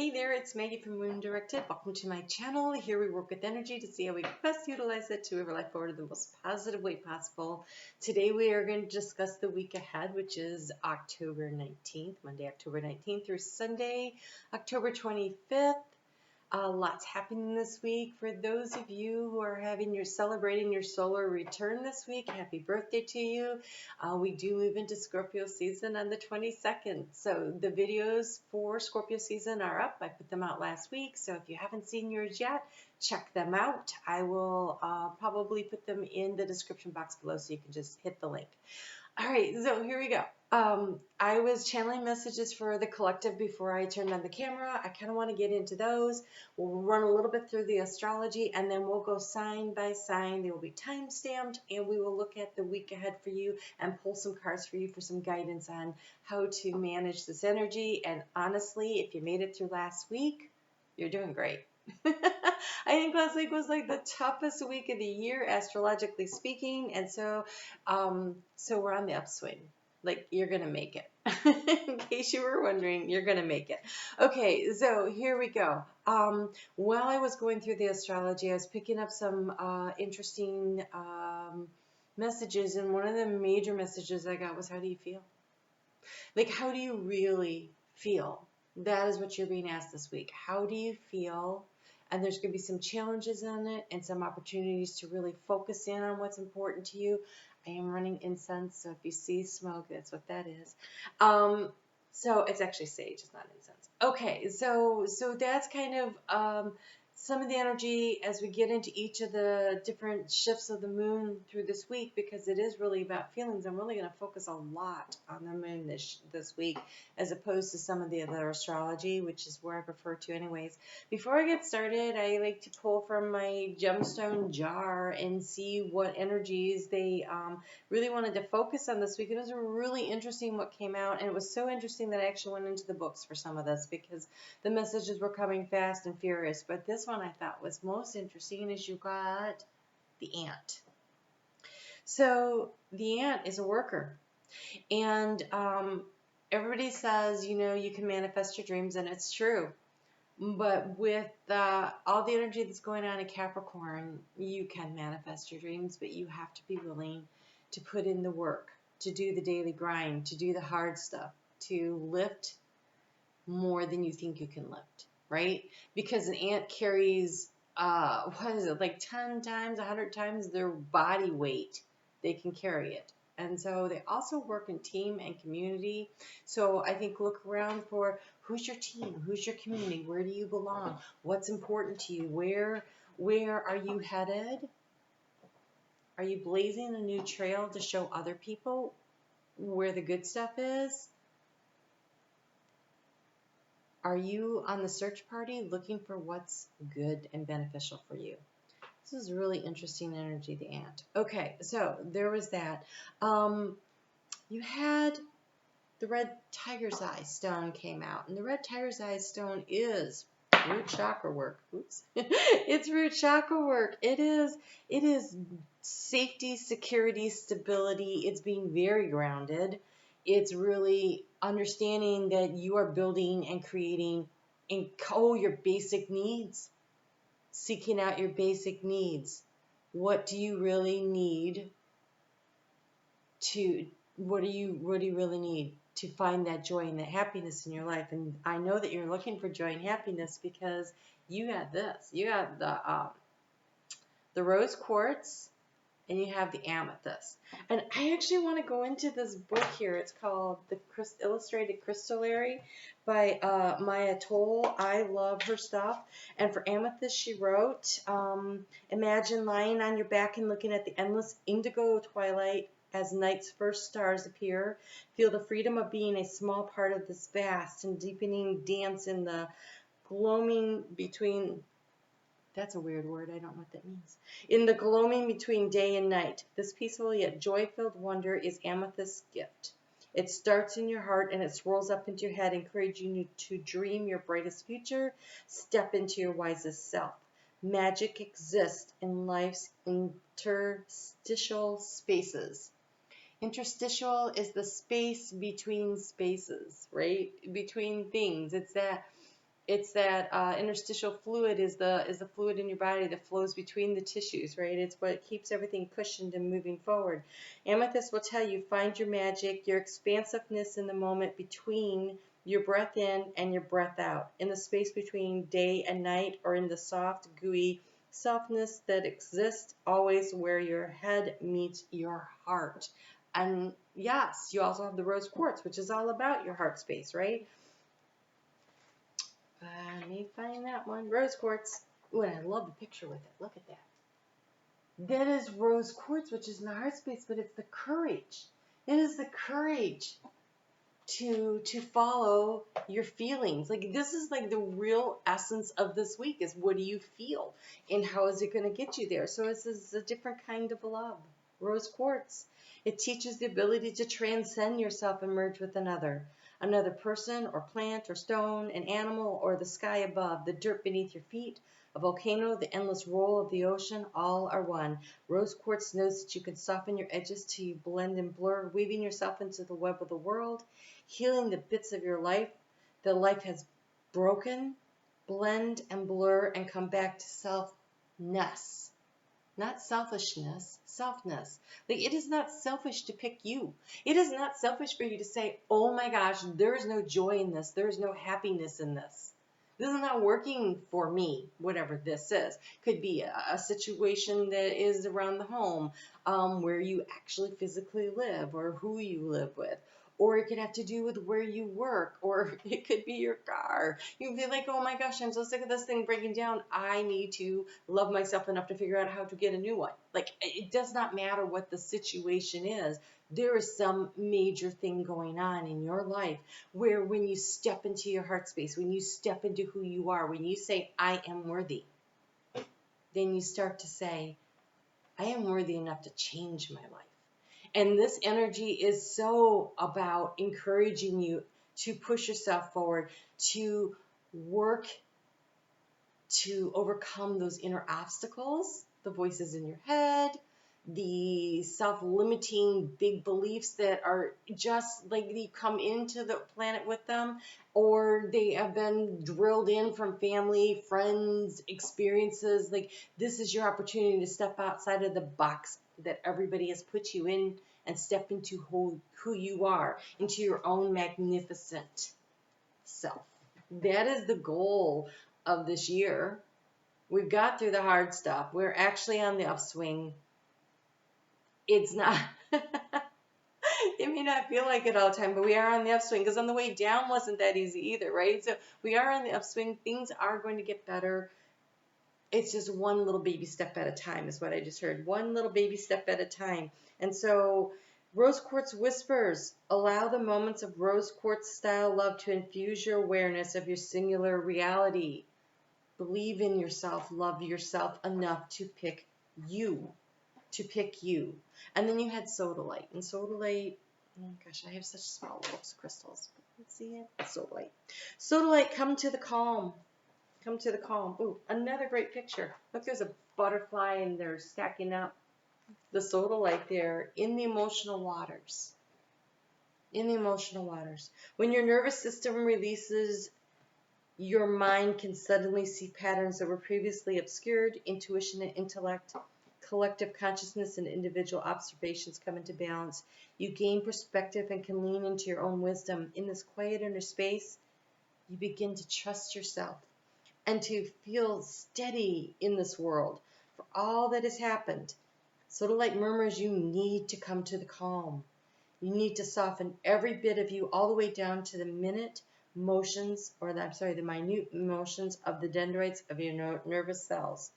Hey there, it's Maggie from Moon Directed. Welcome to my channel. Here we work with energy to see how we can best utilize it to move our life forward in the most positive way possible. Today we are going to discuss the week ahead, which is October 19th, Monday, October 19th through Sunday, October 25th. Lots happening this week. For those of you who are celebrating your solar return this week, happy birthday to you. We do move into Scorpio season on the 22nd. So the videos for Scorpio season are up. I put them out last week. So if you haven't seen yours yet, check them out. I will probably put them in the description box below so you can just hit the link. All right, so here we go. I was channeling messages for the collective before I turned on the camera. I kind of want to get into those. We'll run a little bit through the astrology, and then we'll go sign by sign. They will be time-stamped, and we will look at the week ahead for you and pull some cards for you for some guidance on how to manage this energy. And honestly, if you made it through last week, you're doing great. I think last week was like the toughest week of the year, astrologically speaking, and so we're on the upswing. Like, you're gonna make it. In case you were wondering, you're gonna make it. Okay, so here we go. While I was going through the astrology, I was picking up some interesting messages, and one of the major messages I got was, how do you feel? Like, how do you really feel? That is what you're being asked this week. How do you feel? And there's going to be some challenges in it and some opportunities to really focus in on what's important to you. I am running incense, so if you see smoke, that's what that is. So it's actually sage, it's not incense. Okay, so that's kind of some of the energy as we get into each of the different shifts of the moon through this week, because it is really about feelings. I'm really going to focus a lot on the moon this week, as opposed to some of the other astrology, which is where I prefer to anyways. Before I get started, I like to pull from my gemstone jar and see what energies they really wanted to focus on this week. It was really interesting what came out, and it was so interesting that I actually went into the books for some of this, because the messages were coming fast and furious. But this one I thought was most interesting is you got the ant. So the ant is a worker, and everybody says, you know, you can manifest your dreams, and it's true. But with all the energy that's going on in Capricorn, you can manifest your dreams, but you have to be willing to put in the work, to do the daily grind, to do the hard stuff, to lift more than you think you can lift, right? Because an ant carries, what is it, like 10 times, 100 times their body weight. They can carry it. And so they also work in team and community. So I think look around for who's your team, who's your community, where do you belong, what's important to you, where are you headed? Are you blazing a new trail to show other people where the good stuff is? Are you on the search party looking for what's good and beneficial for you? This is really interesting energy, the ant. Okay, so there was that. You had the red tiger's eye stone came out, and the red tiger's eye stone is root chakra work. Oops. It's root chakra work. It is safety, security, stability. It's being very grounded. It's really understanding that you are building and creating your basic needs. Seeking out your basic needs. What do you really need what do you really need to find that joy and that happiness in your life? And I know that you're looking for joy and happiness because you got this. You got the rose quartz, and you have the amethyst. And I actually want to go into this book here. It's called The Illustrated Crystallary by Maya Toll. I love her stuff. And for amethyst, she wrote, imagine lying on your back and looking at the endless indigo twilight as night's first stars appear. Feel the freedom of being a small part of this vast and deepening dance in the gloaming between... That's a weird word. I don't know what that means. In the gloaming between day and night, this peaceful yet joy-filled wonder is amethyst's gift. It starts in your heart and it swirls up into your head, encouraging you to dream your brightest future, step into your wisest self. Magic exists in life's interstitial spaces. Interstitial is the space between spaces, right? Between things. It's that It's that interstitial fluid is the fluid in your body that flows between the tissues, right? It's what keeps everything cushioned and moving forward. Amethyst will tell you, find your magic, your expansiveness in the moment between your breath in and your breath out, in the space between day and night, or in the soft, gooey softness that exists always where your head meets your heart. And yes, you also have the rose quartz, which is all about your heart space, right? Let me find that one. Rose quartz. Ooh, and I love the picture with it. Look at that. That is rose quartz, which is in the heart space, but it's the courage. It is the courage to follow your feelings. Like, this is like the real essence of this week is, what do you feel and how is it going to get you there? So this is a different kind of love. Rose quartz. It teaches the ability to transcend yourself and merge with another person or plant or stone, an animal or the sky above, the dirt beneath your feet, a volcano, the endless roll of the ocean, all are one. Rose quartz knows that you can soften your edges till you blend and blur, weaving yourself into the web of the world, healing the bits of your life that life has broken, blend and blur and come back to selfness. Not selfishness, selfness. Like, it is not selfish to pick you. It is not selfish for you to say, oh my gosh, there is no joy in this. There is no happiness in this. This is not working for me, whatever this is. Could be a situation that is around the home, where you actually physically live, or who you live with. Or it could have to do with where you work, or it could be your car. You'd be like, oh my gosh, I'm so sick of this thing breaking down. I need to love myself enough to figure out how to get a new one. Like, it does not matter what the situation is. There is some major thing going on in your life where, when you step into your heart space, when you step into who you are, when you say, I am worthy, then you start to say, I am worthy enough to change my life. And this energy is so about encouraging you to push yourself forward, to work to overcome those inner obstacles, the voices in your head, the self-limiting big beliefs that are just like you come into the planet with them, or they have been drilled in from family, friends, experiences. Like, this is your opportunity to step outside of the box that everybody has put you in and step into who you are, into your own magnificent self. That is the goal of this year. We've got through the hard stuff. We're actually on the upswing. It's not, it may not feel like it all the time, but we are on the upswing, because on the way down wasn't that easy either, right? So we are on the upswing. Things are going to get better. It's just one little baby step at a time is what I just heard. One little baby step at a time. And so rose quartz whispers, allow the moments of rose quartz style love to infuse your awareness of your singular reality. Believe in yourself, love yourself enough to pick you. To pick you. And then you had sodalite. And sodalite, oh gosh, I have such small little crystals. Let's see it. Sodalite. Sodalite, come to the calm. Come to the calm. Ooh, another great picture. Look, there's a butterfly and they're stacking up the sodalite there in the emotional waters. In the emotional waters. When your nervous system releases, your mind can suddenly see patterns that were previously obscured. Intuition and intellect, collective consciousness, and individual observations come into balance. You gain perspective and can lean into your own wisdom. In this quiet inner space, you begin to trust yourself and to feel steady in this world for all that has happened. Sodalite murmurs, you need to come to the calm. You need to soften every bit of you all the way down to the minute motions, or the minute motions of the dendrites of your nervous cells.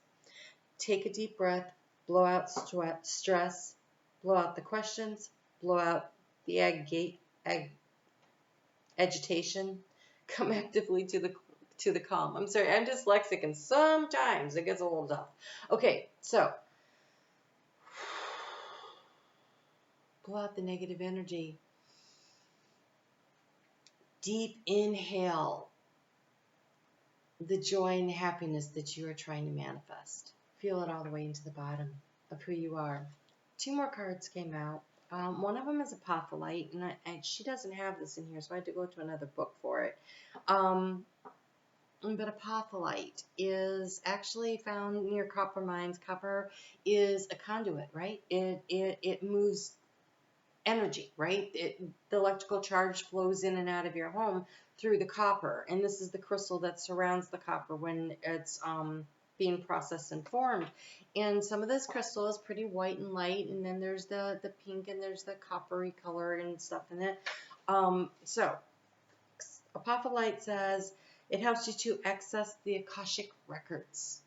Take a deep breath, blow out stress, blow out the questions, blow out the agitation. Come actively to the calm. I'm sorry, I'm dyslexic and sometimes it gets a little tough. Okay, so blow out the negative energy. Deep inhale the joy and happiness that you are trying to manifest. Feel it all the way into the bottom of who you are. 2 more cards came out. One of them is Apophyllite, and she doesn't have this in here, so I had to go to another book for it. But apophyllite is actually found near copper mines. Copper is a conduit, right? It moves energy, right? The electrical charge flows in and out of your home through the copper, and this is the crystal that surrounds the copper when it's being processed and formed. And some of this crystal is pretty white and light, and then there's the pink, and there's the coppery color and stuff in it. So apophyllite says it helps you to access the Akashic Records.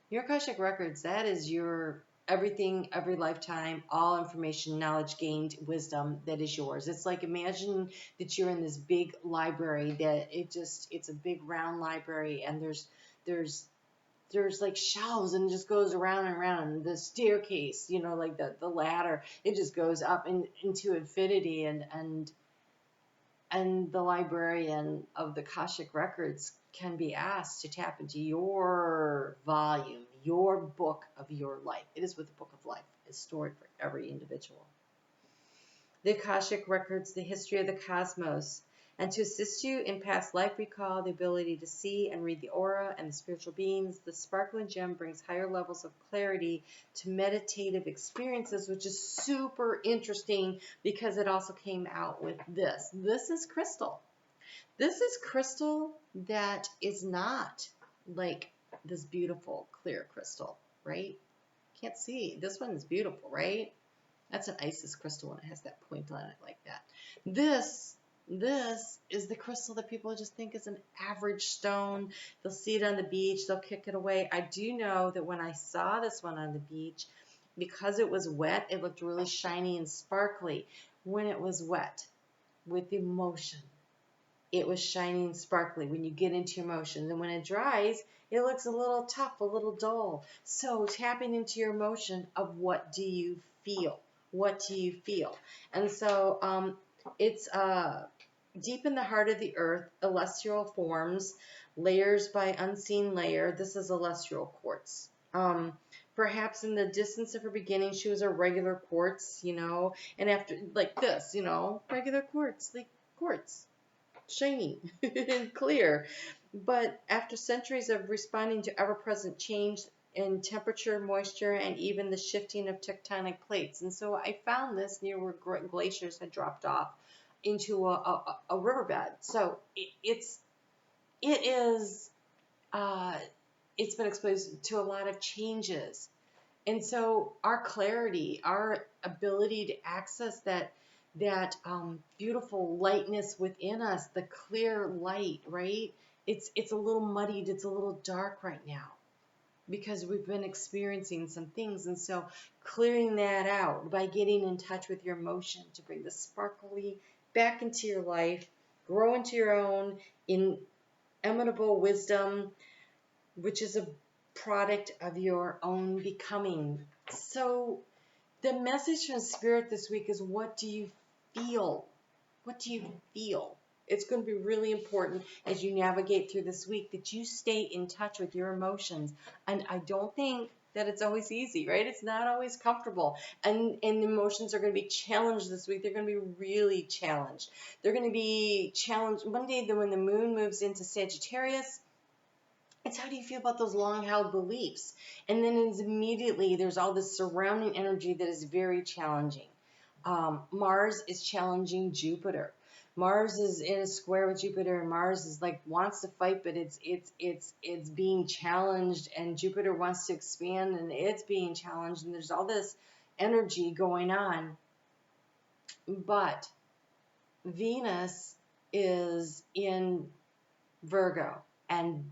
Your Akashic Records, that is your everything, every lifetime, all information, knowledge gained, wisdom that is yours. It's like, imagine that you're in this big library that it's a big round library, and there's like shelves, and it just goes around and around. The staircase, like the ladder, it just goes up into infinity, and the librarian of the Akashic Records can be asked to tap into your volume, your book of your life. It is what the book of life is stored for every individual. The Akashic Records, the history of the cosmos, and to assist you in past life recall, the ability to see and read the aura and the spiritual beings, the sparkling gem brings higher levels of clarity to meditative experiences, which is super interesting because it also came out with this. This is crystal. This is crystal that is not like this beautiful clear crystal, right? Can't see. This one is beautiful, right? That's an Isis crystal, and it has that point on it like that. This is the crystal that people just think is an average stone. They'll see it on the beach. They'll kick it away. I do know that when I saw this one on the beach, because it was wet, it looked really shiny and sparkly. When it was wet, with emotion, it was shiny and sparkly when you get into emotions. And when it dries, it looks a little tough, a little dull. So tapping into your emotion of what do you feel? What do you feel? And so it's deep in the heart of the earth, celestial forms, layers by unseen layer. This is celestial quartz. Perhaps in the distance of her beginning, she was a regular quartz, and after, like this, regular quartz, like quartz, shiny and clear. But after centuries of responding to ever-present change in temperature, moisture, and even the shifting of tectonic plates. And so I found this near where glaciers had dropped off into a riverbed. So it's been exposed to a lot of changes. And so our clarity, our ability to access that beautiful lightness within us, the clear light, right? It's a little muddied, it's a little dark right now because we've been experiencing some things. And so clearing that out by getting in touch with your emotion to bring the sparkly back into your life, grow into your own inimitable wisdom, which is a product of your own becoming. So the message from Spirit this week is, what do you feel? What do you feel? It's going to be really important as you navigate through this week that you stay in touch with your emotions. And I don't think that it's always easy, right? It's not always comfortable. And emotions are going to be challenged this week. They're going to be really challenged. They're going to be challenged. One day when the moon moves into Sagittarius, it's how do you feel about those long-held beliefs? And then immediately there's all this surrounding energy that is very challenging. Mars is challenging Jupiter. Mars is in a square with Jupiter, and Mars is like wants to fight, but it's being challenged, and Jupiter wants to expand, and it's being challenged, and there's all this energy going on. But Venus is in Virgo, and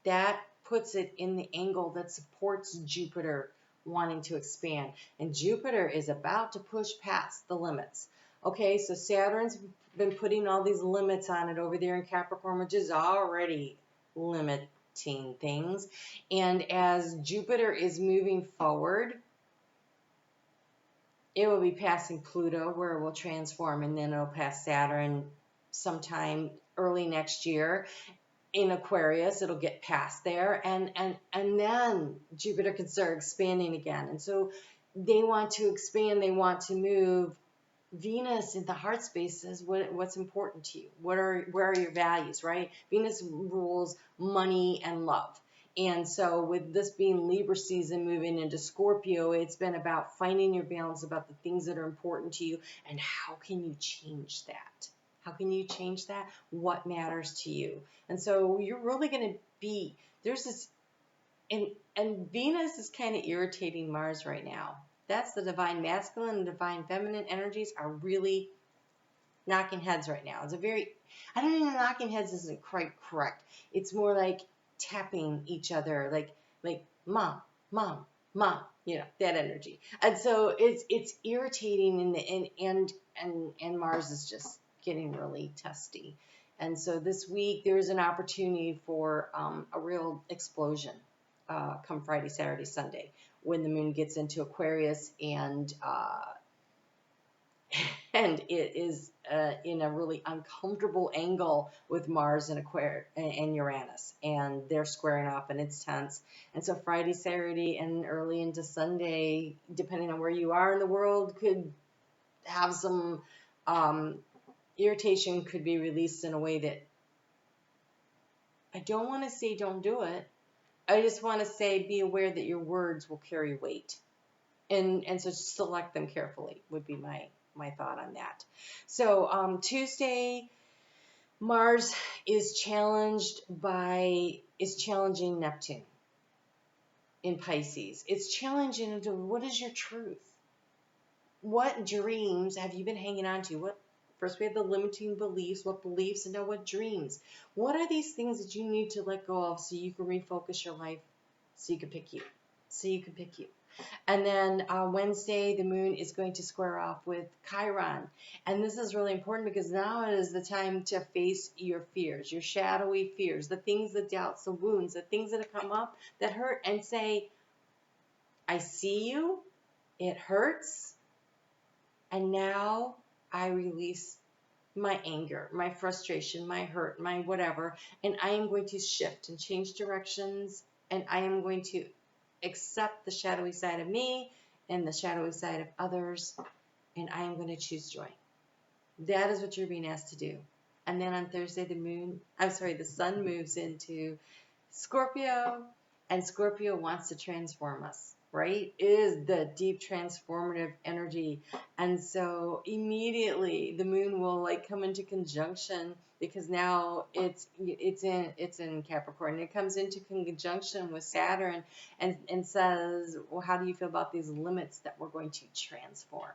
that puts it in the angle that supports Jupiter wanting to expand. And Jupiter is about to push past the limits. Okay, so Saturn's been putting all these limits on it over there in Capricorn, which is already limiting things. And as Jupiter is moving forward, it will be passing Pluto, where it will transform, and then it'll pass Saturn sometime early next year. In Aquarius, it'll get past there, and then Jupiter can start expanding again. And so they want to expand, they want to move Venus in the heart space says what's important to you. Where are your values, right? Venus rules money and love. And so with this being Libra season moving into Scorpio, it's been about finding your balance about the things that are important to you and how can you change that? How can you change that? What matters to you? And so you're really going to be, there's this, and Venus is kind of irritating Mars right now. That's the divine masculine and divine feminine energies are really knocking heads right now. It's a very, I don't know, knocking heads isn't quite correct. It's more like tapping each other, like mom, mom, mom, that energy. And so it's irritating, and Mars is just getting really testy. And so this week there's an opportunity for a real explosion come Friday, Saturday, Sunday, when the moon gets into Aquarius and it is in a really uncomfortable angle with Mars and Aquarius and Uranus, and they're squaring off, and it's tense. And so Friday, Saturday, and early into Sunday, depending on where you are in the world, could have some irritation could be released in a way that I don't want to say don't do it. I just want to say be aware that your words will carry weight. And so select them carefully would be my thought on that. So Tuesday, Mars is challenging Neptune in Pisces. It's challenging into what is your truth? What dreams have you been hanging on to? First we have the limiting beliefs, what beliefs, and now what dreams. What are these things that you need to let go of so you can refocus your life, so you can pick you, And then Wednesday, the moon is going to square off with Chiron. And this is really important because now it is the time to face your fears, your shadowy fears, the things, the doubts, the wounds, the things that have come up that hurt, and say, I see you, it hurts, and now I release my anger, my frustration, my hurt, my whatever, and I am going to shift and change directions, and I am going to accept the shadowy side of me and the shadowy side of others, and I am going to choose joy. That is what you're being asked to do. And then on Thursday, the sun moves into Scorpio, and Scorpio wants to transform us, right? It is the deep transformative energy. And so immediately the moon will come into conjunction, because now it's in Capricorn. And it comes into conjunction with Saturn and says, well, how do you feel about these limits that we're going to transform?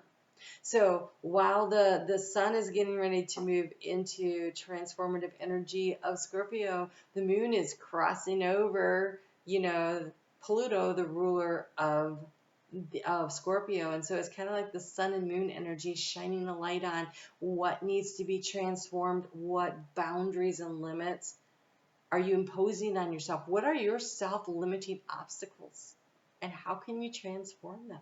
So while the sun is getting ready to move into transformative energy of Scorpio, the moon is crossing over, Pluto, the ruler of Scorpio. And so it's kind of like the sun and moon energy shining a light on what needs to be transformed, what boundaries and limits are you imposing on yourself? What are your self-limiting obstacles? And how can you transform them?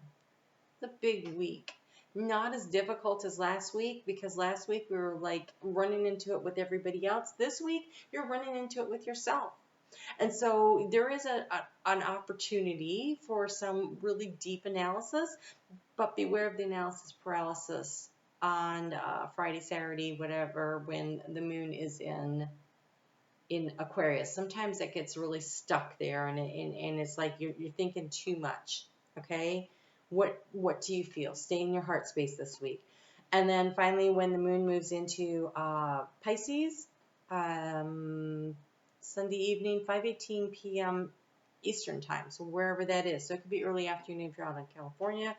It's a big week. Not as difficult as last week, because last week we were running into it with everybody else. This week you're running into it with yourself. And so there is an opportunity for some really deep analysis, but beware of the analysis paralysis on Friday, Saturday, whatever, when the moon is in Aquarius. Sometimes it gets really stuck there, and it's like you're thinking too much. Okay, what do you feel? Stay in your heart space this week. And then finally, when the moon moves into Pisces, Sunday evening, 5:18 p.m. Eastern time, so wherever that is. So it could be early afternoon if you're out in California.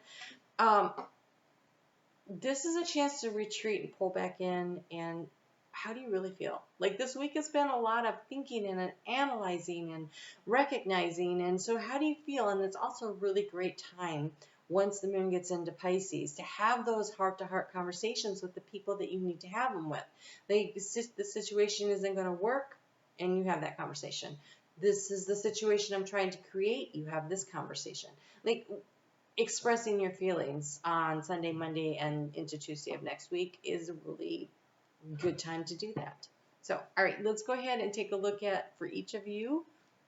This is a chance to retreat and pull back in. And how do you really feel? This week has been a lot of thinking and analyzing and recognizing. And so how do you feel? And it's also a really great time once the moon gets into Pisces to have those heart-to-heart conversations with the people that you need to have them with. The situation isn't going to work, and you have that conversation. This is the situation I'm trying to create. You have this conversation. Expressing your feelings on Sunday, Monday, and into Tuesday of next week is a really good time to do that. So, all right, let's go ahead and take a look at, for each of you,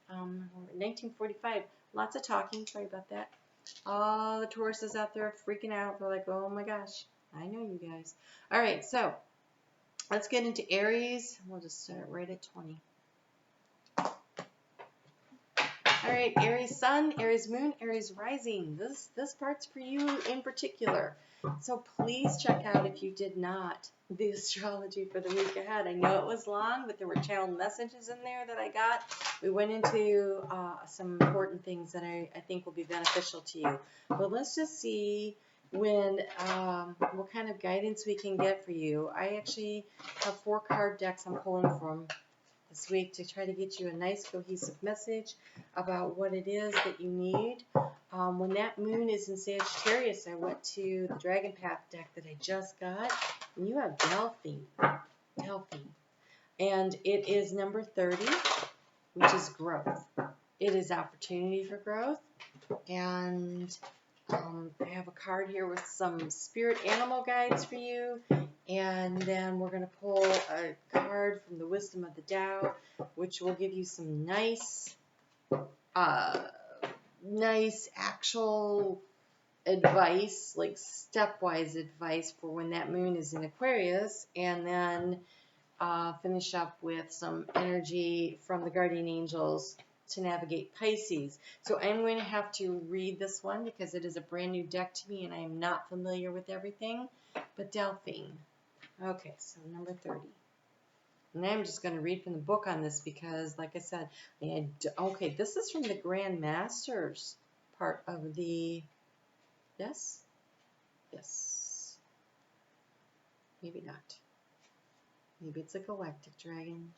1945. Lots of talking. Sorry about that. All the Tauruses out there are freaking out. They're like, oh my gosh, I know you guys. All right, so let's get into Aries. We'll just start right at 20. All right, Aries Sun, Aries Moon, Aries Rising. This part's for you in particular. So please check out, if you did not, the astrology for the week ahead. I know it was long, but there were channeled messages in there that I got. We went into some important things that I think will be beneficial to you. But let's just see what kind of guidance we can get for you. I actually have 4 card decks I'm pulling from this week to try to get you a nice cohesive message about what it is that you need. When that moon is in Sagittarius, I went to the Dragon Path deck that I just got, and you have Delphine. And it is number 30, which is growth. It is opportunity for growth. And I have a card here with some spirit animal guides for you. And then we're going to pull a card from the Wisdom of the Tao, which will give you some nice actual advice, like stepwise advice for when that moon is in Aquarius. And then finish up with some energy from the guardian angels to navigate Pisces. So I'm going to have to read this one because it is a brand new deck to me and I am not familiar with everything. But Delphine. Okay, so number 30. And I'm just going to read from the book on this because, like I said, okay, this is from the Grand Masters part of the, yes, maybe not. Maybe it's a galactic dragon.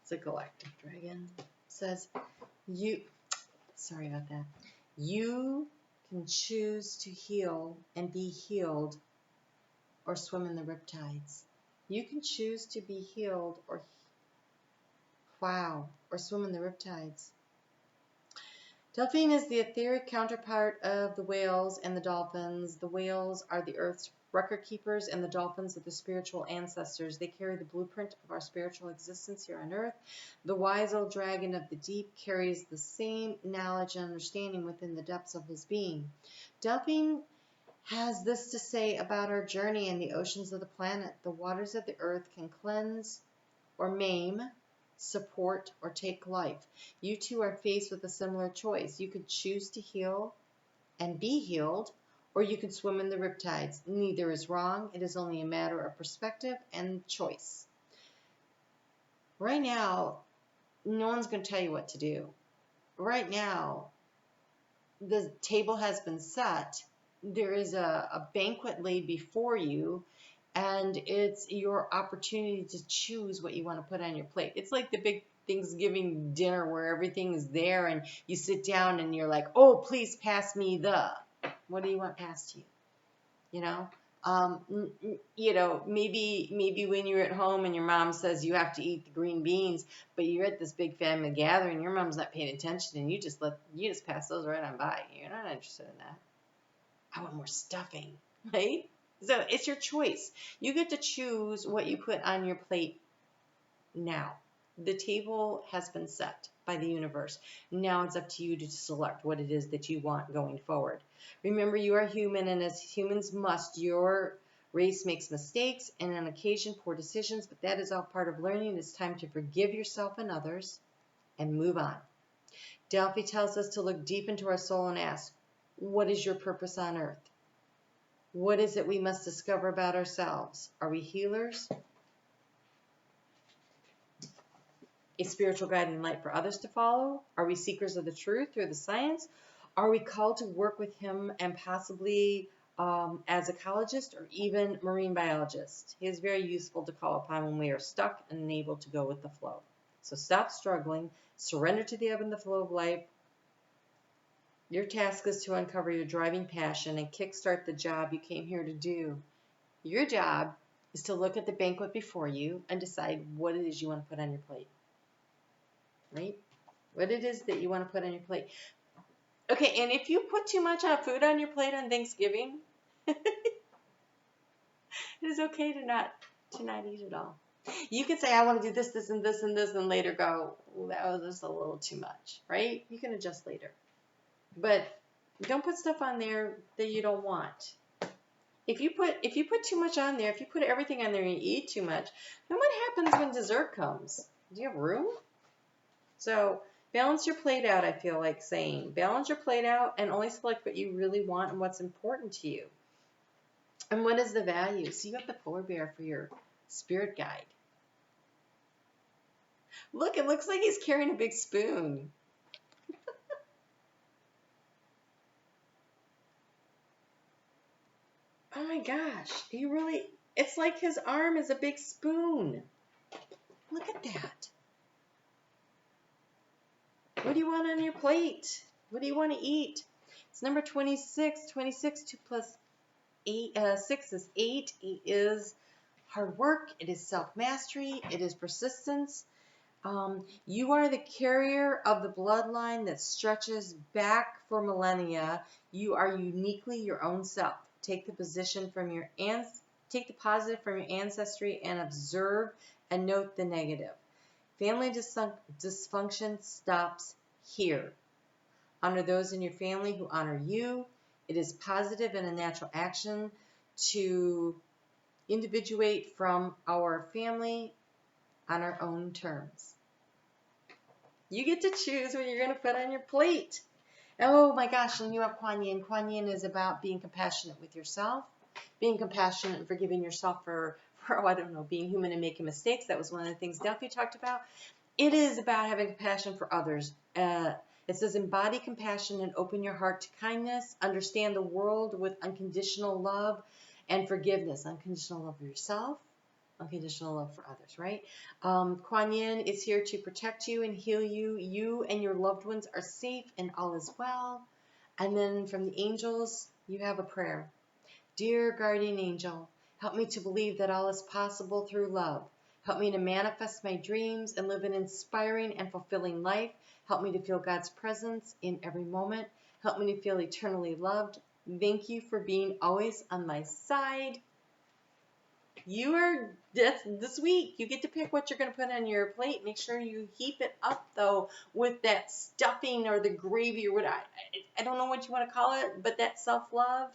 It's a galactic dragon. It says, sorry about that. You can choose to heal and be healed or swim in the riptides. You can choose to be healed or swim in the riptides. Delphine is the etheric counterpart of the whales and the dolphins. The whales are the Earth's record keepers, and the dolphins are the spiritual ancestors. They carry the blueprint of our spiritual existence here on Earth. The wise old dragon of the deep carries the same knowledge and understanding within the depths of his being. Delphine has this to say about our journey in the oceans of the planet. The waters of the Earth can cleanse or maim, support, or take life. You too are faced with a similar choice. You could choose to heal and be healed, or you could swim in the riptides. Neither is wrong. It is only a matter of perspective and choice. Right now, no one's going to tell you what to do. Right now, the table has been set. There is a banquet laid before you, and it's your opportunity to choose what you want to put on your plate. It's like the big Thanksgiving dinner where everything is there and you sit down and you're like, oh, please pass me what do you want passed to you? Maybe when you're at home and your mom says you have to eat the green beans, but you're at this big family gathering, your mom's not paying attention and you just pass those right on by. You're not interested in that. I want more stuffing, right? So it's your choice. You get to choose what you put on your plate now. The table has been set by the universe. Now it's up to you to select what it is that you want going forward. Remember, you are human, and as humans must, your race makes mistakes and on occasion poor decisions, but that is all part of learning. It's time to forgive yourself and others and move on. Delphi tells us to look deep into our soul and ask, what is your purpose on earth? What is it we must discover about ourselves? Are we healers? A spiritual guiding light for others to follow? Are we seekers of the truth through the science? Are we called to work with him and possibly as ecologist or even marine biologist? He is very useful to call upon when we are stuck and unable to go with the flow. So stop struggling, surrender to the ebb and the flow of life. Your task is to uncover your driving passion and kickstart the job you came here to do. Your job is to look at the banquet before you and decide what it is you want to put on your plate. Right? What it is that you want to put on your plate. Okay, and if you put too much food on your plate on Thanksgiving, it is okay to not eat it all. You could say, I want to do this, this, and this, and this, and later go, well, that was just a little too much, right? You can adjust later. But don't put stuff on there that you don't want. If you put too much on there, if you put everything on there and you eat too much, then what happens when dessert comes? Do you have room? So balance your plate out, I feel like saying. Balance your plate out and only select what you really want and what's important to you. And what is the value? So you have the polar bear for your spirit guide. Look, it looks like he's carrying a big spoon. Oh my gosh, it's like his arm is a big spoon. Look at that. What do you want on your plate? What do you want to eat? It's number 26. 26, 2 plus 8, 6 is 8. 8 is hard work. It is self-mastery. It is persistence. You are the carrier of the bloodline that stretches back for millennia. You are uniquely your own self. Take the positive from your ancestry and observe and note the negative. Family dysfunction stops here. Honor those in your family who honor you. It is positive and a natural action to individuate from our family on our own terms. You get to choose what you're going to put on your plate. Oh my gosh, and you have Kuan Yin. Kuan Yin is about being compassionate with yourself, being compassionate and forgiving yourself for being human and making mistakes. That was one of the things Delphi talked about. It is about having compassion for others. It says embody compassion and open your heart to kindness. Understand the world with unconditional love and forgiveness. Unconditional love for yourself, unconditional love for others, right? Kuan Yin is here to protect you and heal you. You and your loved ones are safe and all is well. And then from the angels, you have a prayer. Dear guardian angel, help me to believe that all is possible through love. Help me to manifest my dreams and live an inspiring and fulfilling life. Help me to feel God's presence in every moment. Help me to feel eternally loved. Thank you for being always on my side. This week, you get to pick what you're going to put on your plate. Make sure you heap it up, though, with that stuffing or the gravy or what I don't know what you want to call it, but that self-love.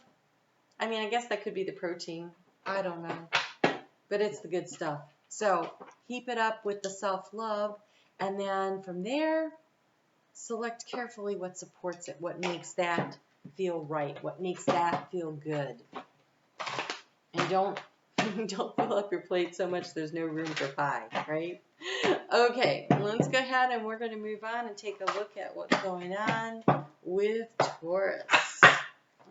I mean, I guess that could be the protein. I don't know. But it's the good stuff. So heap it up with the self-love. And then from there, select carefully what supports it, what makes that feel right, what makes that feel good. And don't fill up your plate so much there's no room for pie, right? Okay, let's go ahead and we're going to move on and take a look at what's going on with Taurus.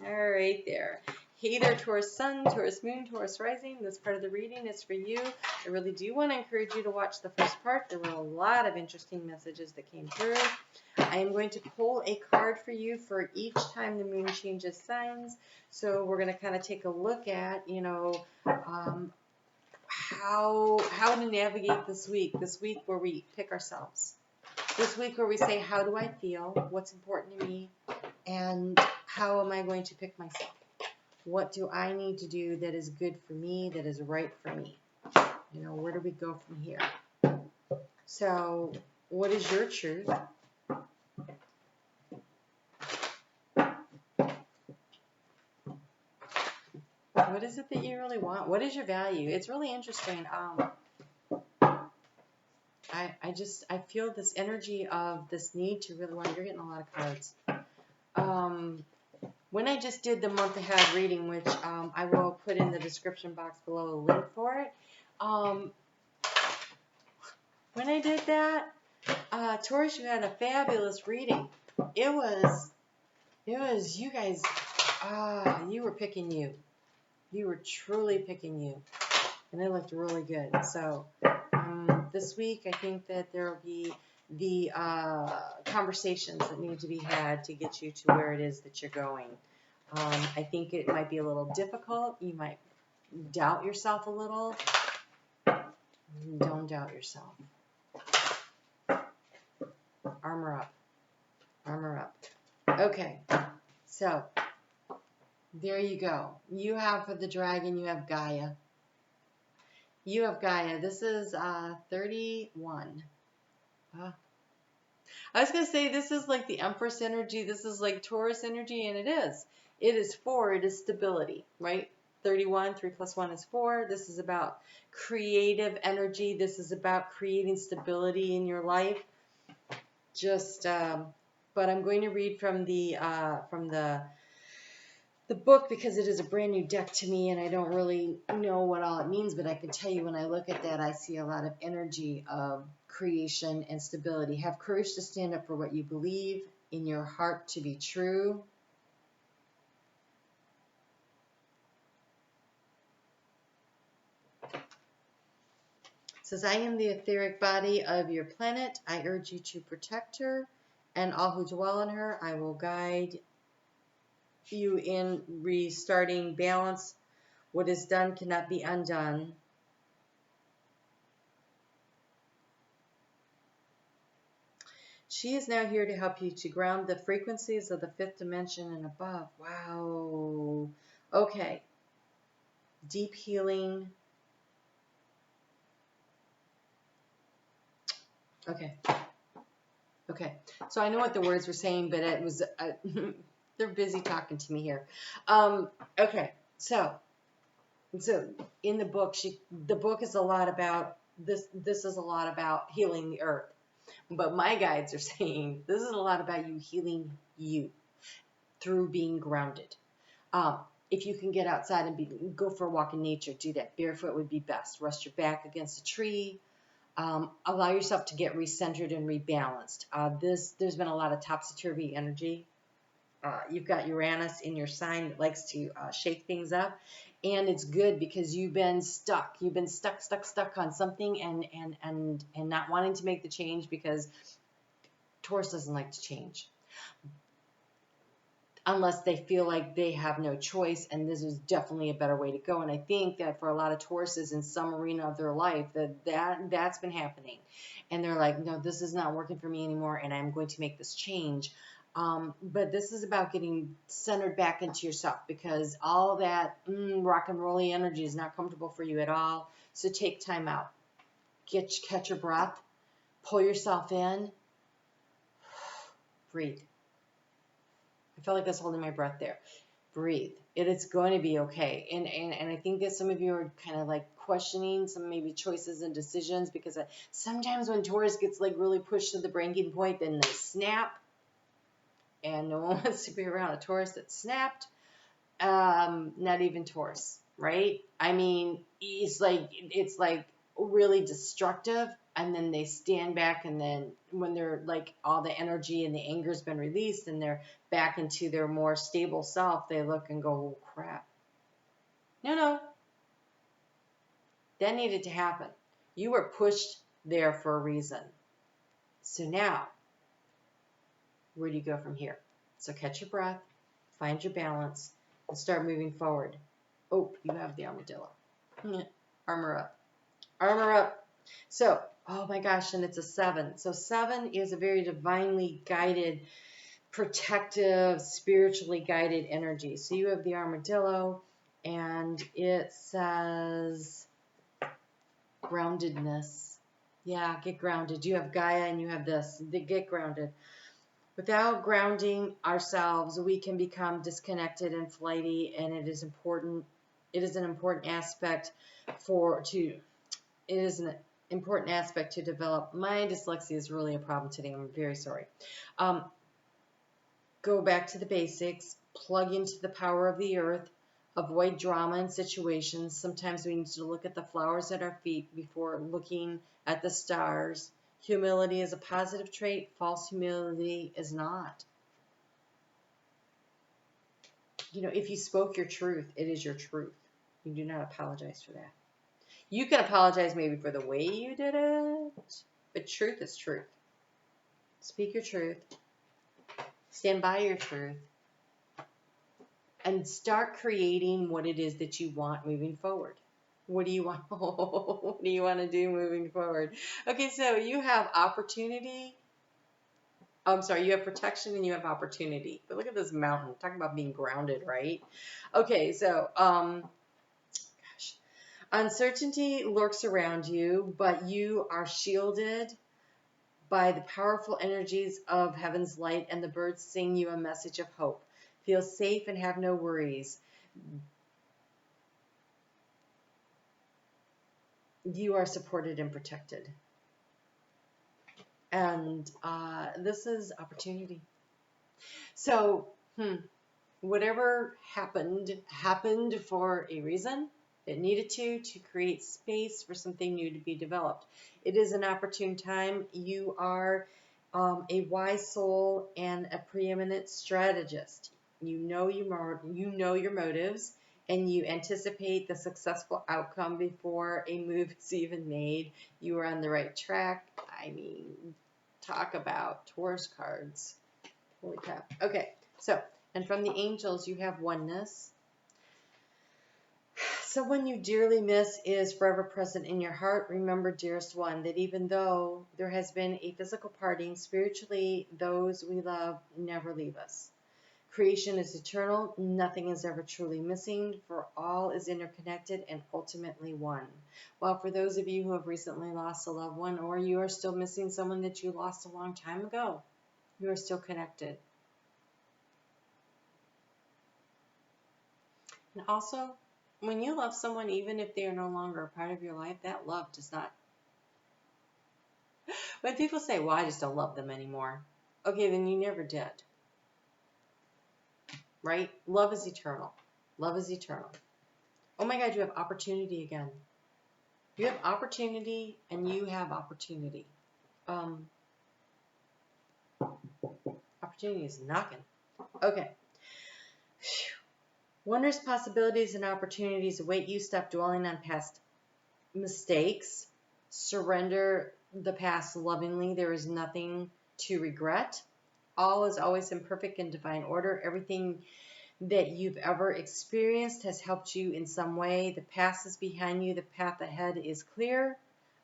All right there. Hey there, Taurus Sun, Taurus Moon, Taurus Rising. This part of the reading is for you. I really do want to encourage you to watch the first part. There were a lot of interesting messages that came through. I am going to pull a card for you for each time the moon changes signs. So we're going to kind of take a look at, how to navigate this week where we pick ourselves. This week where we say, how do I feel? What's important to me? And how am I going to pick myself? What do I need to do that is good for me, that is right for me? Where do we go from here? So, what is your truth? What is it that you really want? What is your value? It's really interesting. I feel this energy of this need to really want. You're getting a lot of cards. When I just did the month ahead reading, which I will put in the description box below a link for it. When I did that, Taurus, you had a fabulous reading. It was you guys. You were picking you. You were truly picking you, and it looked really good. So this week, I think that there will be the conversations that need to be had to get you to where it is that you're going. I think it might be a little difficult. You might doubt yourself a little. Don't doubt yourself. Armor up. Armor up. Okay. So, there you go. You have for the dragon, you have Gaia. You have Gaia. This is 31. I was going to say this is like the Empress energy. This is like Taurus energy, and it is. It is 4. It is stability, right? 31, 3 plus 1 is 4. This is about creative energy. This is about creating stability in your life. Just, but I'm going to read from the book because it is a brand new deck to me and I don't really know what all it means, but I can tell you when I look at that, I see a lot of energy of creation and stability. Have courage to stand up for what you believe in your heart to be true. It says, I am the etheric body of your planet. I urge you to protect her and all who dwell in her. I will guide you in restarting balance. What is done cannot be undone. She is now here to help you to ground the frequencies of the 5th dimension and above. Wow. Okay. Deep healing. Okay. Okay. So I know what the words were saying, but it was, they're busy talking to me here. Okay. So in the book, the book is a lot about this. This is a lot about healing the earth. But my guides are saying this is a lot about you healing you through being grounded. If you can get outside and go for a walk in nature, do that. Barefoot would be best. Rest your back against a tree. Allow yourself to get recentered and rebalanced. There's been a lot of topsy-turvy energy. You've got Uranus in your sign that likes to shake things up. And it's good because you've been stuck. You've been stuck on something and not wanting to make the change because Taurus doesn't like to change. Unless they feel like they have no choice, and this is definitely a better way to go. And I think that for a lot of Tauruses in some arena of their life, that's been happening. And they're like, no, this is not working for me anymore, and I'm going to make this change. But this is about getting centered back into yourself because all that rock and rolly energy is not comfortable for you at all. So take time out. Catch your breath. Pull yourself in. Breathe. I felt like I was holding my breath there. Breathe. It's going to be okay. And I think that some of you are kind of like questioning some maybe choices and decisions because sometimes when Taurus gets like really pushed to the breaking point, then they snap. And no one wants to be around a Taurus that snapped. Not even Taurus, right? I mean, it's like really destructive. And then they stand back, and then when they're like all the energy and the anger's been released and they're back into their more stable self, they look and go, oh, crap. No. That needed to happen. You were pushed there for a reason. So now, where do you go from here? So catch your breath, find your balance, and start moving forward. Oh, you have the armadillo. Armor up. Armor up. So, oh my gosh, and it's a 7. So 7 is a very divinely guided, protective, spiritually guided energy. So you have the armadillo, and it says groundedness. Yeah, get grounded. You have Gaia and you have this. Get grounded. Without grounding ourselves, we can become disconnected and flighty, and it is important. It is an important aspect to develop. My dyslexia is really a problem today. I'm very sorry. Go back to the basics. Plug into the power of the earth. Avoid drama in situations. Sometimes we need to look at the flowers at our feet before looking at the stars. Humility is a positive trait. False humility is not. You know, if you spoke your truth, it is your truth. You do not apologize for that. You can apologize maybe for the way you did it, but truth is truth. Speak your truth. Stand by your truth. And start creating what it is that you want moving forward. What do you want? What do you want to do moving forward? Okay, so you have opportunity. I'm sorry, you have protection and you have opportunity. But look at this mountain. Talk about being grounded, right? Okay, so, gosh. Uncertainty lurks around you, but you are shielded by the powerful energies of heaven's light, and the birds sing you a message of hope. Feel safe and have no worries. You are supported and protected. And this is opportunity. So, whatever happened for a reason. It needed to create space for something new to be developed. It is an opportune time. You are a wise soul and a preeminent strategist. You know your motives, and you anticipate the successful outcome before a move is even made. You are on the right track. I mean, talk about Taurus cards. Holy crap. Okay, so, and from the angels, you have oneness. Someone you dearly miss is forever present in your heart. Remember, dearest one, that even though there has been a physical parting, spiritually, those we love never leave us. Creation is eternal. Nothing is ever truly missing, for all is interconnected and ultimately one. Well, for those of you who have recently lost a loved one, or you are still missing someone that you lost a long time ago, you are still connected. And also, when you love someone, even if they are no longer a part of your life, that love does not. When people say, well, I just don't love them anymore. Okay, then you never did. Right? Love is eternal. Love is eternal. Oh my God, you have opportunity again. You have opportunity and you have opportunity. Opportunity is knocking. Okay. Wondrous possibilities and opportunities await you. Stop dwelling on past mistakes. Surrender the past lovingly. There is nothing to regret. All is always in perfect and divine order. Everything that you've ever experienced has helped you in some way. The past is behind you. The path ahead is clear.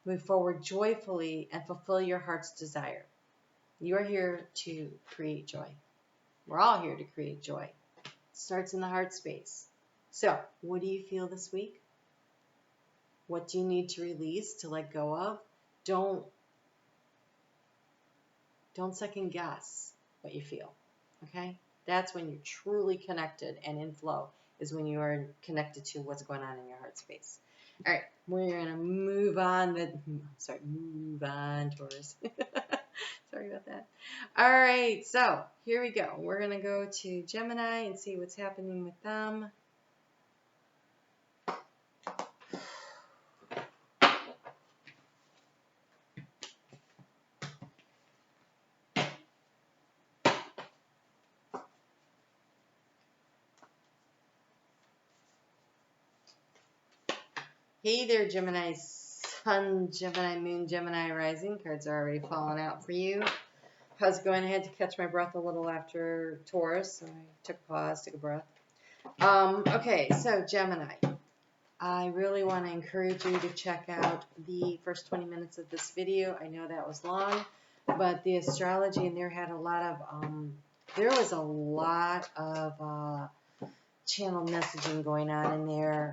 Move forward joyfully and fulfill your heart's desire. You are here to create joy. We're all here to create joy. It starts in the heart space. So, what do you feel this week? What do you need to release, to let go of? Don't second guess what you feel, okay? That's when you're truly connected and in flow, is when you are connected to what's going on in your heart space. All right, we're going to move on, Taurus. Sorry about that. All right, so here we go. We're going to go to Gemini and see what's happening with them. Hey there, Gemini Sun, Gemini Moon, Gemini Rising. Cards are already falling out for you. How's it going? I had to catch my breath a little after Taurus, so I took a pause, took a breath. Okay, so Gemini. I really want to encourage you to check out the first 20 minutes of this video. I know that was long, but the astrology in there had a lot of, there was a lot of channel messaging going on in there,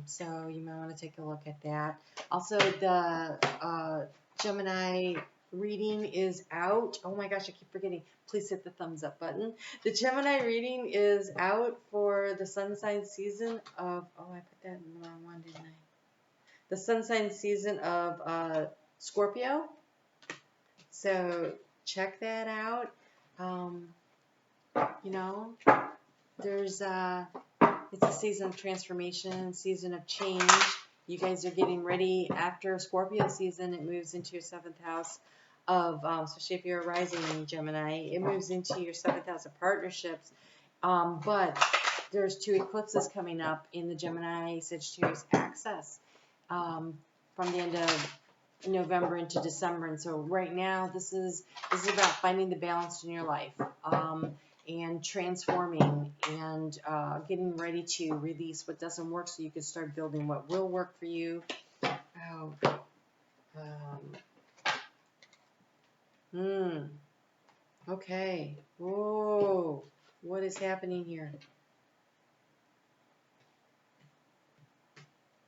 so you might want to take a look at that. Also, the Gemini reading is out. Oh my gosh, I keep forgetting. Please hit the thumbs up button. The Gemini reading is out for the sun sign season of, oh, I put that in the wrong one, didn't I? The sun sign season of Scorpio. So check that out. You know, there's it's a season of transformation, season of change. You guys are getting ready. After Scorpio season, it moves into your 7th house of, especially if you're a rising Gemini, it moves into your 7th house of partnerships. But there's 2 eclipses coming up in the Gemini Sagittarius axis from the end of November into December. And so right now, this is about finding the balance in your life. And transforming and getting ready to release what doesn't work so you can start building what will work for you. Okay. Whoa. What is happening here?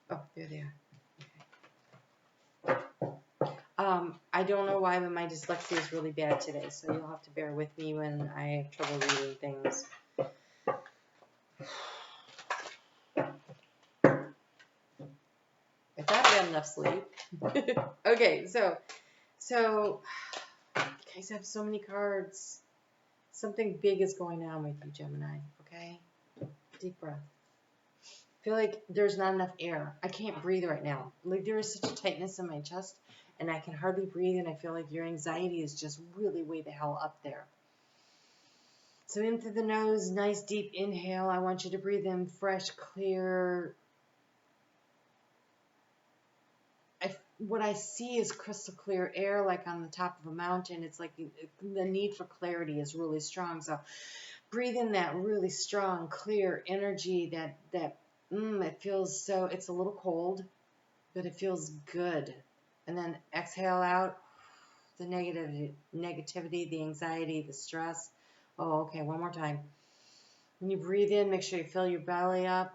Oh, there they are. I don't know why, but my dyslexia is really bad today, so you'll have to bear with me when I have trouble reading things. I thought I got enough sleep. Okay, so guys, I have so many cards. Something big is going on with you, Gemini, okay? Deep breath. I feel like there's not enough air. I can't breathe right now. Like there is such a tightness in my chest, and I can hardly breathe, and I feel like your anxiety is just really way the hell up there. So in through the nose, nice deep inhale. I want you to breathe in fresh, clear. What I see is crystal clear air, like on the top of a mountain. It's like the need for clarity is really strong. So breathe in that really strong, clear energy it feels so, it's a little cold, but it feels good. And then exhale out the negativity, the anxiety, the stress. Oh, okay, one more time. When you breathe in, make sure you fill your belly up.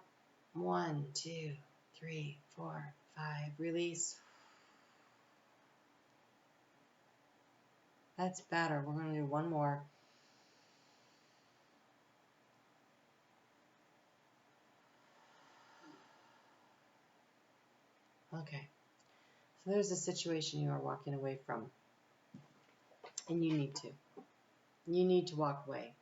1, 2, 3, 4, 5. Release. That's better. We're going to do one more. Okay. So there's a situation you are walking away from. And you need to. You need to walk away.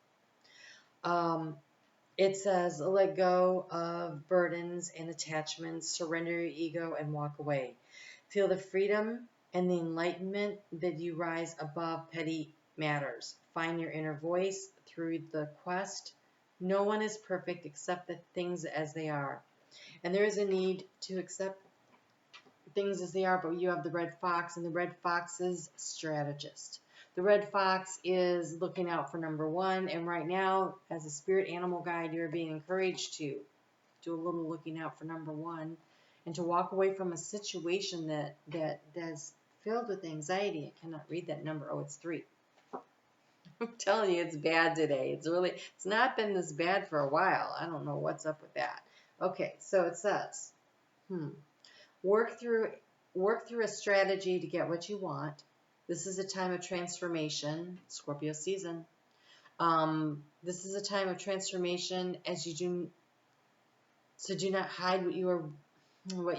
It says, let go of burdens and attachments, surrender your ego, and walk away. Feel the freedom and the enlightenment that you rise above petty matters. Find your inner voice through the quest. No one is perfect except the things as they are. And there is a need to accept things as they are, but you have the red fox, and the red fox is strategist. The red fox is looking out for number one, and right now, as a spirit animal guide, you're being encouraged to do a little looking out for number one, and to walk away from a situation that's filled with anxiety. I cannot read that number. Oh, it's 3. I'm telling you, it's bad today. It's not been this bad for a while. I don't know what's up with that. Okay, so it says, work through a strategy to get what you want. This is a time of transformation, Scorpio season. This is a time of transformation so do not hide what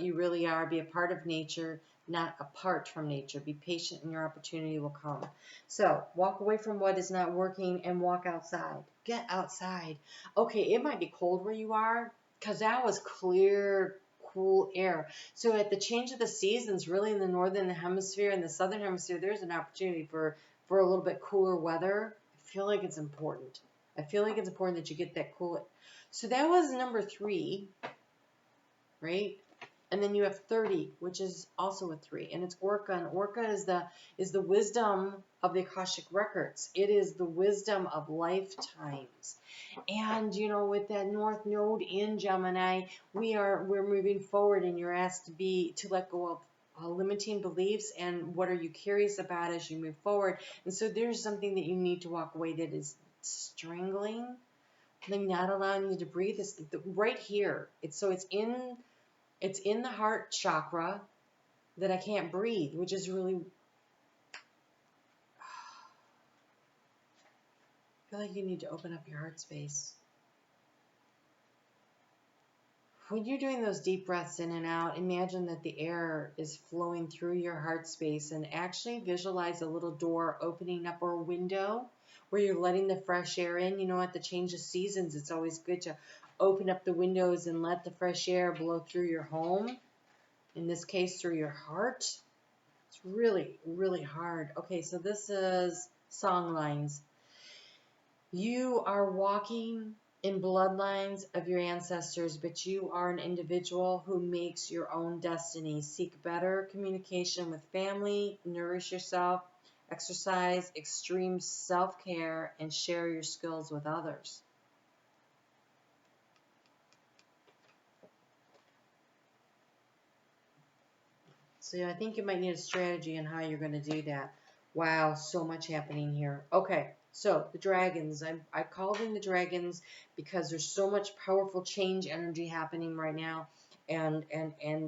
you really are. Be a part of nature, not apart from nature. Be patient and your opportunity will come. So walk away from what is not working and walk outside. Get outside. Okay, it might be cold where you are because that was clear, cool air. So at the change of the seasons, really in the northern hemisphere and the southern hemisphere, there's an opportunity for a little bit cooler weather. I feel like it's important. I feel like it's important that you get that cool. So that was number 3, right? And then you have 30, which is also a 3, and it's Orca. And Orca is the wisdom of the Akashic Records. It is the wisdom of lifetimes. And with that North Node in Gemini, we're moving forward, and you're asked to let go of limiting beliefs and what are you curious about as you move forward. And so there's something that you need to walk away that is strangling, like not allowing you to breathe. It's right here. It's in the heart chakra that I can't breathe, which is really, I feel like you need to open up your heart space. When you're doing those deep breaths in and out, imagine that the air is flowing through your heart space, and actually visualize a little door opening up or a window where you're letting the fresh air in. At the change of seasons, it's always good to open up the windows and let the fresh air blow through your home. In this case, through your heart. It's really, really hard. Okay, so this is song lines. You are walking in bloodlines of your ancestors, but you are an individual who makes your own destiny. Seek better communication with family, nourish yourself, exercise extreme self-care, and share your skills with others. So yeah, I think you might need a strategy on how you're going to do that. Wow, so much happening here. Okay, so the dragons. I called in the dragons because there's so much powerful change energy happening right now. and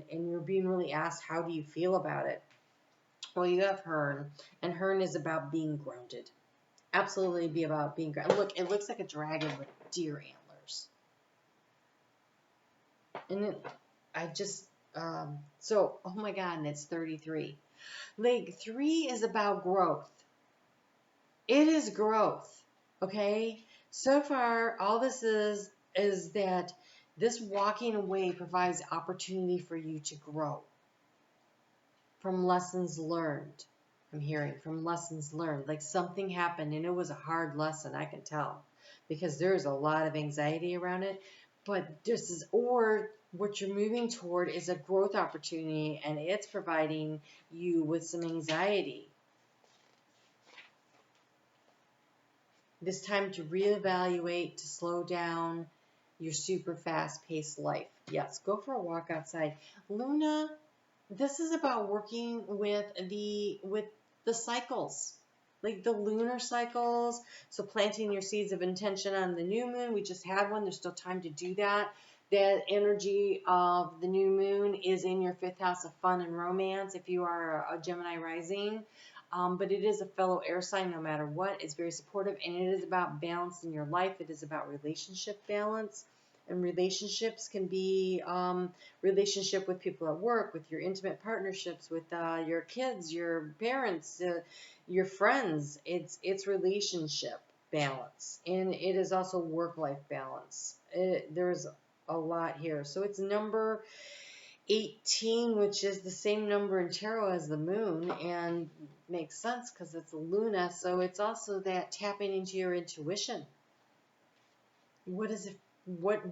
you're being really asked, how do you feel about it? Well, you have Hearn, and Hearn is about being grounded. Absolutely be about being grounded. Look, it looks like a dragon with deer antlers. And then I just, so, oh my God, and it's 33. Like, 3 is about growth. It is growth, okay? So far, all this is that this walking away provides opportunity for you to grow from lessons learned. I'm hearing from lessons learned. Like something happened and it was a hard lesson, I can tell, because there's a lot of anxiety around it. But this is, or what you're moving toward is a growth opportunity, and it's providing you with some anxiety. This time to reevaluate, to slow down your super fast-paced life. Yes, go for a walk outside. Luna, this is about working with the cycles, like the lunar cycles. So planting your seeds of intention on the new moon. We just had one. There's still time to do that. That energy of the new moon is in your 5th house of fun and romance if you are a Gemini rising. But it is a fellow air sign no matter what. It's very supportive, and it is about balance in your life. It is about relationship balance. And relationships can be relationship with people at work, with your intimate partnerships, with your kids, your parents, your friends. It's relationship balance, and it is also work-life balance. There's a lot here. So it's number 18, which is the same number in tarot as the moon, and makes sense because it's a Luna. So it's also that tapping into your intuition. What is it? What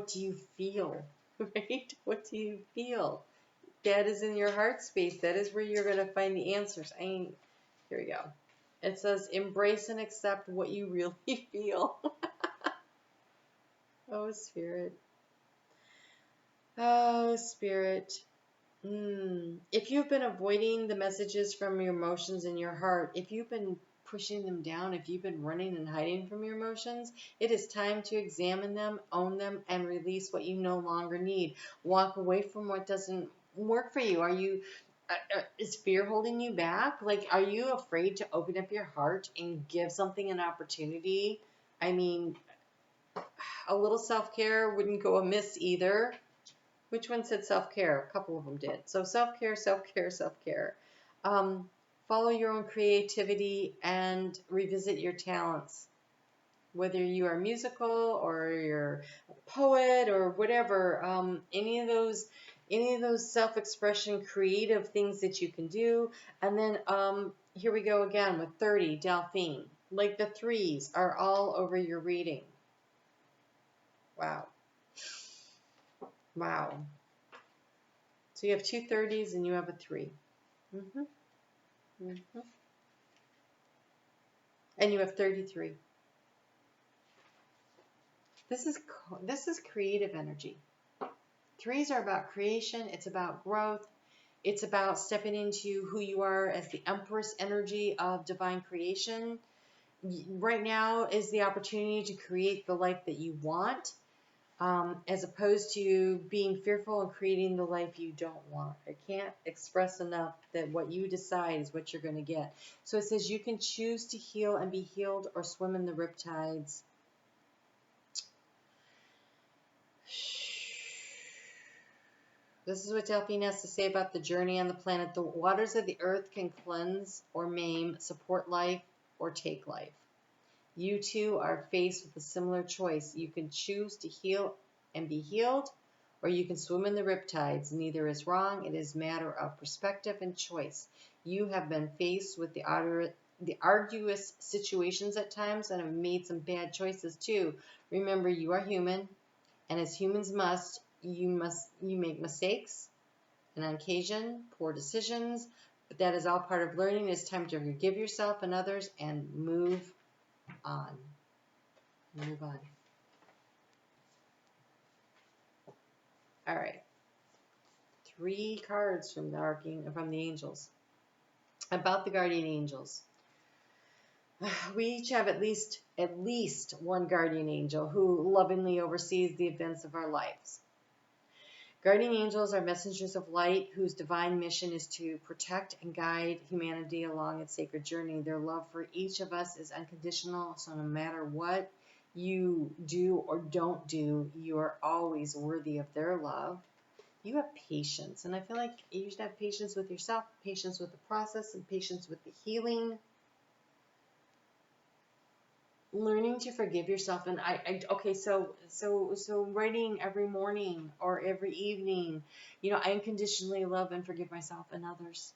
do you feel? Right? What do you feel? That is in your heart space. That is where you're going to find the answers. Here we go. It says, embrace and accept what you really feel. Oh, Spirit. Oh, Spirit. If you've been avoiding the messages from your emotions in your heart, if you've been pushing them down, if you've been running and hiding from your emotions, it is time to examine them, own them, and release what you no longer need. Walk away from what doesn't work for you. Is fear holding you back? Like, are you afraid to open up your heart and give something an opportunity? I mean, a little self-care wouldn't go amiss either. Which one said self-care? A couple of them did. So self-care, self-care, self-care. Follow your own creativity and revisit your talents. Whether you are musical or you're a poet or whatever, any of those self-expression, creative things that you can do. And then here we go again with 30, Delphine. Like the 3s are all over your reading. Wow. Wow. So you have 2 30s and you have a 3. And you have 33. This is creative energy. 3s are about creation. It's about growth. It's about stepping into who you are as the Empress energy of divine creation. Right now is the opportunity to create the life that you want, as opposed to being fearful and creating the life you don't want. I can't express enough that what you decide is what you're going to get. So it says you can choose to heal and be healed or swim in the riptides. This is what Delphine has to say about the journey on the planet. The waters of the earth can cleanse or maim, support life, or take life. You too are faced with a similar choice. You can choose to heal and be healed, or you can swim in the riptides. Neither is wrong. It is a matter of perspective and choice. You have been faced with the arduous situations at times and have made some bad choices too. Remember, you are human, and as humans you make mistakes, and on occasion, poor decisions, but that is all part of learning. It's time to forgive yourself and others and move on. Move on. All right. 3 cards from the angels. About the guardian angels. We each have at least one guardian angel who lovingly oversees the events of our lives. Guardian angels are messengers of light whose divine mission is to protect and guide humanity along its sacred journey. Their love for each of us is unconditional, so no matter what you do or don't do, you are always worthy of their love. You have patience, and I feel like you should have patience with yourself, patience with the process, and patience with the healing. Learning to forgive yourself, and okay, so writing every morning or every evening, I unconditionally love and forgive myself and others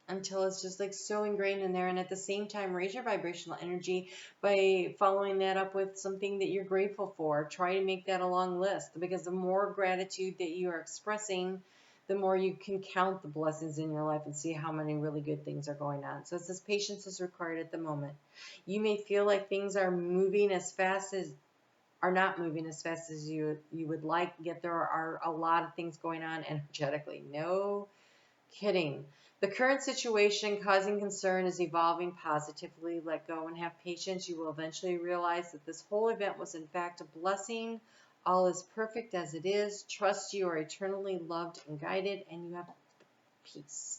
until it's just like so ingrained in there. And at the same time, raise your vibrational energy by following that up with something that you're grateful for. Try to make that a long list, because the more gratitude that you are expressing, the more you can count the blessings in your life and see how many really good things are going on. So it says patience is required at the moment. You may feel like things are not moving as fast as you would like, yet there are a lot of things going on energetically. No kidding. The current situation causing concern is evolving positively. Let go and have patience. You will eventually realize that this whole event was in fact a blessing. All is perfect as it is. Trust you are eternally loved and guided, and you have peace.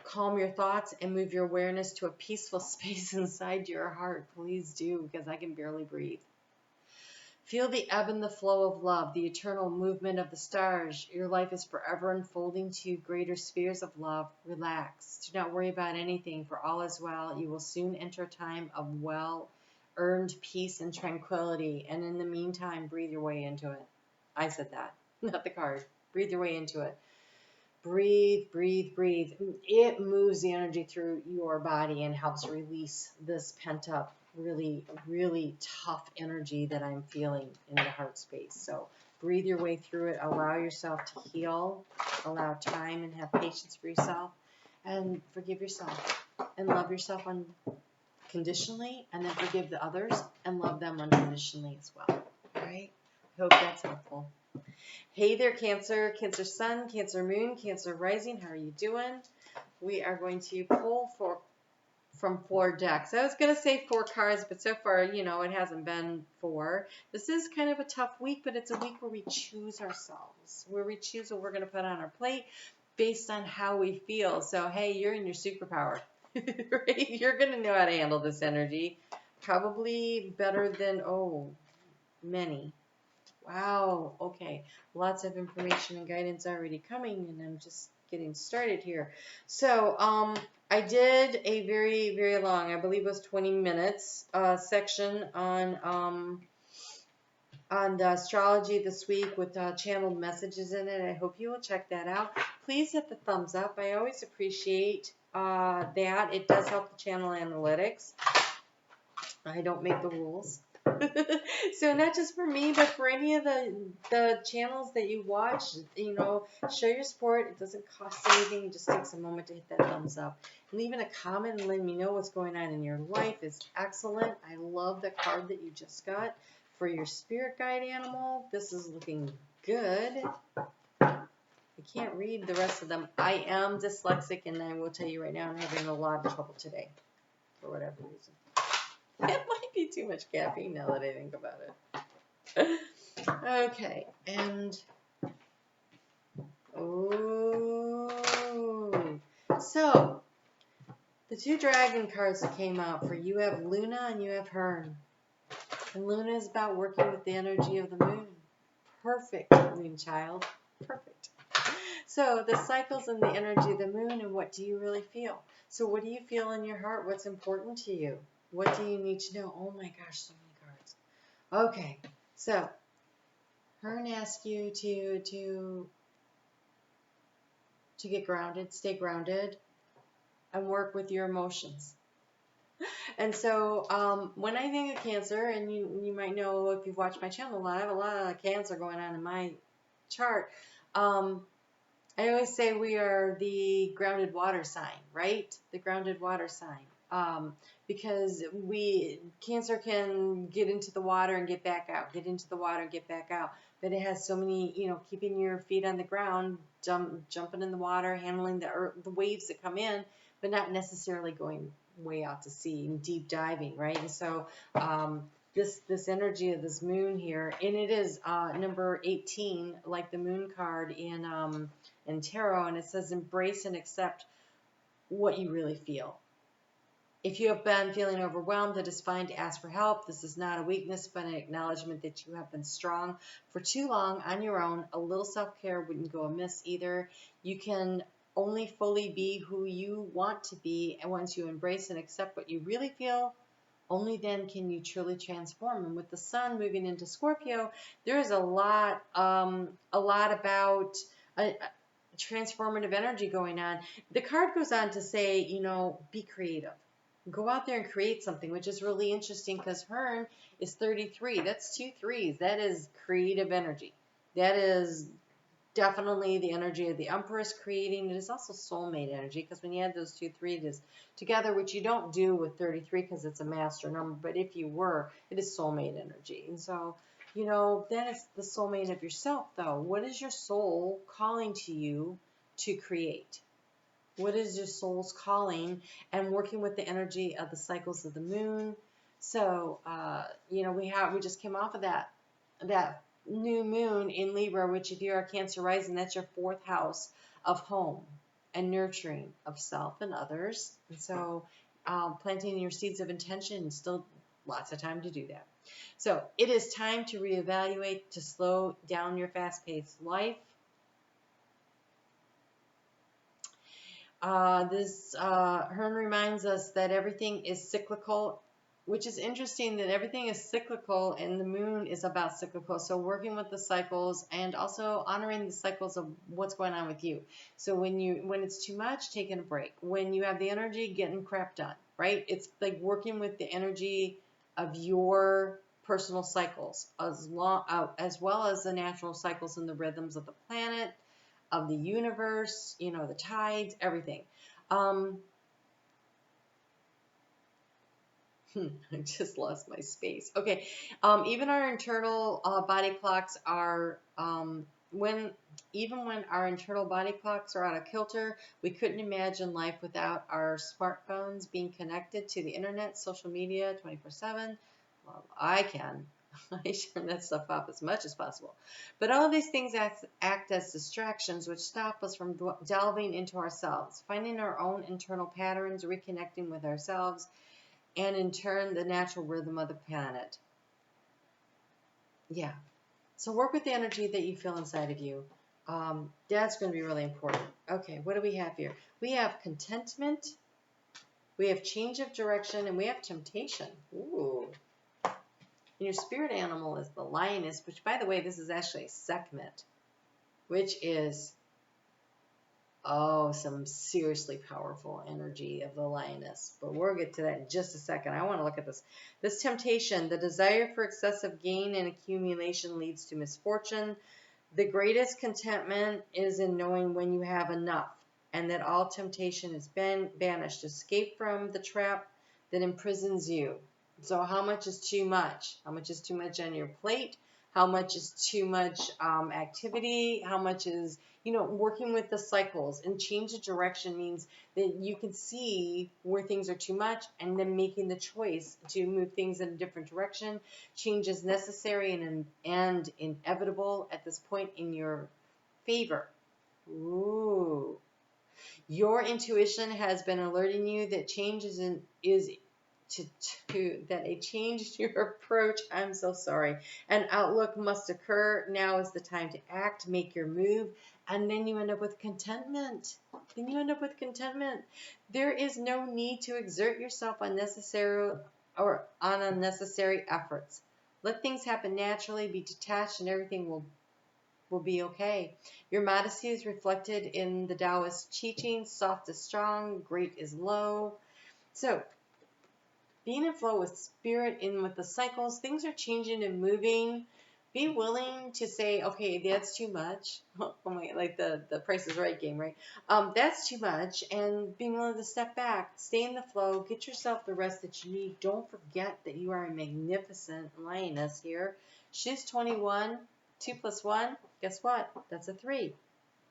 Calm your thoughts and move your awareness to a peaceful space inside your heart. Please do, because I can barely breathe. Feel the ebb and the flow of love, the eternal movement of the stars. Your life is forever unfolding to greater spheres of love. Relax. Do not worry about anything, for all is well. You will soon enter a time of well-earned peace and tranquility. And in the meantime, breathe your way into it. I said that, not the card. Breathe your way into it. Breathe, breathe, breathe. It moves the energy through your body and helps release this pent-up, really, really tough energy that I'm feeling in the heart space. So breathe your way through it. Allow yourself to heal. Allow time and have patience for yourself. And forgive yourself. And love yourself unconditionally. And then forgive the others and love them unconditionally as well. All right? I hope that's helpful. Hey there, Cancer, Cancer Sun, Cancer Moon, Cancer Rising. How are you doing? We are going to pull from 4 decks. I was going to say 4 cards, but so far, it hasn't been 4. This is kind of a tough week, but it's a week where we choose ourselves, where we choose what we're going to put on our plate based on how we feel. So, hey, you're in your superpower, right? You're going to know how to handle this energy, probably better than, many. Wow, okay. Lots of information and guidance already coming, and I'm just getting started here. So, I did a very, very long, I believe it was 20 minutes, section on the astrology this week with channeled messages in it. I hope you will check that out. Please hit the thumbs up. I always appreciate that. It does help the channel analytics. I don't make the rules. So not just for me, but for any of the channels that you watch, show your support. It doesn't cost anything. It just takes a moment to hit that thumbs up. Leaving a comment and letting me know what's going on in your life is excellent. I love the card that you just got for your spirit guide animal. This is looking good. I can't read the rest of them. I am dyslexic, and I will tell you right now, I'm having a lot of trouble today for whatever reason. It might be too much caffeine now that I think about it. Okay, and so the 2 dragon cards that came out for you have Luna and you have Hearn. And Luna is about working with the energy of the moon. Perfect, moon child. Perfect. So the cycles and the energy of the moon, and what do you really feel? So what do you feel in your heart? What's important to you? What do you need to know? Oh my gosh, so many cards. Okay, so Hearn asks you to get grounded, stay grounded, and work with your emotions. And so when I think of Cancer, and you might know if you've watched my channel a lot, I have a lot of Cancer going on in my chart. I always say we are the grounded water sign, right? The grounded water sign. Because Cancer can get into the water and get back out, get into the water and get back out. But it has so many, keeping your feet on the ground, jumping in the water, handling the waves that come in, but not necessarily going way out to sea and deep diving, right? And so this energy of this moon here, and it is number 18, like the moon card in tarot, and it says embrace and accept what you really feel. If you have been feeling overwhelmed, it is fine to ask for help. This is not a weakness, but an acknowledgement that you have been strong for too long on your own. A little self-care wouldn't go amiss either. You can only fully be who you want to be, and once you embrace and accept what you really feel, only then can you truly transform. And with the sun moving into Scorpio, there is a lot about transformative energy going on. The card goes on to say, you know, be creative. Go out there and create something, which is really interesting because Hearn is 33. That's 2 3s. That is creative energy. That is definitely the energy of the Empress creating. It is also soulmate energy, because when you add those 2 3s together, which you don't do with 33 because it's a master number, but if you were, it is soulmate energy. And so, you know, that is the soulmate of yourself, though. What is your soul calling to you to create? What is your soul's calling? And working with the energy of the cycles of the moon. So, you know, we just came off of that new moon in Libra, which if you're a Cancer rising, that's your 4th house of home and nurturing of self and others. And so, planting your seeds of intention, still lots of time to do that. So it is time to reevaluate, to slow down your fast-paced life. Hearn reminds us that everything is cyclical, which is interesting that everything is cyclical and the moon is about cyclical. So working with the cycles and also honoring the cycles of what's going on with you. So when it's too much, taking a break. When you have the energy, getting crap done, right? It's like working with the energy of your personal cycles as well as the natural cycles and the rhythms of the planet, of the universe, you know, the tides, everything. I just lost my space. Okay. Even our internal body clocks are, when our internal body clocks are out of kilter, we couldn't imagine life without our smartphones being connected to the internet, social media 24/7. Well, I can. I turn that stuff off as much as possible. But all of these things act as distractions, which stop us from delving into ourselves, finding our own internal patterns, reconnecting with ourselves, and in turn, the natural rhythm of the planet. Yeah. So work with the energy that you feel inside of you. That's going to be really important. Okay, what do we have here? We have contentment, we have change of direction, and we have temptation. Ooh. And your spirit animal is the lioness, which, by the way, this is actually a Sekhmet, which is, some seriously powerful energy of the lioness. But we'll get to that in just a second. I want to look at this. This temptation, the desire for excessive gain and accumulation leads to misfortune. The greatest contentment is in knowing when you have enough, and that all temptation is banished. Escape from the trap that imprisons you. So how much is too much? How much is too much on your plate? How much is too much activity? How much is, working with the cycles? And change of direction means that you can see where things are too much and then making the choice to move things in a different direction. Change is necessary and inevitable at this point in your favor. Ooh. Your intuition has been alerting you that change that a change to your approach, I'm so sorry, an outlook must occur. Now is the time to act, make your move, and then you end up with contentment. There is no need to exert yourself on unnecessary efforts. Let things happen naturally, be detached, and everything will be okay. Your modesty is reflected in the Taoist teaching. Soft is strong, great is low. So, being in flow with spirit, in with the cycles, things are changing and moving. Be willing to say, okay, that's too much. Oh my, like the Price is Right game, right? That's too much. And being willing to step back, stay in the flow, get yourself the rest that you need. Don't forget that you are a magnificent lioness here. She's 21, 2 + 1. Guess what? That's a 3.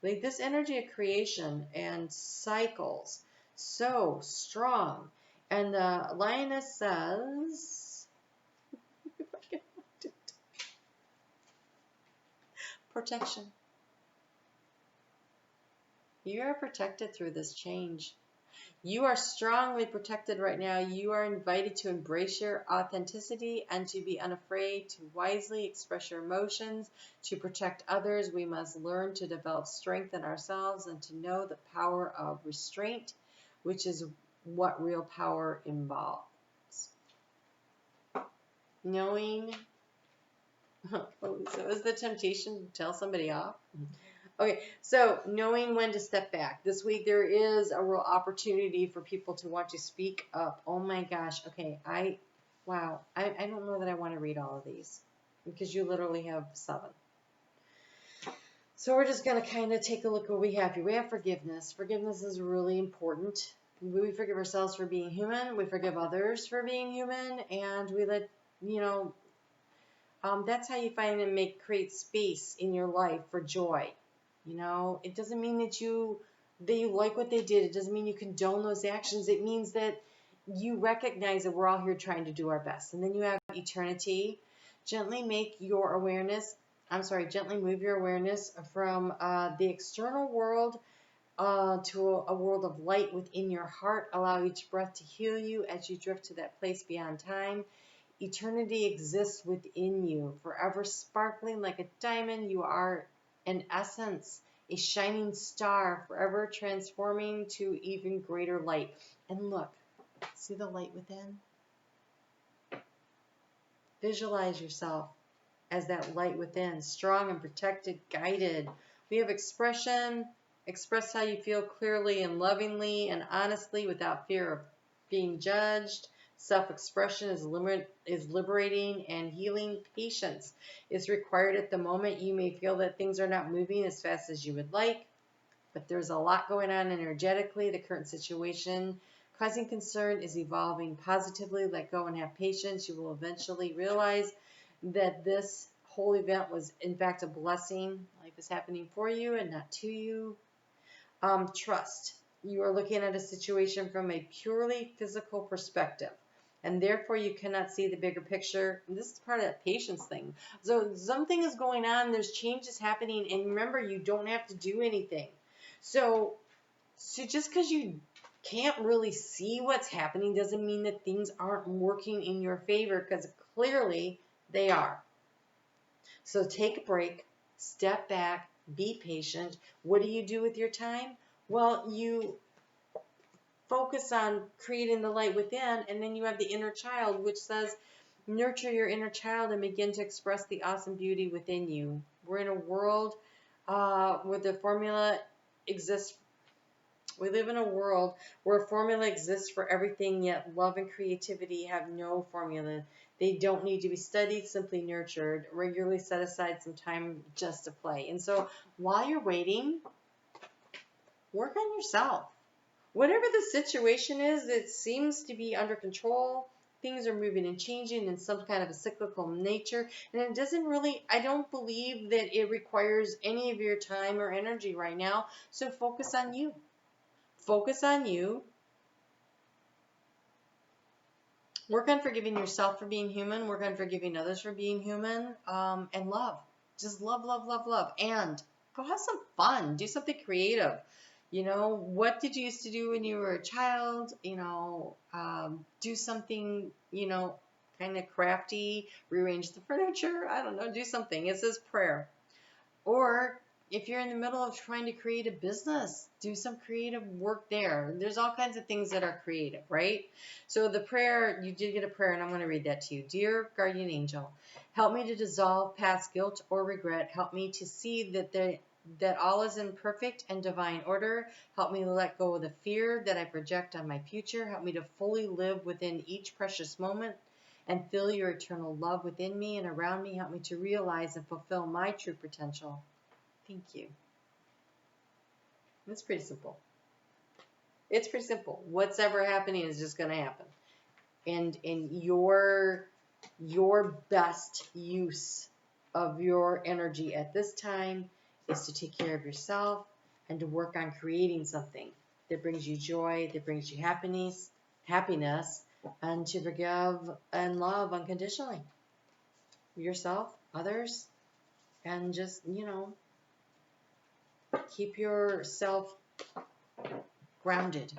Like this energy of creation and cycles, so strong. And the lioness says, protection. You are protected through this change. You are strongly protected right now. You are invited to embrace your authenticity and to be unafraid to wisely express your emotions, to protect others. We must learn to develop strength in ourselves and to know the power of restraint, which is what real power involves. Knowing, so is the temptation to tell somebody off? Okay, so knowing when to step back. This week there is a real opportunity for people to want to speak up. Oh my gosh. Okay, wow. I don't know that I want to read all of these because you literally have 7. So we're just going to kind of take a look at what we have here. We have forgiveness. Forgiveness is really important. We forgive ourselves for being human. We forgive others for being human. And we let, that's how you find and create space in your life for joy. It doesn't mean that you like what they did. It doesn't mean you condone those actions. It means that you recognize that we're all here trying to do our best. And then you have eternity. Gently move your awareness from the external world to a world of light within your heart. Allow each breath to heal you as you drift to that place beyond time. Eternity exists within you, forever sparkling like a diamond. You are an essence, a shining star, forever transforming to even greater light. And look, see the light within? Visualize yourself as that light within, strong and protected, guided. We have expression. Express how you feel clearly and lovingly and honestly without fear of being judged. Self-expression is liberating and healing. Patience is required at the moment. You may feel that things are not moving as fast as you would like, but there's a lot going on energetically. The current situation causing concern is evolving positively. Let go and have patience. You will eventually realize that this whole event was, in fact, a blessing. Life is happening for you and not to you. Trust. You are looking at a situation from a purely physical perspective, and therefore you cannot see the bigger picture. And this is part of that patience thing. So something is going on. There's changes happening, and remember, you don't have to do anything. So just because you can't really see what's happening doesn't mean that things aren't working in your favor, because clearly they are. So take a break, step back, be patient. What do you do with your time? Well, you focus on creating the light within, and then you have the inner child, which says, nurture your inner child and begin to express the awesome beauty within you. We're in a world where the formula exists. We live in a world where a formula exists for everything, yet love and creativity have no formula. They don't need to be studied, simply nurtured. Regularly set aside some time just to play. And so while you're waiting, work on yourself. Whatever the situation is, it seems to be under control. Things are moving and changing in some kind of a cyclical nature. And it doesn't really, I don't believe that it requires any of your time or energy right now. So focus on you. Focus on you. Work on forgiving yourself for being human. Work on forgiving others for being human. And love. Just love, love, love, love. And go have some fun. Do something creative. What did you used to do when you were a child? Do something, kind of crafty. Rearrange the furniture. I don't know. Do something. It says prayer. Or if you're in the middle of trying to create a business, do some creative work there. There's all kinds of things that are creative, right? So the prayer, you did get a prayer, and I'm going to read that to you. Dear guardian angel, help me to dissolve past guilt or regret. Help me to see that all is in perfect and divine order. Help me to let go of the fear that I project on my future. Help me to fully live within each precious moment and feel your eternal love within me and around me. Help me to realize and fulfill my true potential. Thank you. It's pretty simple. It's pretty simple. What's ever happening is just going to happen. And in your best use of your energy at this time is to take care of yourself and to work on creating something that brings you joy, that brings you happiness, and to forgive and love unconditionally. Yourself, others, and just, you know, keep yourself grounded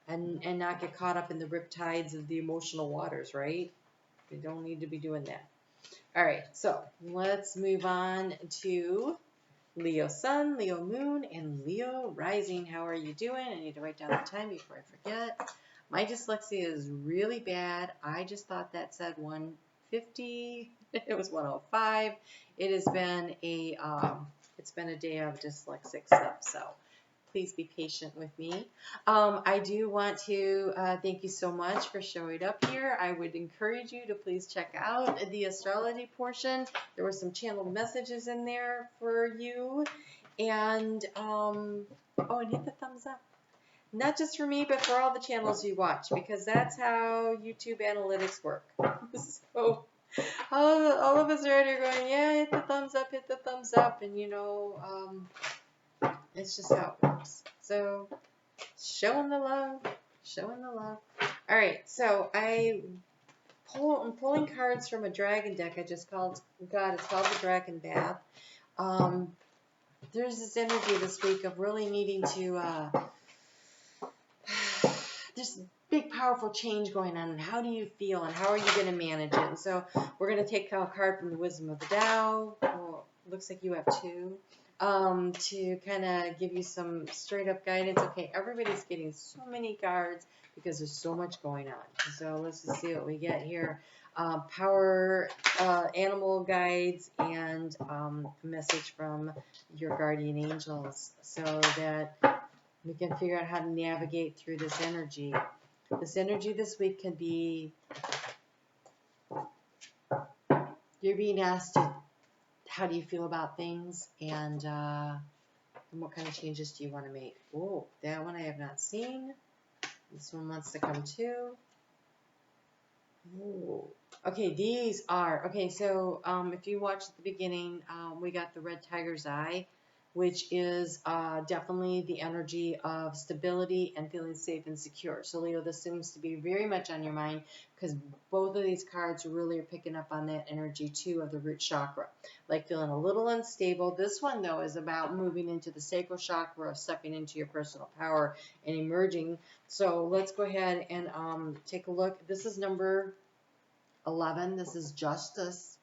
and not get caught up in the riptides of the emotional waters, right? You don't need to be doing that. All right, so let's move on to Leo Sun, Leo Moon, and Leo Rising. How are you doing? I need to write down the time before I forget. My dyslexia is really bad. I just thought that said 150. It was 105. It has been it's been a day of dyslexic stuff, so please be patient with me. I do want to thank you so much for showing up here. I would encourage you to please check out the astrology portion. There were some channeled messages in there for you. And, oh, and hit the thumbs up. Not just for me, but for all the channels you watch, because that's how YouTube analytics work. So all of us are out here going, yeah, hit the thumbs up, and you know, it's just how it works. So, showing the love, showing the love. All right, so I'm pulling cards from a dragon deck I just got. It's called the Dragon Bath. There's this energy this week of really needing to, there's big, powerful change going on. And how do you feel, and how are you going to manage it? And so we're going to take a card from the Wisdom of the Tao. Well, looks like you have two. To kind of give you some straight up guidance. Okay, everybody's getting so many cards because there's so much going on. So let's just see what we get here. Power, animal guides, and a message from your guardian angels so that we can figure out how to navigate through this energy. This energy this week can be, you're being asked to, how do you feel about things, and what kind of changes do you want to make? Oh, that one I have not seen. This one wants to come too. Ooh. Okay, these are, okay, so if you watched at the beginning, we got the red tiger's eye, which is definitely the energy of stability and feeling safe and secure. So Leo, this seems to be very much on your mind because both of these cards really are picking up on that energy too of the root chakra, like feeling a little unstable. This one though is about moving into the sacral chakra, stepping into your personal power and emerging. So let's go ahead and take a look. This is number 11. This is justice.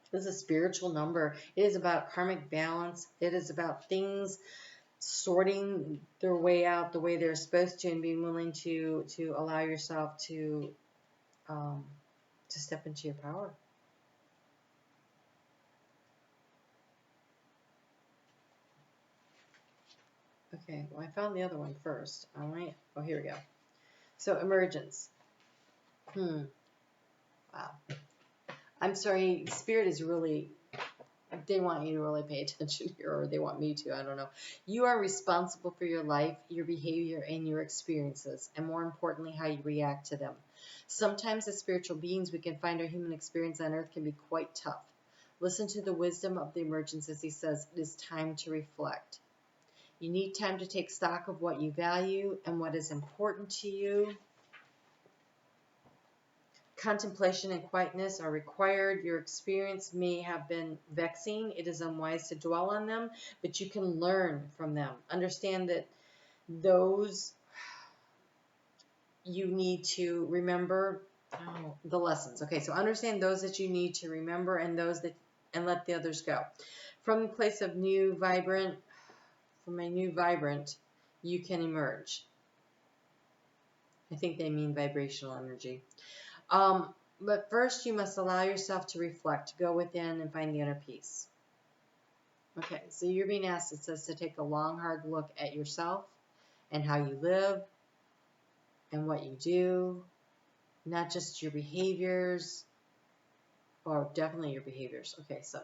This is a spiritual number. It is about karmic balance. It is about things sorting their way out the way they're supposed to, and being willing to allow yourself to step into your power. Okay, well, I found the other one first. All right. Oh, here we go. So, emergence. Wow. I'm sorry, Spirit is really, they want you to really pay attention here, or they want me to, I don't know. You are responsible for your life, your behavior, and your experiences, and more importantly, how you react to them. Sometimes as spiritual beings, we can find our human experience on earth can be quite tough. Listen to the wisdom of the emergence as he says, it is time to reflect. You need time to take stock of what you value and what is important to you. Contemplation and quietness are required. Your experience may have been vexing. It is unwise to dwell on them, but you can learn from them. Understand that those you need to remember the lessons. Okay, so understand those that you need to remember and those that, and let the others go. From the place of new, vibrant, from a new, vibrant, you can emerge. I think they mean vibrational energy. But first, you must allow yourself to reflect, go within, and find the inner peace. Okay, so you're being asked, it says, to take a long, hard look at yourself and how you live and what you do, not just your behaviors, or definitely your behaviors. Okay, so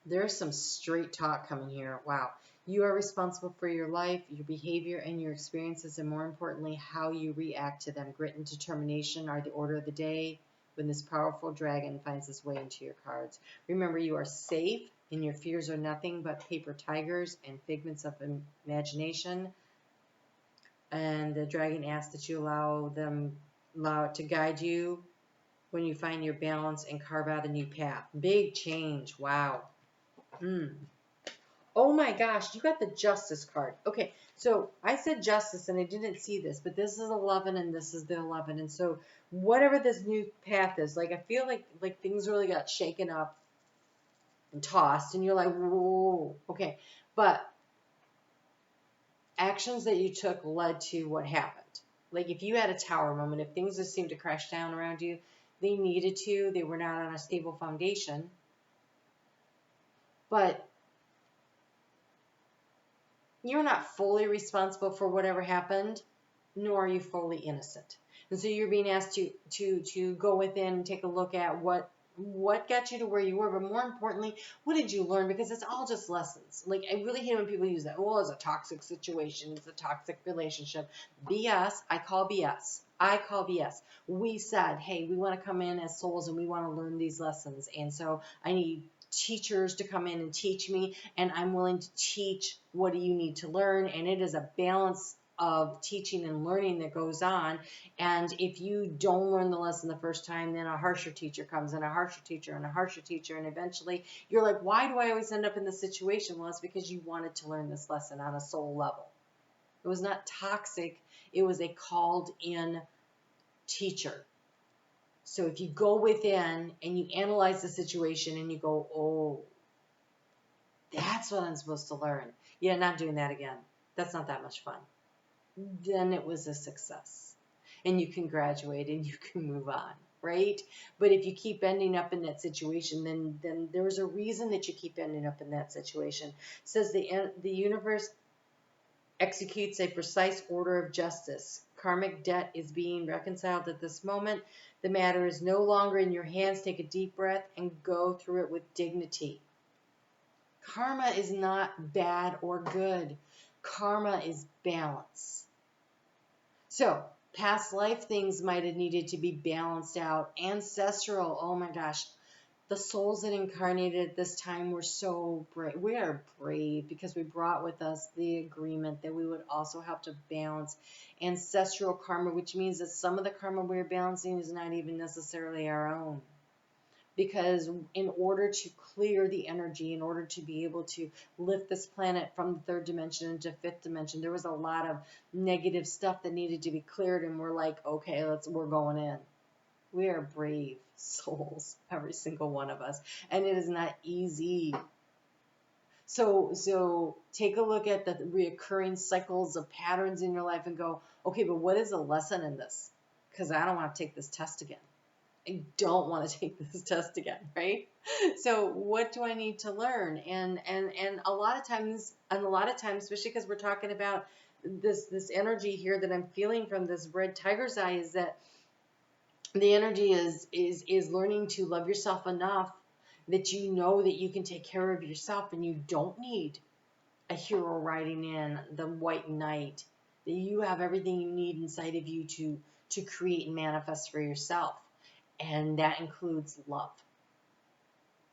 there's some straight talk coming here. Wow. You are responsible for your life, your behavior, and your experiences, and more importantly, how you react to them. Grit and determination are the order of the day when this powerful dragon finds its way into your cards. Remember, you are safe, and your fears are nothing but paper tigers and figments of imagination. And the dragon asks that you allow it to guide you when you find your balance and carve out a new path. Big change. Wow. Oh my gosh, you got the Justice card. Okay, so I said Justice and I didn't see this, but this is 11 and this is the 11. And so whatever this new path is, like I feel like things really got shaken up and tossed and you're like, whoa, okay. But actions that you took led to what happened. Like if you had a tower moment, if things just seemed to crash down around you, they needed to, they were not on a stable foundation. But you're not fully responsible for whatever happened, nor are you fully innocent. And so you're being asked to go within and take a look at what got you to where you were, but more importantly, what did you learn? Because it's all just lessons. Like I really hate when people use that. Oh, it's a toxic situation, it's a toxic relationship. BS. I call BS. I call BS. We said, hey, we want to come in as souls and we want to learn these lessons. And so I need teachers to come in and teach me, and I'm willing to teach what do you need to learn. And it is a balance of teaching and learning that goes on. And if you don't learn the lesson the first time, then a harsher teacher comes, and a harsher teacher and a harsher teacher, and eventually you're like, why do I always end up in this situation? Well, it's because you wanted to learn this lesson on a soul level. It was not toxic, it was a called in teacher. So if you go within and you analyze the situation and you go, oh, that's what I'm supposed to learn. Yeah, not doing that again. That's not that much fun. Then it was a success. And you can graduate and you can move on, right? But if you keep ending up in that situation, then there's a reason that you keep ending up in that situation. It says the universe executes a precise order of justice. Karmic debt is being reconciled at this moment. The matter is no longer in your hands. Take a deep breath and go through it with dignity. Karma is not bad or good. Karma is balance. So, past life things might have needed to be balanced out. Ancestral, oh my gosh. The souls that incarnated at this time were so brave. We are brave because we brought with us the agreement that we would also have to balance ancestral karma, which means that some of the karma we're balancing is not even necessarily our own. Because in order to clear the energy, in order to be able to lift this planet from the third dimension into fifth dimension, there was a lot of negative stuff that needed to be cleared, and we're like, okay, we're going in. We are brave souls, every single one of us, and it is not easy. So take a look at the reoccurring cycles of patterns in your life and go, okay, but what is the lesson in this? Because I don't want to take this test again. I don't want to take this test again, right? So what do I need to learn? And a lot of times, especially because we're talking about this energy here that I'm feeling from this red tiger's eye, is that the energy is learning to love yourself enough that you know that you can take care of yourself and you don't need a hero riding in the white knight, that you have everything you need inside of you to create and manifest for yourself. And that includes love.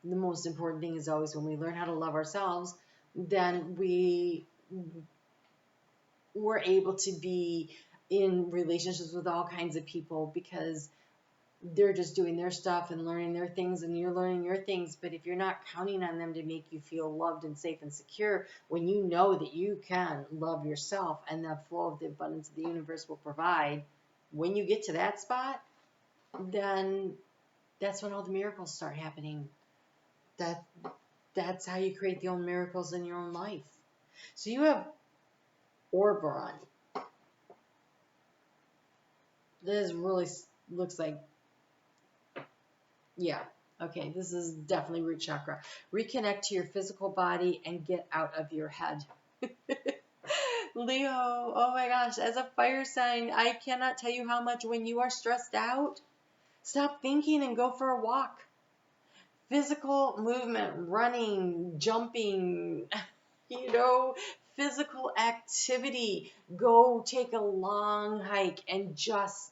The most important thing is always when we learn how to love ourselves, then we're able to be in relationships with all kinds of people because they're just doing their stuff and learning their things and you're learning your things. But if you're not counting on them to make you feel loved and safe and secure, when you know that you can love yourself and the flow of the abundance of the universe will provide, when you get to that spot, then that's when all the miracles start happening. That's how you create the own miracles in your own life. So you have Orberon. This really looks like, yeah, okay, this is definitely root chakra. Reconnect to your physical body and get out of your head. Leo, oh my gosh, as a fire sign, I cannot tell you how much when you are stressed out, stop thinking and go for a walk. Physical movement, running, jumping, physical activity. Go take a long hike and just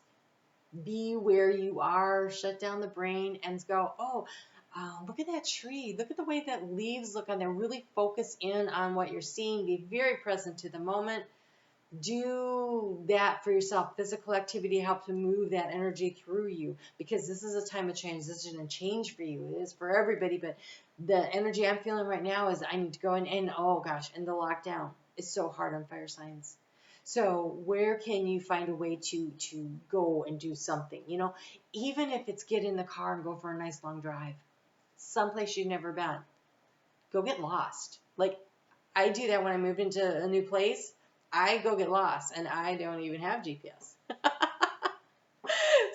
be where you are. Shut down the brain and go, look at that tree. Look at the way that leaves look on there. Really focus in on what you're seeing. Be very present to the moment. Do that for yourself. Physical activity helps to move that energy through you, because this is a time of transition and change for you. It is for everybody, but the energy I'm feeling right now is I need to go in, and oh gosh, and the lockdown is so hard on fire signs. So where can you find a way to go and do something? You know, even if it's get in the car and go for a nice long drive, someplace you've never been. Go get lost. Like I do that when I moved into a new place. I go get lost, and I don't even have GPS.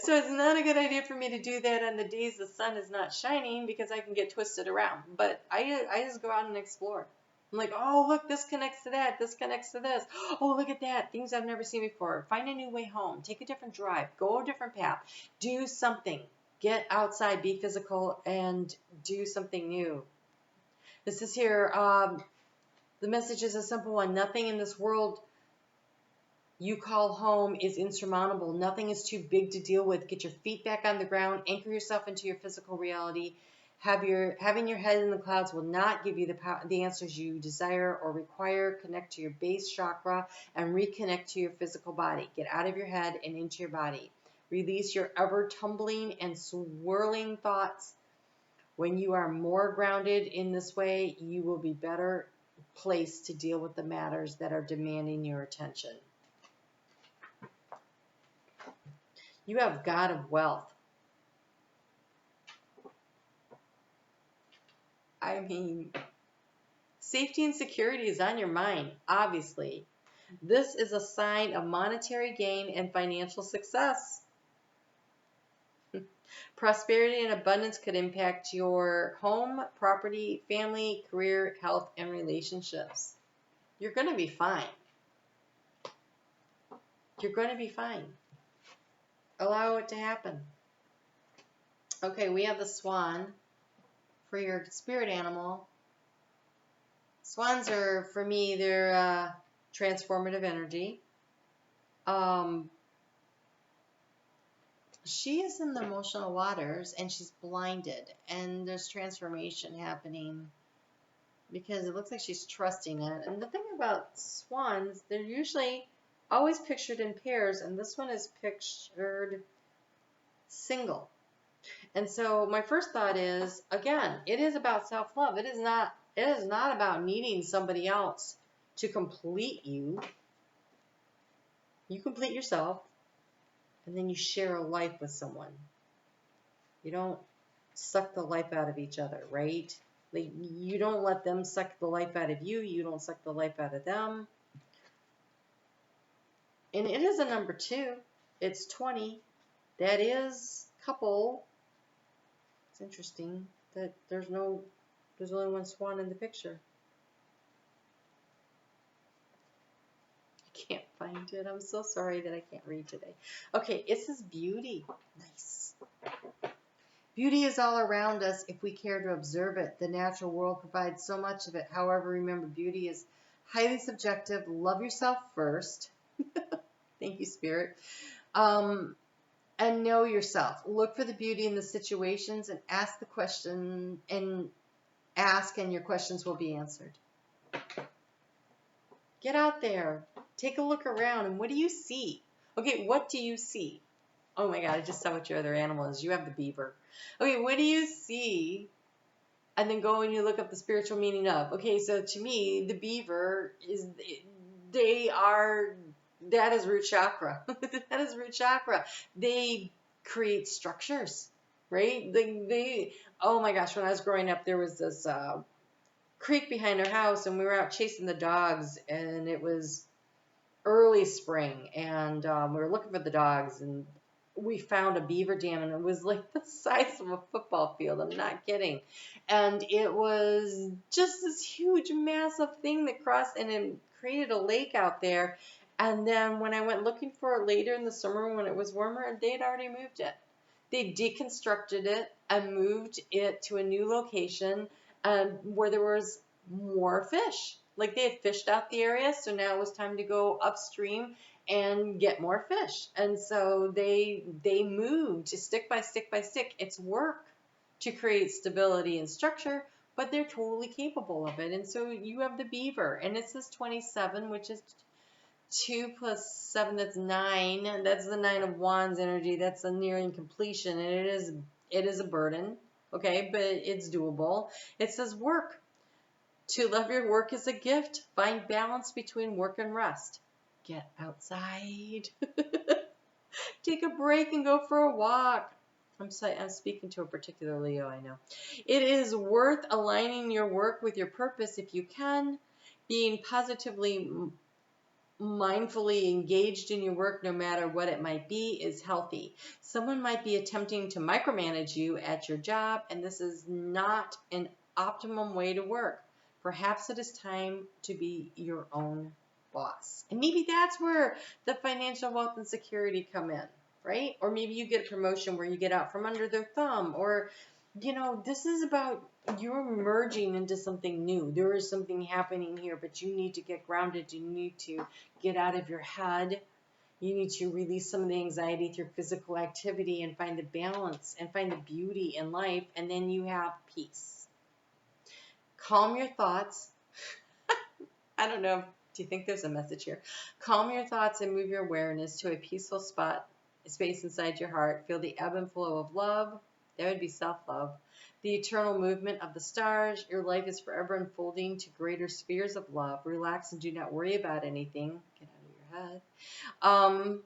So it's not a good idea for me to do that on the days the sun is not shining, because I can get twisted around. But I just go out and explore. I'm like, oh, look, this connects to that. This connects to this. Oh, look at that. Things I've never seen before. Find a new way home. Take a different drive. Go a different path. Do something. Get outside. Be physical and do something new. This is here. The message is a simple one. Nothing in this world you call home is insurmountable. Nothing is too big to deal with. Get your feet back on the ground. Anchor yourself into your physical reality. Having your head in the clouds will not give you the answers you desire or require. Connect to your base chakra and reconnect to your physical body. Get out of your head and into your body. Release your ever-tumbling and swirling thoughts. When you are more grounded in this way, you will be better placed to deal with the matters that are demanding your attention. You have God of Wealth. I mean, safety and security is on your mind, obviously. This is a sign of monetary gain and financial success. Prosperity and abundance could impact your home, property, family, career, health, and relationships. You're going to be fine. You're going to be fine. Allow it to happen. Okay, we have the swan for your spirit animal. Swans are, for me, they're transformative energy. She is in the emotional waters, and she's blinded, and there's transformation happening because it looks like she's trusting it. And the thing about swans, they're usually always pictured in pairs, and this one is pictured single. And so my first thought is, again, it is about self-love. It is not about needing somebody else to complete you. You complete yourself, and then you share a life with someone. You don't suck the life out of each other, right? Like, you don't let them suck the life out of you. You don't suck the life out of them. And it is a number 2. It's 20. That is couple. It's interesting that there's only one swan in the picture. I can't find it. I'm so sorry that I can't read today. Okay, it says beauty. Nice. Beauty is all around us if we care to observe it. The natural world provides so much of it. However, remember, beauty is highly subjective. Love yourself first. Thank you, Spirit. And know yourself. Look for the beauty in the situations and ask the question, and your questions will be answered. Get out there. Take a look around, and what do you see? Okay, what do you see? Oh my God, I just saw what your other animal is. You have the beaver. Okay, what do you see? And then go and you look up the spiritual meaning of. Okay, so to me, the beaver that is root chakra. That is root chakra. They create structures, right? Oh my gosh, when I was growing up, there was this creek behind our house, and we were out chasing the dogs, and it was early spring, and we were looking for the dogs, and we found a beaver dam, and it was like the size of a football field. I'm not kidding. And it was just this huge, massive thing that crossed, and it created a lake out there. And then when I went looking for it later in the summer when it was warmer, they had already moved it. They deconstructed it and moved it to a new location where there was more fish. Like, they had fished out the area, so now it was time to go upstream and get more fish. And so they moved stick by stick by stick. It's work to create stability and structure, but they're totally capable of it. And so you have the beaver, and it says 27, which is 2 plus 7, that's 9. That's the 9 of Wands energy. That's a nearing completion, and it is a burden, okay, but it's doable. It says work. To love your work is a gift. Find balance between work and rest. Get outside. Take a break and go for a walk. I'm speaking to a particular Leo, I know. It is worth aligning your work with your purpose if you can. Being positively, mindfully engaged in your work, no matter what it might be, is healthy. Someone might be attempting to micromanage you at your job, and this is not an optimum way to work. Perhaps it is time to be your own boss. And maybe that's where the financial wealth and security come in, right? Or maybe you get a promotion where you get out from under their thumb, or, you know, this is about you're merging into something new. There is something happening here, but you need to get grounded. You need to get out of your head. You need to release some of the anxiety through physical activity and find the balance and find the beauty in life, and then you have peace. Calm your thoughts. I don't know. Do you think there's a message here? Calm your thoughts and move your awareness to a peaceful space inside your heart. Feel the ebb and flow of love. That would be self-love. The eternal movement of the stars. Your life is forever unfolding to greater spheres of love. Relax and do not worry about anything. Get out of your head.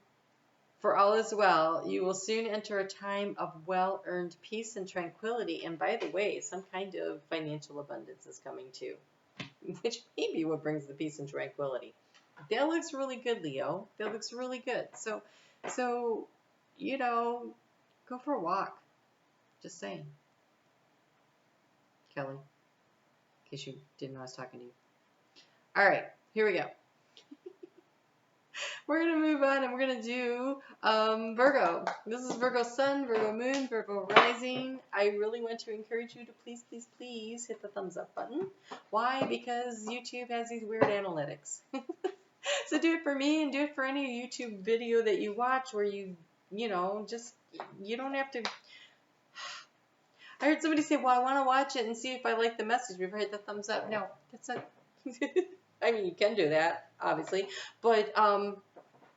For all is well. You will soon enter a time of well-earned peace and tranquility. And by the way, some kind of financial abundance is coming too, which may be what brings the peace and tranquility. That looks really good, Leo. That looks really good. So, you know, go for a walk. Just saying. Kelly, in case you didn't know I was talking to you. All right, here we go. We're going to move on and we're going to do Virgo. This is Virgo Sun, Virgo Moon, Virgo Rising. I really want to encourage you to please, please, please hit the thumbs up button. Why? Because YouTube has these weird analytics. So do it for me and do it for any YouTube video that you watch where you know, just, you don't have to. I heard somebody say, well, I want to watch it and see if I like the message before I hit the thumbs up. No, that's not. I mean, you can do that, obviously, but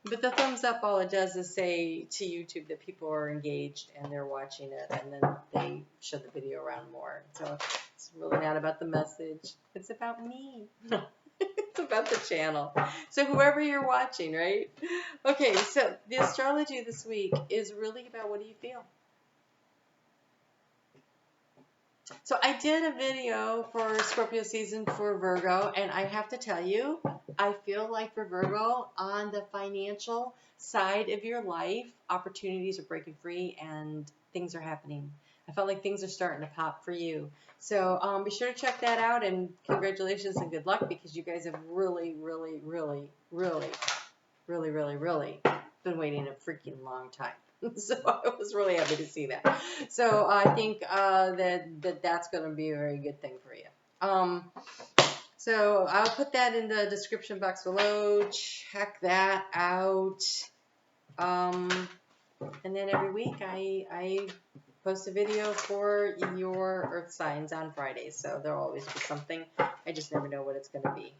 the thumbs up, all it does is say to YouTube that people are engaged and they're watching it, and then they show the video around more. So it's really not about the message. It's about me. It's about the channel. So whoever you're watching, right? Okay, so the astrology this week is really about what do you feel? So I did a video for Scorpio season for Virgo, and I have to tell you, I feel like for Virgo, on the financial side of your life, opportunities are breaking free and things are happening. I felt like things are starting to pop for you. So be sure to check that out, and congratulations and good luck, because you guys have really, really, really, really, really, really, really been waiting a freaking long time. So I was really happy to see that. So I think that's going to be a very good thing for you. So I'll put that in the description box below. Check that out. And then every week I post a video for your earth signs on Fridays. So there'll always be something. I just never know what it's going to be.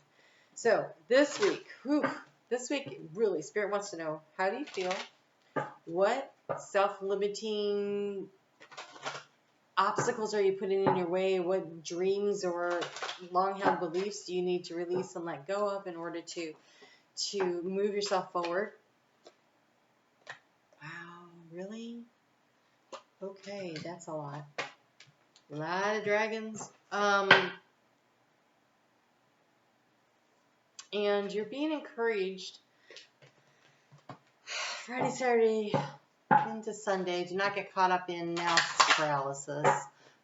So this week, really, Spirit wants to know, how do you feel? What self-limiting obstacles are you putting in your way? What dreams or long-held beliefs do you need to release and let go of in order to move yourself forward? Wow, really? Okay, that's a lot. A lot of dragons. And you're being encouraged Friday, Saturday, into Sunday. Do not get caught up in analysis paralysis.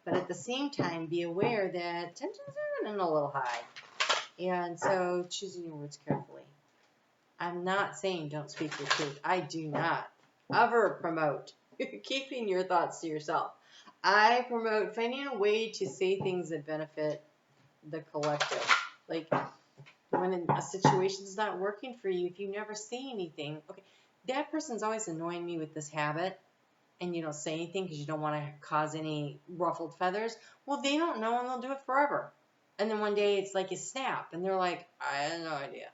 But at the same time, be aware that tensions are running a little high. And so choosing your words carefully. I'm not saying don't speak your truth. I do not ever promote keeping your thoughts to yourself. I promote finding a way to say things that benefit the collective. Like when a situation's not working for you, if you never say anything, okay, that person's always annoying me with this habit, and you don't say anything because you don't want to cause any ruffled feathers. Well, they don't know, and they'll do it forever. And then one day it's like you snap, and they're like, I had no idea.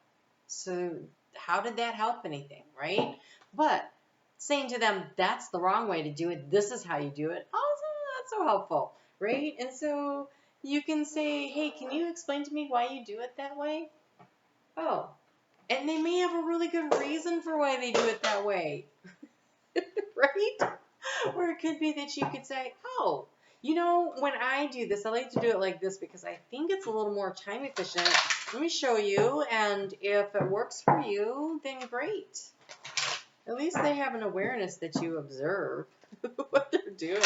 So how did that help anything, right? But saying to them, that's the wrong way to do it, this is how you do it, also not so helpful, right? And so you can say, hey, can you explain to me why you do it that way? Oh, and they may have a really good reason for why they do it that way, right? Or it could be that you could say, oh, you know, when I do this, I like to do it like this because I think it's a little more time efficient. Let me show you, and if it works for you, then great. At least they have an awareness that you observe what they're doing,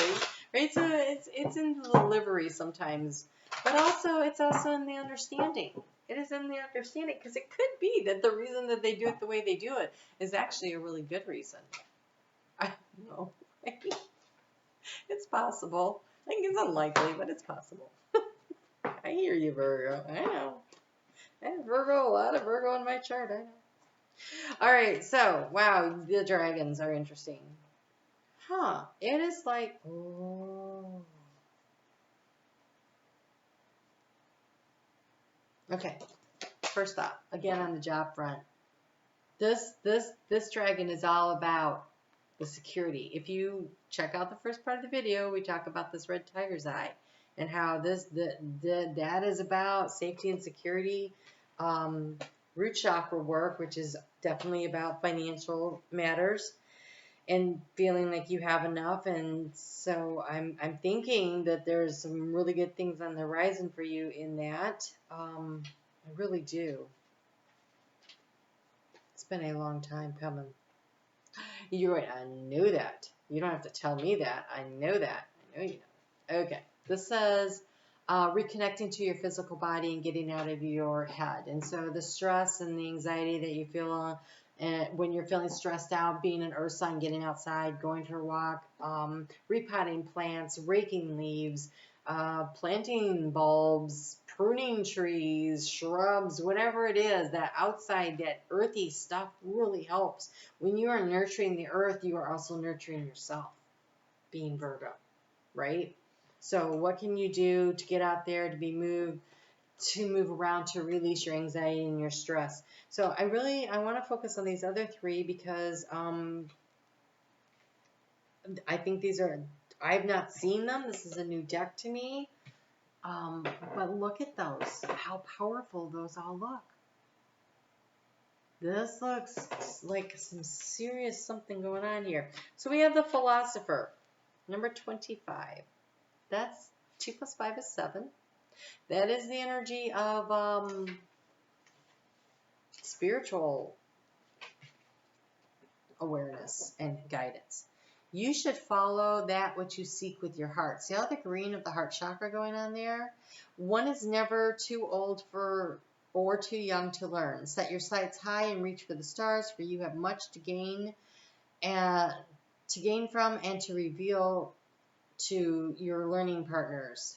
right? So it's in the delivery sometimes, but also it's also in the understanding. It is in the understanding because it could be that the reason that they do it the way they do it is actually a really good reason. I don't know. It's possible. I think it's unlikely, but it's possible. I hear you, Virgo. I know. I have Virgo, a lot of Virgo in my chart. I know. All right, so, wow, the dragons are interesting. Huh. It is like, oh. Okay. First off, again on the job front. This dragon is all about the security. If you check out the first part of the video, we talk about this red tiger's eye and how that is about safety and security, root chakra work, which is definitely about financial matters and feeling like you have enough. And so I'm thinking that there's some really good things on the horizon for you in that. I really do. It's been a long time coming. You're right. I knew that. You don't have to tell me that. I know that. I know you know. Okay. This says reconnecting to your physical body and getting out of your head. And so the stress and the anxiety that you feel when you're feeling stressed out, being an earth sign, getting outside, going for a walk, repotting plants, raking leaves, planting bulbs, pruning trees, shrubs, whatever it is, that outside, that earthy stuff really helps. When you are nurturing the earth, you are also nurturing yourself, being Virgo, right? So what can you do to get out there, to move around, to release your anxiety and your stress? So I want to focus on these other three because I think I've not seen them. This is a new deck to me. But look at those, how powerful those all look. This looks like some serious something going on here. So we have the philosopher, number 25. That's 2 + 5 is 7. That is the energy of spiritual awareness and guidance. You should follow that which you seek with your heart. See all the green of the heart chakra going on there? One is never too old or too young to learn. Set your sights high and reach for the stars, for you have much to gain from and to reveal to your learning partners.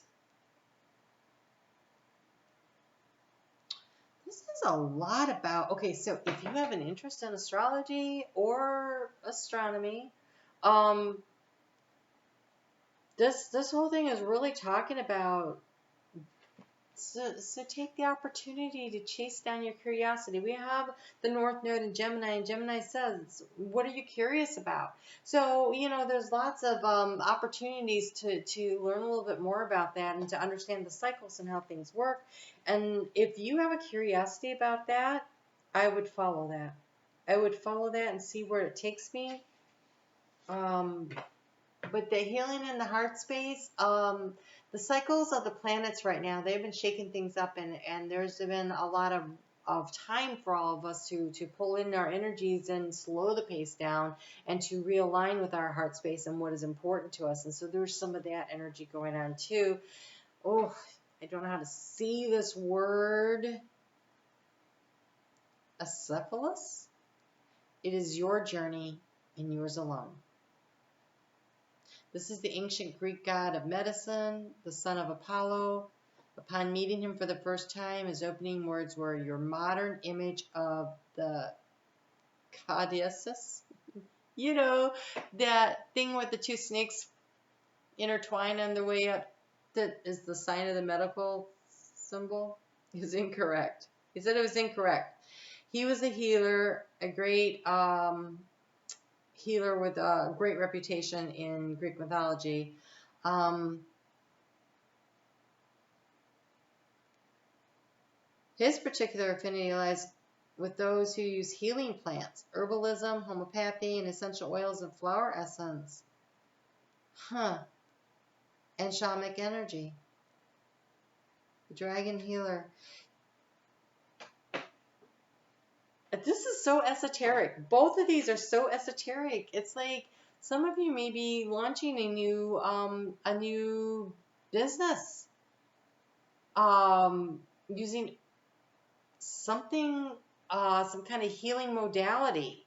This is a lot about, okay, so if you have an interest in astrology or astronomy, this whole thing is really talking about, so take the opportunity to chase down your curiosity. We have the North Node in Gemini, and Gemini says, what are you curious about? So, you know, there's lots of opportunities to learn a little bit more about that and to understand the cycles and how things work. And if you have a curiosity about that, I would follow that. I would follow that and see where it takes me. But the healing in the heart space, the cycles of the planets right now, they've been shaking things up, and there's been a lot of time for all of us to pull in our energies and slow the pace down and to realign with our heart space and what is important to us. And so there's some of that energy going on too. Oh, I don't know how to see this word. Acephalus? It is your journey and yours alone. This is the ancient Greek god of medicine, the son of Apollo. Upon meeting him for the first time, his opening words were, your modern image of the caduceus. You know, that thing with the two snakes intertwined on the way up that is the sign of the medical symbol is incorrect. He said it was incorrect. He was a healer, a great healer with a great reputation in Greek mythology. His particular affinity lies with those who use healing plants, herbalism, homeopathy, and essential oils and flower essence. And shamanic energy. The dragon healer. This is so esoteric. Both of these are so esoteric. It's like some of you may be launching a new business, using something, some kind of healing modality,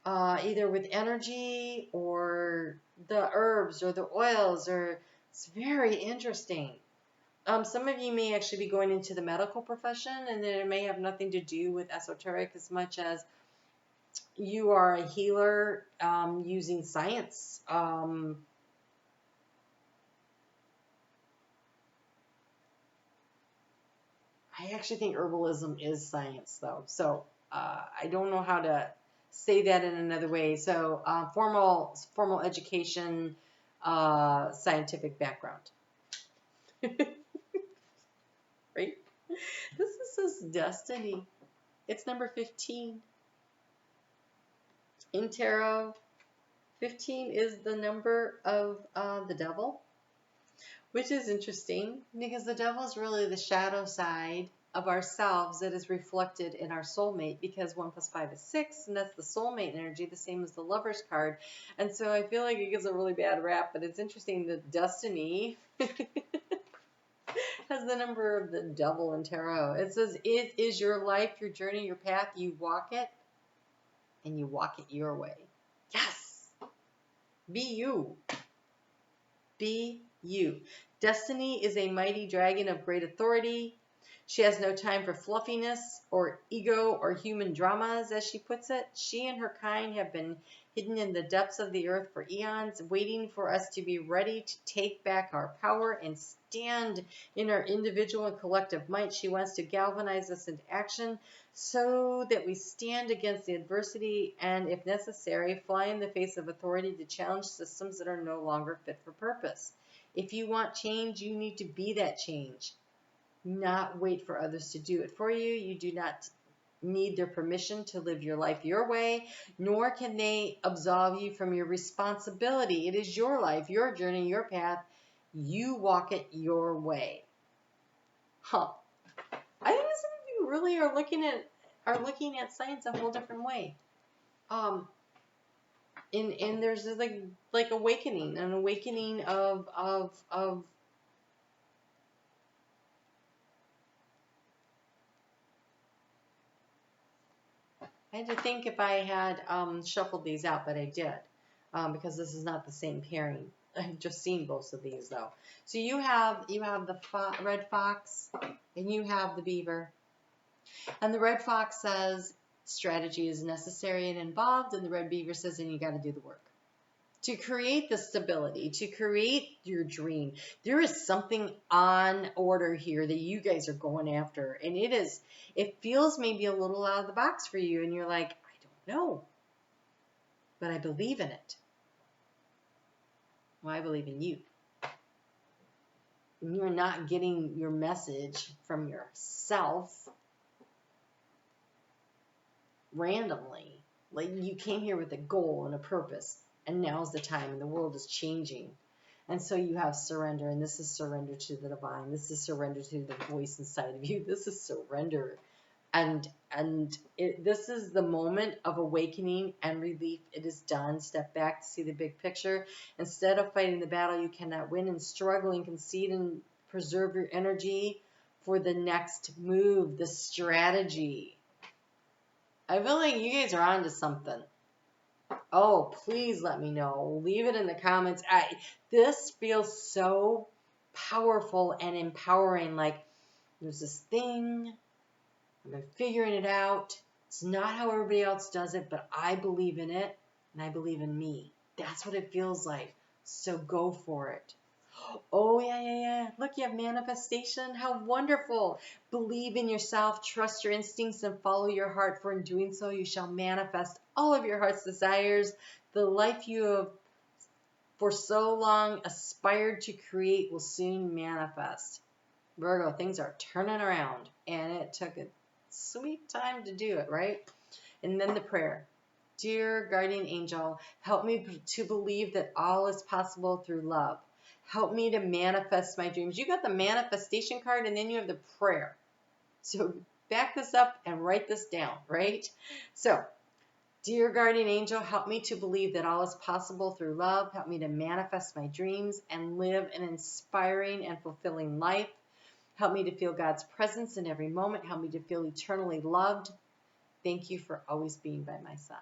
either with energy or the herbs or the oils, or it's very interesting. Some of you may actually be going into the medical profession, and it may have nothing to do with esoteric as much as you are a healer using science. I actually think herbalism is science, though. So I don't know how to say that in another way. So formal education, scientific background. Right? This is destiny. It's number 15. In tarot, 15 is the number of the devil, which is interesting because the devil is really the shadow side of ourselves that is reflected in our soulmate, because 1 + 5 is 6, and that's the soulmate energy, the same as the Lover's card. And so I feel like it gives a really bad rap, but it's interesting that destiny has the number of the devil in tarot. It says, it is your life, your journey, your path. You walk it, and you walk it your way. Yes! Be you. Be you. Destiny is a mighty dragon of great authority. She has no time for fluffiness or ego or human dramas, as she puts it. She and her kind have been hidden in the depths of the earth for eons, waiting for us to be ready to take back our power and stand in our individual and collective might. She wants to galvanize us into action so that we stand against the adversity and, if necessary, fly in the face of authority to challenge systems that are no longer fit for purpose. If you want change, you need to be that change. Not wait for others to do it for you. You do not need their permission to live your life your way, nor can they absolve you from your responsibility. It is your life, your journey, your path. You walk it your way. I think some of you really are looking at science a whole different way. And there's this like awakening, an awakening of I had to think if I had shuffled these out, but I did, because this is not the same pairing. I've just seen both of these though. So you have the red fox and you have the beaver. And the red fox says strategy is necessary and involved, and the red beaver says, and you got to do the work to create the stability, to create your dream. There is something on order here that you guys are going after, and it feels maybe a little out of the box for you, and you're like, I don't know, but I believe in it. Well, I believe in you. And you're not getting your message from yourself randomly. Like, you came here with a goal and a purpose, and now's the time, and the world is changing. And so you have surrender, and this is surrender to the divine. This is surrender to the voice inside of you. This is surrender. And this is the moment of awakening and relief. It is done. Step back to see the big picture. Instead of fighting the battle you cannot win and struggling, concede and preserve your energy for the next move, the strategy. I feel like you guys are onto something. Oh, please let me know. Leave it in the comments. This feels so powerful and empowering. Like, there's this thing. I've been figuring it out. It's not how everybody else does it, but I believe in it, and I believe in me. That's what it feels like. So go for it. Oh, yeah, yeah, yeah. Look, you have manifestation. How wonderful. Believe in yourself, trust your instincts, and follow your heart, for in doing so, you shall manifest all of your heart's desires. The life you have for so long aspired to create will soon manifest. Virgo, things are turning around, and it took a sweet time to do it, right? And then the prayer. Dear guardian angel, help me to believe that all is possible through love. Help me to manifest my dreams. You got the manifestation card, and then you have the prayer. So back this up and write this down, right? So, dear guardian angel, help me to believe that all is possible through love. Help me to manifest my dreams and live an inspiring and fulfilling life. Help me to feel God's presence in every moment. Help me to feel eternally loved. Thank you for always being by my side.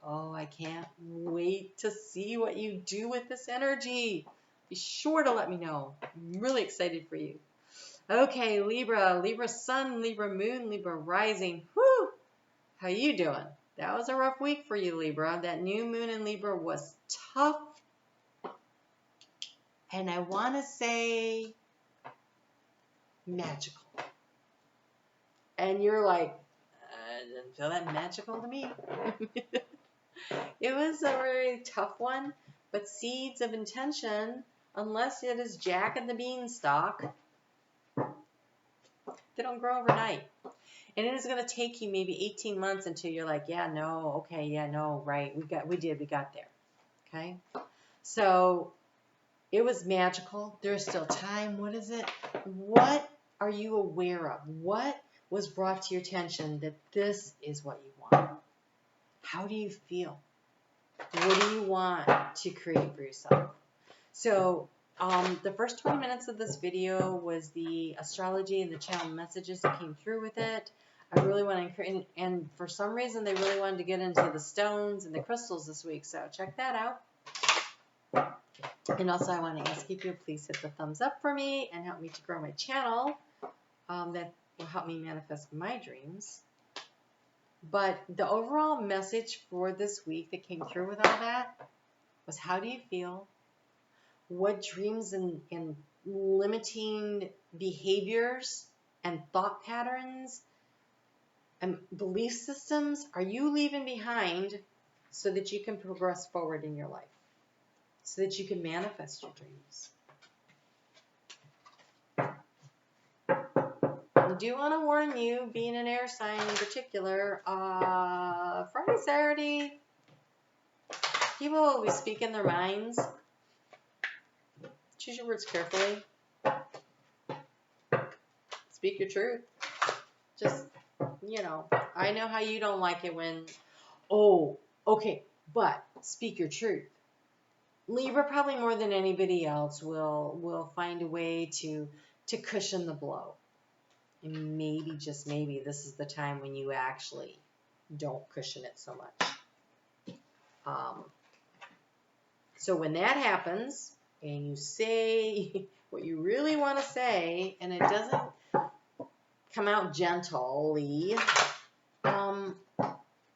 Oh, I can't wait to see what you do with this energy. Be sure to let me know. I'm really excited for you. Okay, Libra, Libra Sun, Libra Moon, Libra Rising. Whoo! How you doing? That was a rough week for you, Libra. That new moon in Libra was tough. And I want to say magical. And you're like, I didn't feel that magical to me. It was a very tough one, but seeds of intention, unless it is Jack and the Beanstalk, they don't grow overnight. And it is going to take you maybe 18 months until you're like, yeah, no, okay, yeah, no, right, we got there, okay? So it was magical. There's still time. What is it? What are you aware of? What was brought to your attention that this is what you want? How do you feel? What do you want to create for yourself? So the first 20 minutes of this video was the astrology and the channel messages that came through with it. I really want to encourage, and for some reason they really wanted to get into the stones and the crystals this week, so check that out. And also I want to ask if you please hit the thumbs up for me and help me to grow my channel. That will help me manifest my dreams. But the overall message for this week that came through with all that was, how do you feel? What dreams and limiting behaviors and thought patterns and belief systems are you leaving behind so that you can progress forward in your life, so that you can manifest your dreams? I do want to warn you, being an air sign in particular, Friday, Saturday, people will be speaking their minds. Choose your words carefully. Speak your truth. Just, I know how you don't like it when, oh, okay, but speak your truth. Libra, probably more than anybody else, will find a way to cushion the blow. And maybe, just maybe, this is the time when you actually don't cushion it so much. So when that happens, and you say what you really want to say, and it doesn't come out gently, don't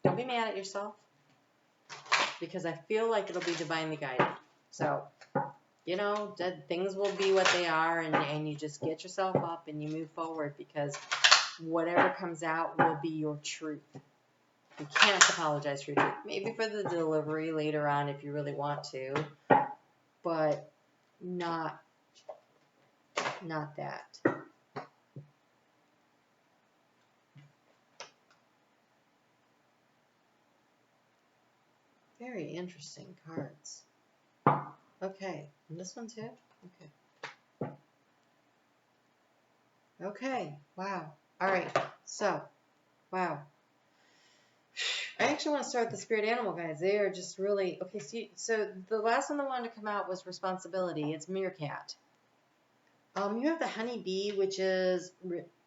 be mad at yourself, because I feel like it'll be divinely guided. So, things will be what they are, and you just get yourself up and you move forward, because whatever comes out will be your truth. You can't apologize for your truth. Maybe for the delivery later on if you really want to, but not that. Very interesting cards. Okay, and this one too? Okay. Okay, wow. All right, so, wow. I actually want to start with the spirit animal guys. They are just really, okay, so the last one that wanted to come out was responsibility. It's meerkat. You have the honeybee, which is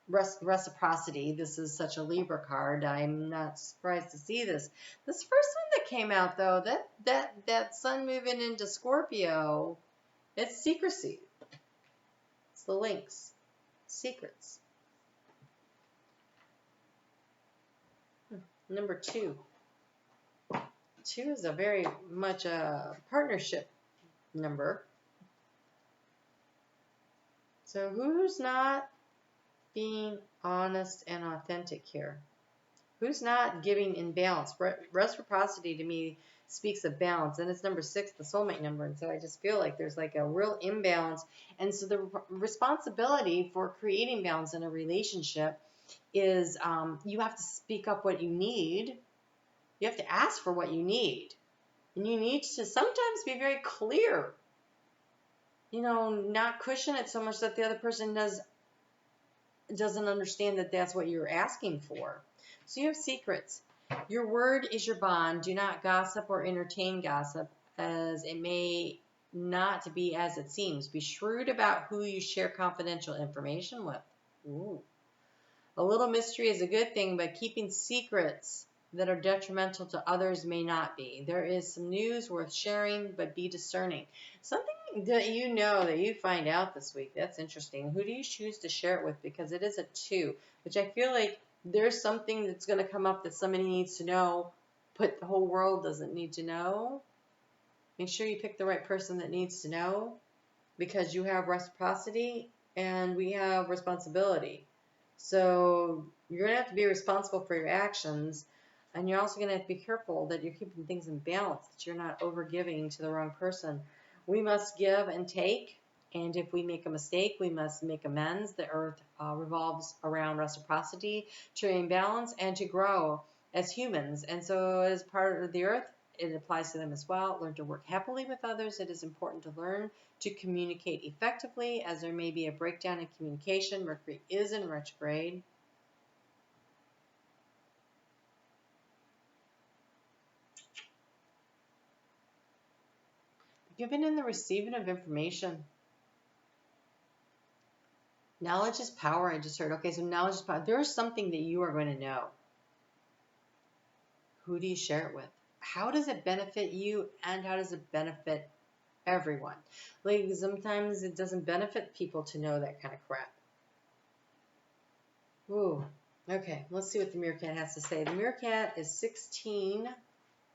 reciprocity. This is such a Libra card. I'm not surprised to see this. This first one that came out, though, that sun moving into Scorpio, it's secrecy. It's the links. Secrets. Number 2. 2 is a very much a partnership number. So who's not being honest and authentic here? Who's not giving in balance? Reciprocity to me speaks of balance, and it's number 6, the soulmate number. And so I just feel like there's like a real imbalance. And so the responsibility for creating balance in a relationship is you have to speak up what you need. You have to ask for what you need. And you need to sometimes be very clear. You know, not cushion it so much that the other person doesn't understand that that's what you're asking for. So you have secrets. Your word is your bond. Do not gossip or entertain gossip, as it may not be as it seems. Be shrewd about who you share confidential information with. Ooh. A little mystery is a good thing, but keeping secrets that are detrimental to others may not be. There is some news worth sharing, but be discerning. Something that you know that you find out this week, that's interesting. Who do you choose to share it with? Because it is a 2, which I feel like there's something that's going to come up that somebody needs to know, but the whole world doesn't need to know. Make sure you pick the right person that needs to know, because you have reciprocity and we have responsibility. So you're going to have to be responsible for your actions, and you're also going to have to be careful that you're keeping things in balance, that you're not over-giving to the wrong person. We must give and take, and if we make a mistake, we must make amends. The earth revolves around reciprocity to remain balanced and to grow as humans. And so as part of the earth, it applies to them as well. Learn to work happily with others. It is important to learn to communicate effectively, as there may be a breakdown in communication. Mercury is in retrograde. Giving and the receiving of information. Knowledge is power, I just heard. Okay, so knowledge is power. There is something that you are going to know. Who do you share it with? How does it benefit you, and how does it benefit everyone? Like, sometimes it doesn't benefit people to know that kind of crap. Ooh, okay, let's see what the meerkat has to say. The meerkat is 16.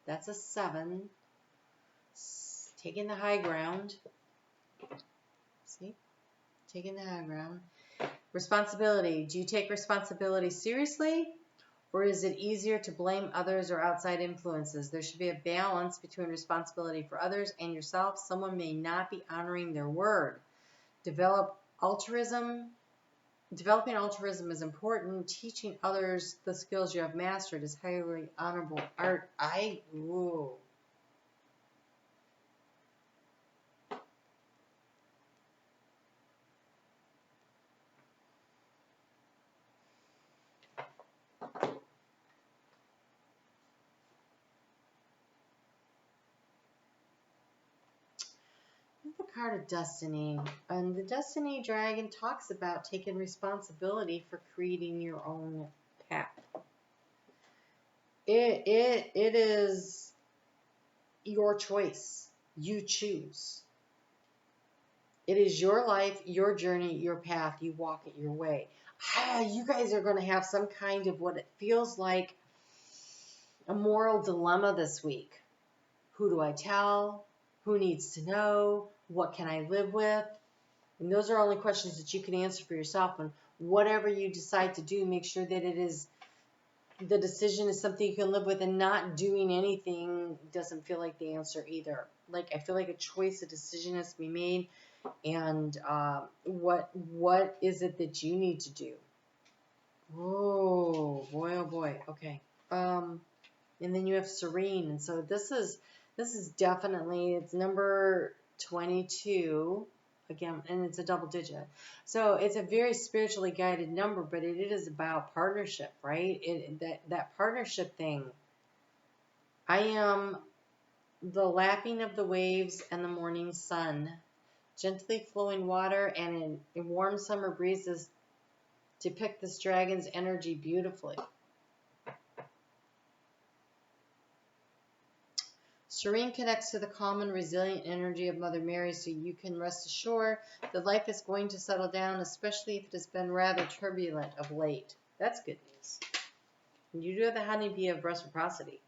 That's a 7. Taking the high ground. See? Taking the high ground. Responsibility. Do you take responsibility seriously, or is it easier to blame others or outside influences? There should be a balance between responsibility for others and yourself. Someone may not be honoring their word. Developing altruism is important. Teaching others the skills you have mastered is highly honorable art. Ooh. The card of Destiny, and the Destiny Dragon talks about taking responsibility for creating your own path. It is your choice. You choose. It is your life, your journey, your path. You walk it your way. You guys are going to have some kind of what it feels like a moral dilemma this week. Who do I tell? Who needs to know? What can I live with? And those are only questions that you can answer for yourself. And whatever you decide to do, make sure that the decision is something you can live with, and not doing anything doesn't feel like the answer either. Like, I feel like a choice, a decision has to be made. And what is it that you need to do? Oh boy. Okay. And then you have Serene, and so this is definitely, it's number 22 again, and it's a double digit. So it's a very spiritually guided number, but it is about partnership, right? That partnership thing. I am the lapping of the waves and the morning sun, gently flowing water, and in warm summer breezes depict this dragon's energy beautifully. Serene connects to the calm and resilient energy of Mother Mary, so you can rest assured that life is going to settle down, especially if it has been rather turbulent of late. That's good news. You do have the honeybee of reciprocity.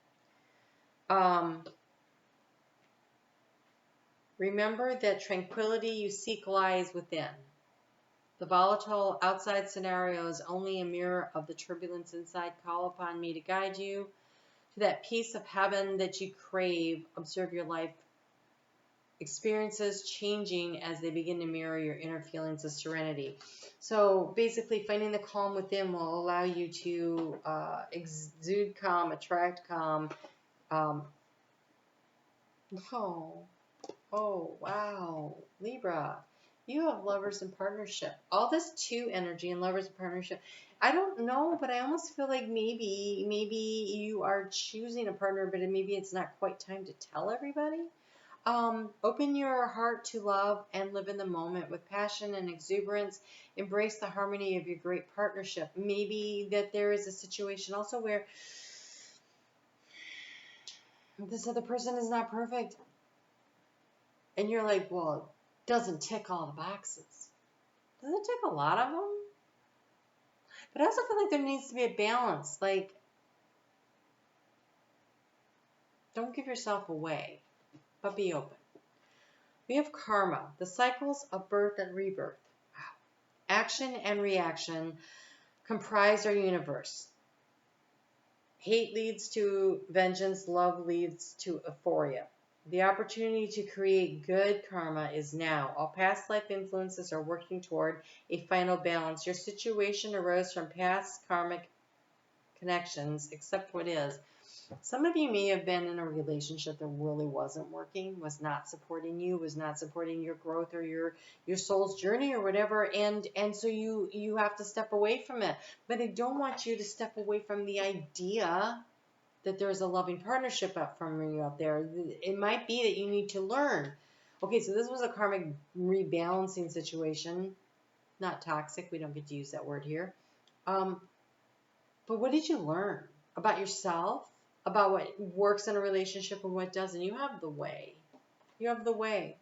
Remember that tranquility you seek lies within. The volatile outside scenario is only a mirror of the turbulence inside. Call upon me to guide you to that peace of heaven that you crave. Observe your life experiences changing as they begin to mirror your inner feelings of serenity. So basically, finding the calm within will allow you to exude calm, attract calm. Oh, wow. Libra, you have lovers and partnership. All this two energy and lovers and partnership. I don't know, but I almost feel like maybe you are choosing a partner, but maybe it's not quite time to tell everybody. Open your heart to love and live in the moment with passion and exuberance. Embrace the harmony of your great partnership. Maybe that there is a situation also where this other person is not perfect. And you're like, well, it doesn't tick all the boxes. Does it tick a lot of them? But I also feel like there needs to be a balance. Like, don't give yourself away, but be open. We have karma, the cycles of birth and rebirth. Wow. Action and reaction comprise our universe. Hate leads to vengeance, love leads to euphoria. The opportunity to create good karma is now. All past life influences are working toward a final balance. Your situation arose from past karmic connections, except what is. Some of you may have been in a relationship that really wasn't working, was not supporting you, was not supporting your growth or your soul's journey or whatever, and so you have to step away from it. But I don't want you to step away from the idea that there's a loving partnership out from you out there. It might be that you need to learn. Okay, so this was a karmic rebalancing situation, not toxic. We don't get to use that word here. But what did you learn about yourself? About what works in a relationship and what doesn't? You have the way. You have the way.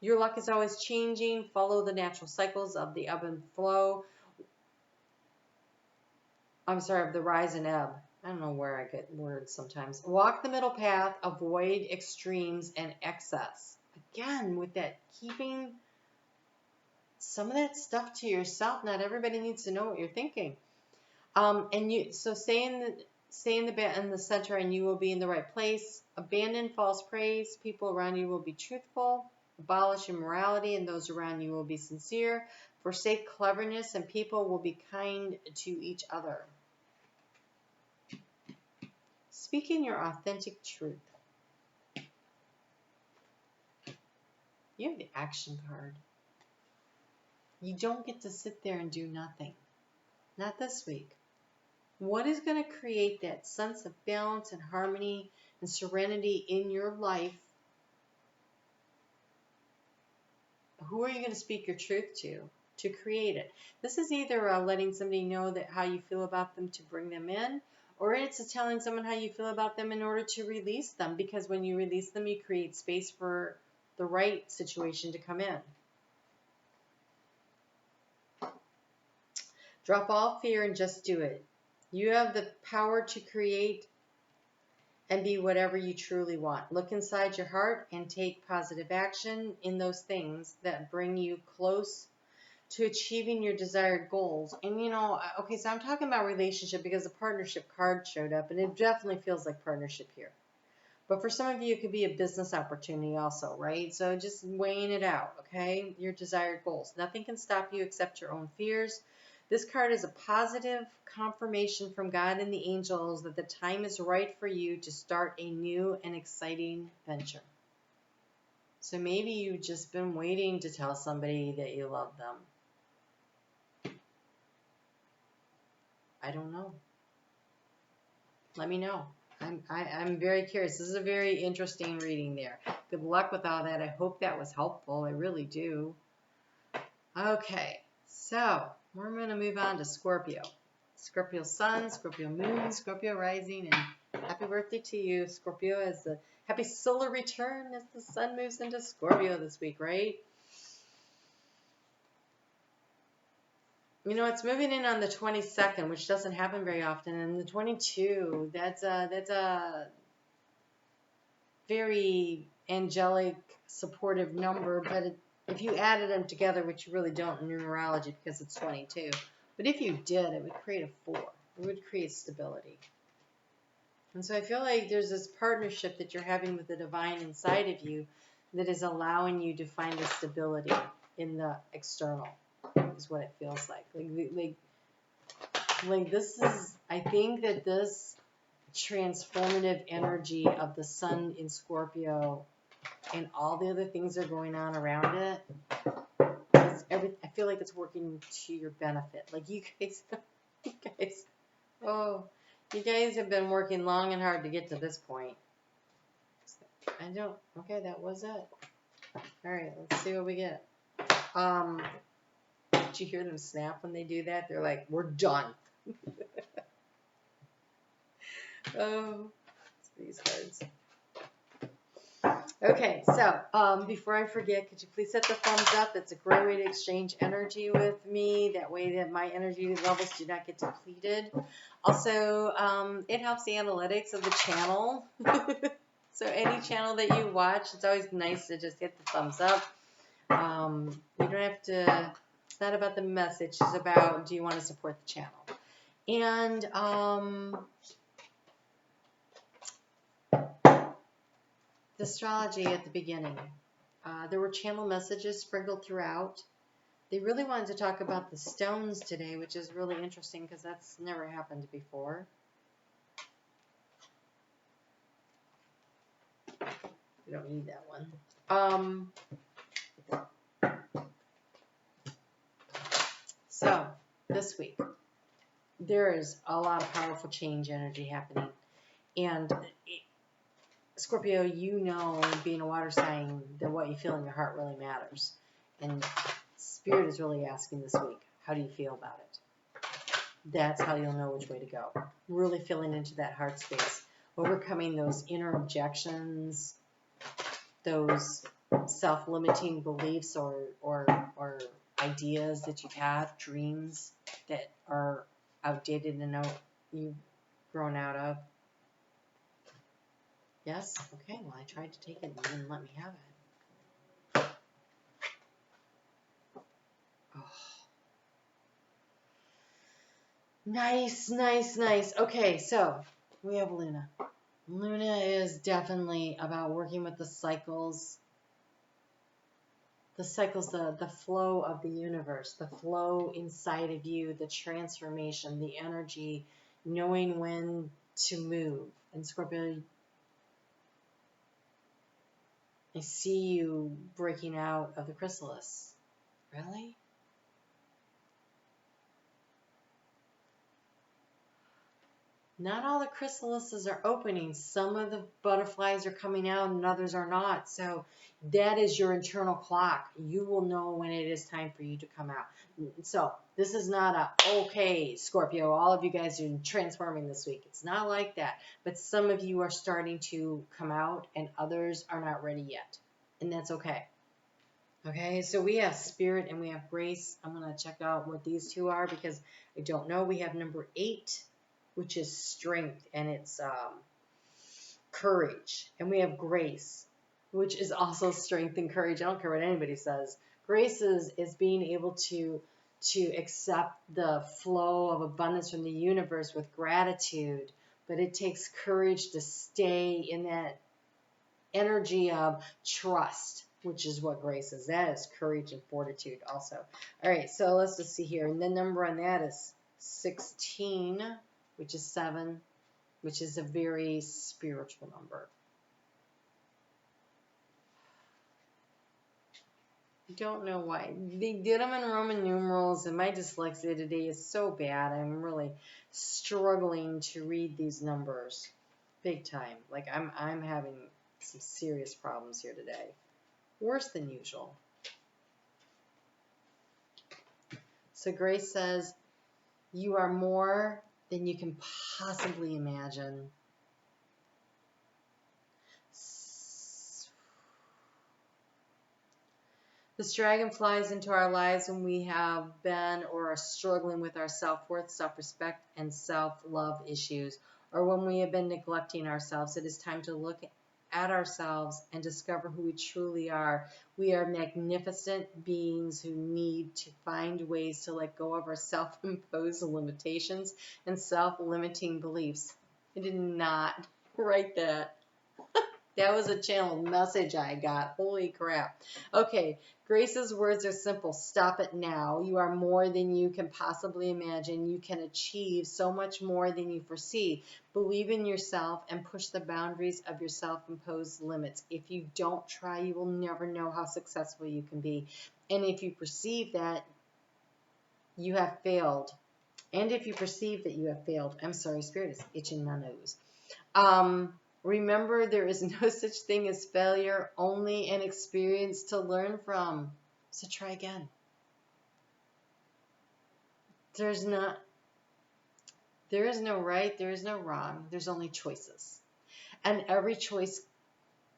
Your luck is always changing. Follow the natural cycles of the ebb and flow. I'm sorry, of the rise and ebb. I don't know where I get words sometimes. Walk the middle path. Avoid extremes and excess. Again, with that keeping some of that stuff to yourself. Not everybody needs to know what you're thinking. So stay in the center, and you will be in the right place. Abandon false praise. People around you will be truthful. Abolish immorality, and those around you will be sincere. Forsake cleverness, and people will be kind to each other. Speak in your authentic truth. You have the action card. You don't get to sit there and do nothing. Not this week. What is going to create that sense of balance and harmony and serenity in your life? Who are you going to speak your truth to create it? This is either letting somebody know that how you feel about them to bring them in, or it's telling someone how you feel about them in order to release them, because when you release them, you create space for the right situation to come in. Drop all fear and just do it. You have the power to create and be whatever you truly want. Look inside your heart and take positive action in those things that bring you close to achieving your desired goals. And okay, so I'm talking about relationship because the partnership card showed up, and it definitely feels like partnership here. But for some of you, it could be a business opportunity also, right? So just weighing it out, okay? Your desired goals. Nothing can stop you except your own fears. This card is a positive confirmation from God and the angels that the time is right for you to start a new and exciting venture. So maybe you've just been waiting to tell somebody that you love them. I don't know. Let me know. I'm very curious. This is a very interesting reading there. Good luck with all that. I hope that was helpful. I really do. Okay, so we're going to move on to Scorpio. Scorpio Sun, Scorpio Moon, Scorpio Rising, and happy birthday to you, Scorpio, as the happy solar return as the sun moves into Scorpio this week, right? It's moving in on the 22nd, which doesn't happen very often, and the 22, that's a very angelic, supportive number, but If you added them together, which you really don't in numerology because it's 22, but if you did, it would create a 4. It would create stability. And so I feel like there's this partnership that you're having with the divine inside of you that is allowing you to find the stability in the external, is what it feels like. Like this is, I think that this transformative energy of the sun in Scorpio and all the other things that are going on around it, I feel like it's working to your benefit. Like you guys, you guys have been working long and hard to get to this point. Okay, that was it. All right, let's see what we get. Did you hear them snap when they do that? They're like, we're done. Oh, these cards. Okay, so before I forget, could you please hit the thumbs up? It's a great way to exchange energy with me. That way that my energy levels do not get depleted. Also, it helps the analytics of the channel. So any channel that you watch, it's always nice to just hit the thumbs up. You don't have to, it's not about the message, it's about, do you want to support the channel? And the astrology at the beginning. There were channel messages sprinkled throughout. They really wanted to talk about the stones today, which is really interesting because that's never happened before. We don't need that one. So, this week, there is a lot of powerful change energy happening. And Scorpio, you know, being a water sign, that what you feel in your heart really matters. And Spirit is really asking this week, how do you feel about it? That's how you'll know which way to go. Really feeling into that heart space. Overcoming those inner objections, those self-limiting beliefs or ideas that you've had, dreams that are outdated and you've grown out of. Yes? Okay, well, I tried to take it and you didn't let me have it. Oh. Nice, nice, nice. Okay, so we have Luna. Luna is definitely about working with the cycles. The cycles, the flow of the universe, the flow inside of you, the transformation, the energy, knowing when to move. And Scorpio, I see you breaking out of the chrysalis. Really? Not all the chrysalises are opening. Some of the butterflies are coming out and others are not. So that is your internal clock. You will know when it is time for you to come out. So this is not a, okay, Scorpio, all of you guys are transforming this week. It's not like that. But some of you are starting to come out and others are not ready yet. And that's okay. Okay, so we have Spirit and we have Grace. I'm going to check out what these two are because I don't know. We have number 8. Which is strength, and it's courage. And we have Grace, which is also strength and courage. I don't care what anybody says. Grace is being able to accept the flow of abundance from the universe with gratitude, but it takes courage to stay in that energy of trust, which is what Grace is. That is courage and fortitude also. All right, so let's just see here. And the number on that is 16. Which is 7, which is a very spiritual number. I don't know why. They did them in Roman numerals, and my dyslexia today is so bad. I'm really struggling to read these numbers big time. Like I'm having some serious problems here today. Worse than usual. So Grace says, you are more than you can possibly imagine. This dragon flies into our lives when we have been or are struggling with our self-worth, self-respect, and self-love issues, or when we have been neglecting ourselves. It is time to look at ourselves and discover who we truly are. We are magnificent beings who need to find ways to let go of our self-imposed limitations and self-limiting beliefs. I did not write that. That was a channel message I got. Holy crap. Okay, Grace's words are simple. Stop it now. You are more than you can possibly imagine. You can achieve so much more than you foresee. Believe in yourself and push the boundaries of your self-imposed limits. If you don't try, you will never know how successful you can be. And if you perceive that you have failed, I'm sorry, Spirit is itching my nose. Remember, there is no such thing as failure, only an experience to learn from. So try again. There is no right, there is no wrong. There's only choices. And every choice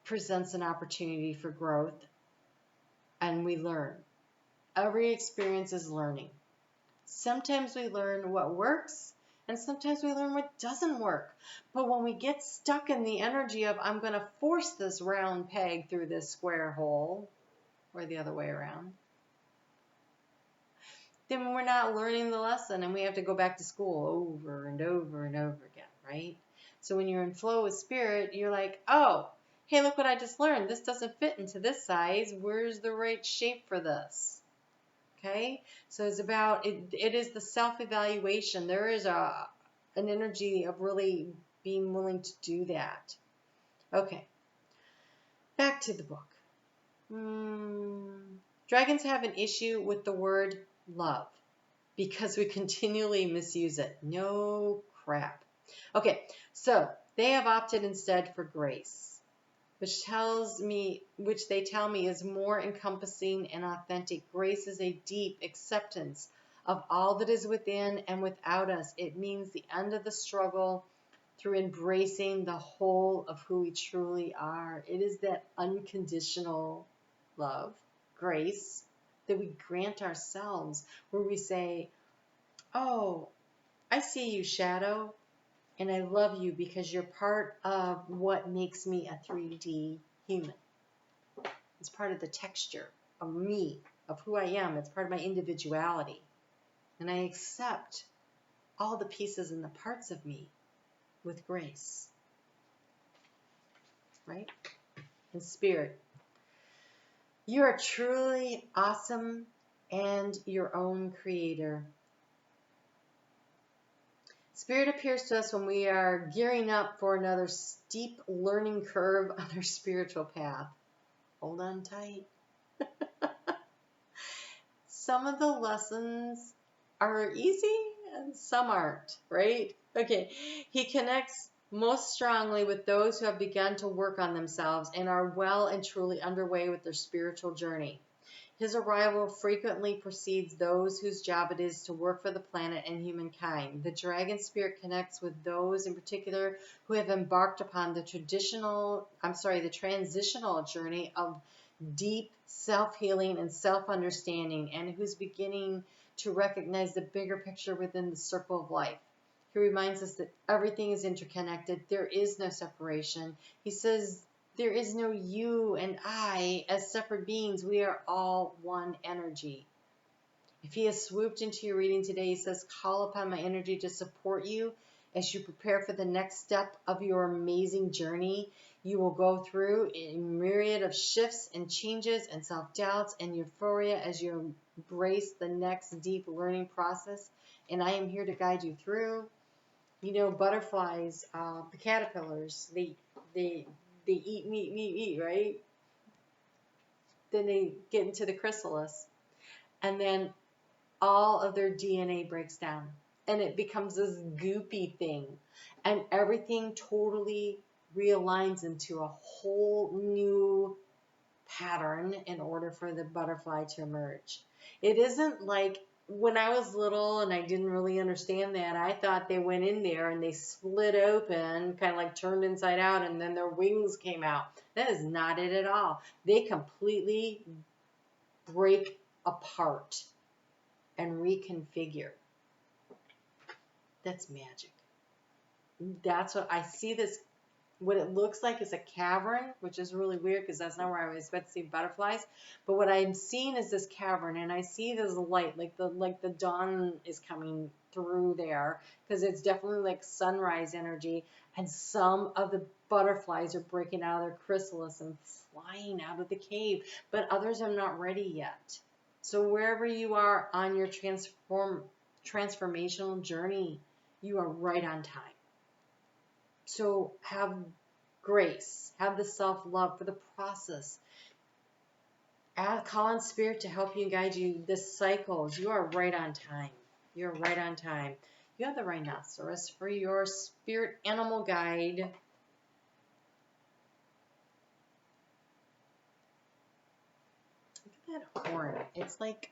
presents an opportunity for growth, and we learn. Every experience is learning. Sometimes we learn what works, and sometimes we learn what doesn't work. But when we get stuck in the energy of, I'm going to force this round peg through this square hole, or the other way around, then we're not learning the lesson, and we have to go back to school over and over and over again, right? So when you're in flow with Spirit, you're like, oh, hey, look what I just learned. This doesn't fit into this size. Where's the right shape for this? Okay, so it's about, it is the self-evaluation. There is an energy of really being willing to do that. Okay, back to the book. Dragons have an issue with the word love because we continually misuse it. No crap. Okay, so they have opted instead for grace, which they tell me is more encompassing and authentic. Grace is a deep acceptance of all that is within and without us. It means the end of the struggle through embracing the whole of who we truly are. It is that unconditional love, grace, that we grant ourselves, where we say, oh, I see you, shadow. And I love you because you're part of what makes me a 3D human. It's part of the texture of me, of who I am. It's part of my individuality. And I accept all the pieces and the parts of me with grace. Right? And Spirit. You are truly awesome and your own creator. Spirit appears to us when we are gearing up for another steep learning curve on our spiritual path. Hold on tight. Some of the lessons are easy and some aren't, right? Okay, he connects most strongly with those who have begun to work on themselves and are well and truly underway with their spiritual journey. His arrival frequently precedes those whose job it is to work for the planet and humankind. The dragon spirit connects with those in particular who have embarked upon the transitional journey of deep self-healing and self-understanding, and who's beginning to recognize the bigger picture within the circle of life. He reminds us that everything is interconnected. There is no separation. He says, there is no you and I as separate beings. We are all one energy. If he has swooped into your reading today, he says, call upon my energy to support you as you prepare for the next step of your amazing journey. You will go through a myriad of shifts and changes and self-doubts and euphoria as you embrace the next deep learning process. And I am here to guide you through. You know, butterflies, the caterpillars, they eat, right? Then they get into the chrysalis. And then all of their DNA breaks down. And it becomes this goopy thing. And everything totally realigns into a whole new pattern in order for the butterfly to emerge. It isn't like when I was little and I didn't really understand that, I thought they went in there and they split open, kind of like turned inside out, and then their wings came out. That is not it at all. They completely break apart and reconfigure. That's magic. That's what I see this what it looks like is a cavern, which is really weird because that's not where I was about to see butterflies. But what I'm seeing is this cavern, and I see this light, like the dawn is coming through there, because it's definitely like sunrise energy, and some of the butterflies are breaking out of their chrysalis and flying out of the cave, but others are not ready yet. So wherever you are on your transformational journey, you are right on time. So have grace, have the self-love for the process. Call on Spirit to help you and guide you. The cycles, you are right on time. You're right on time. You have the rhinoceros for your spirit animal guide. Look at that horn. It's like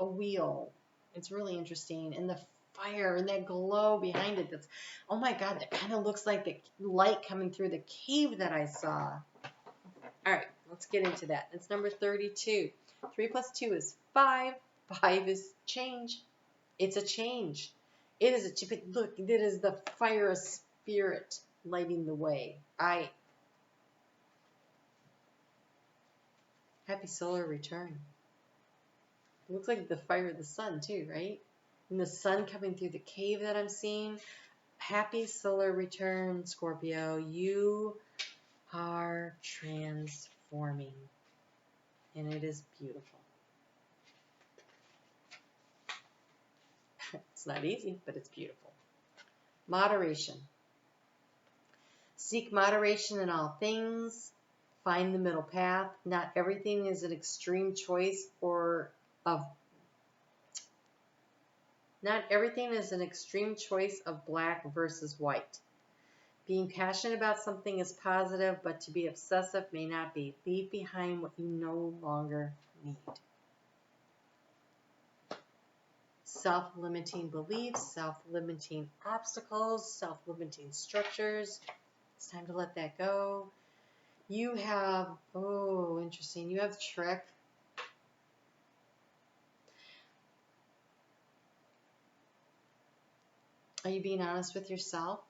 a wheel. It's really interesting. And the fire and that glow behind it. That's, oh my God, that kind of looks like the light coming through the cave that I saw. All right, let's get into that. It's number 32. 3 plus 2 is 5. 5 is change. It's a change. It is a, but look, it is the fire of spirit lighting the way. Happy solar return. It looks like the fire of the sun too, right? And the sun coming through the cave that I'm seeing. Happy solar return, Scorpio. You are transforming. And it is beautiful. It's not easy, but it's beautiful. Moderation. Seek moderation in all things. Find the middle path. Not everything is an extreme choice not everything is an extreme choice of black versus white. Being passionate about something is positive, but to be obsessive may not be. Leave behind what you no longer need. Self-limiting beliefs, self-limiting obstacles, self-limiting structures. It's time to let that go. You have, oh, interesting. You have trick. Are you being honest with yourself?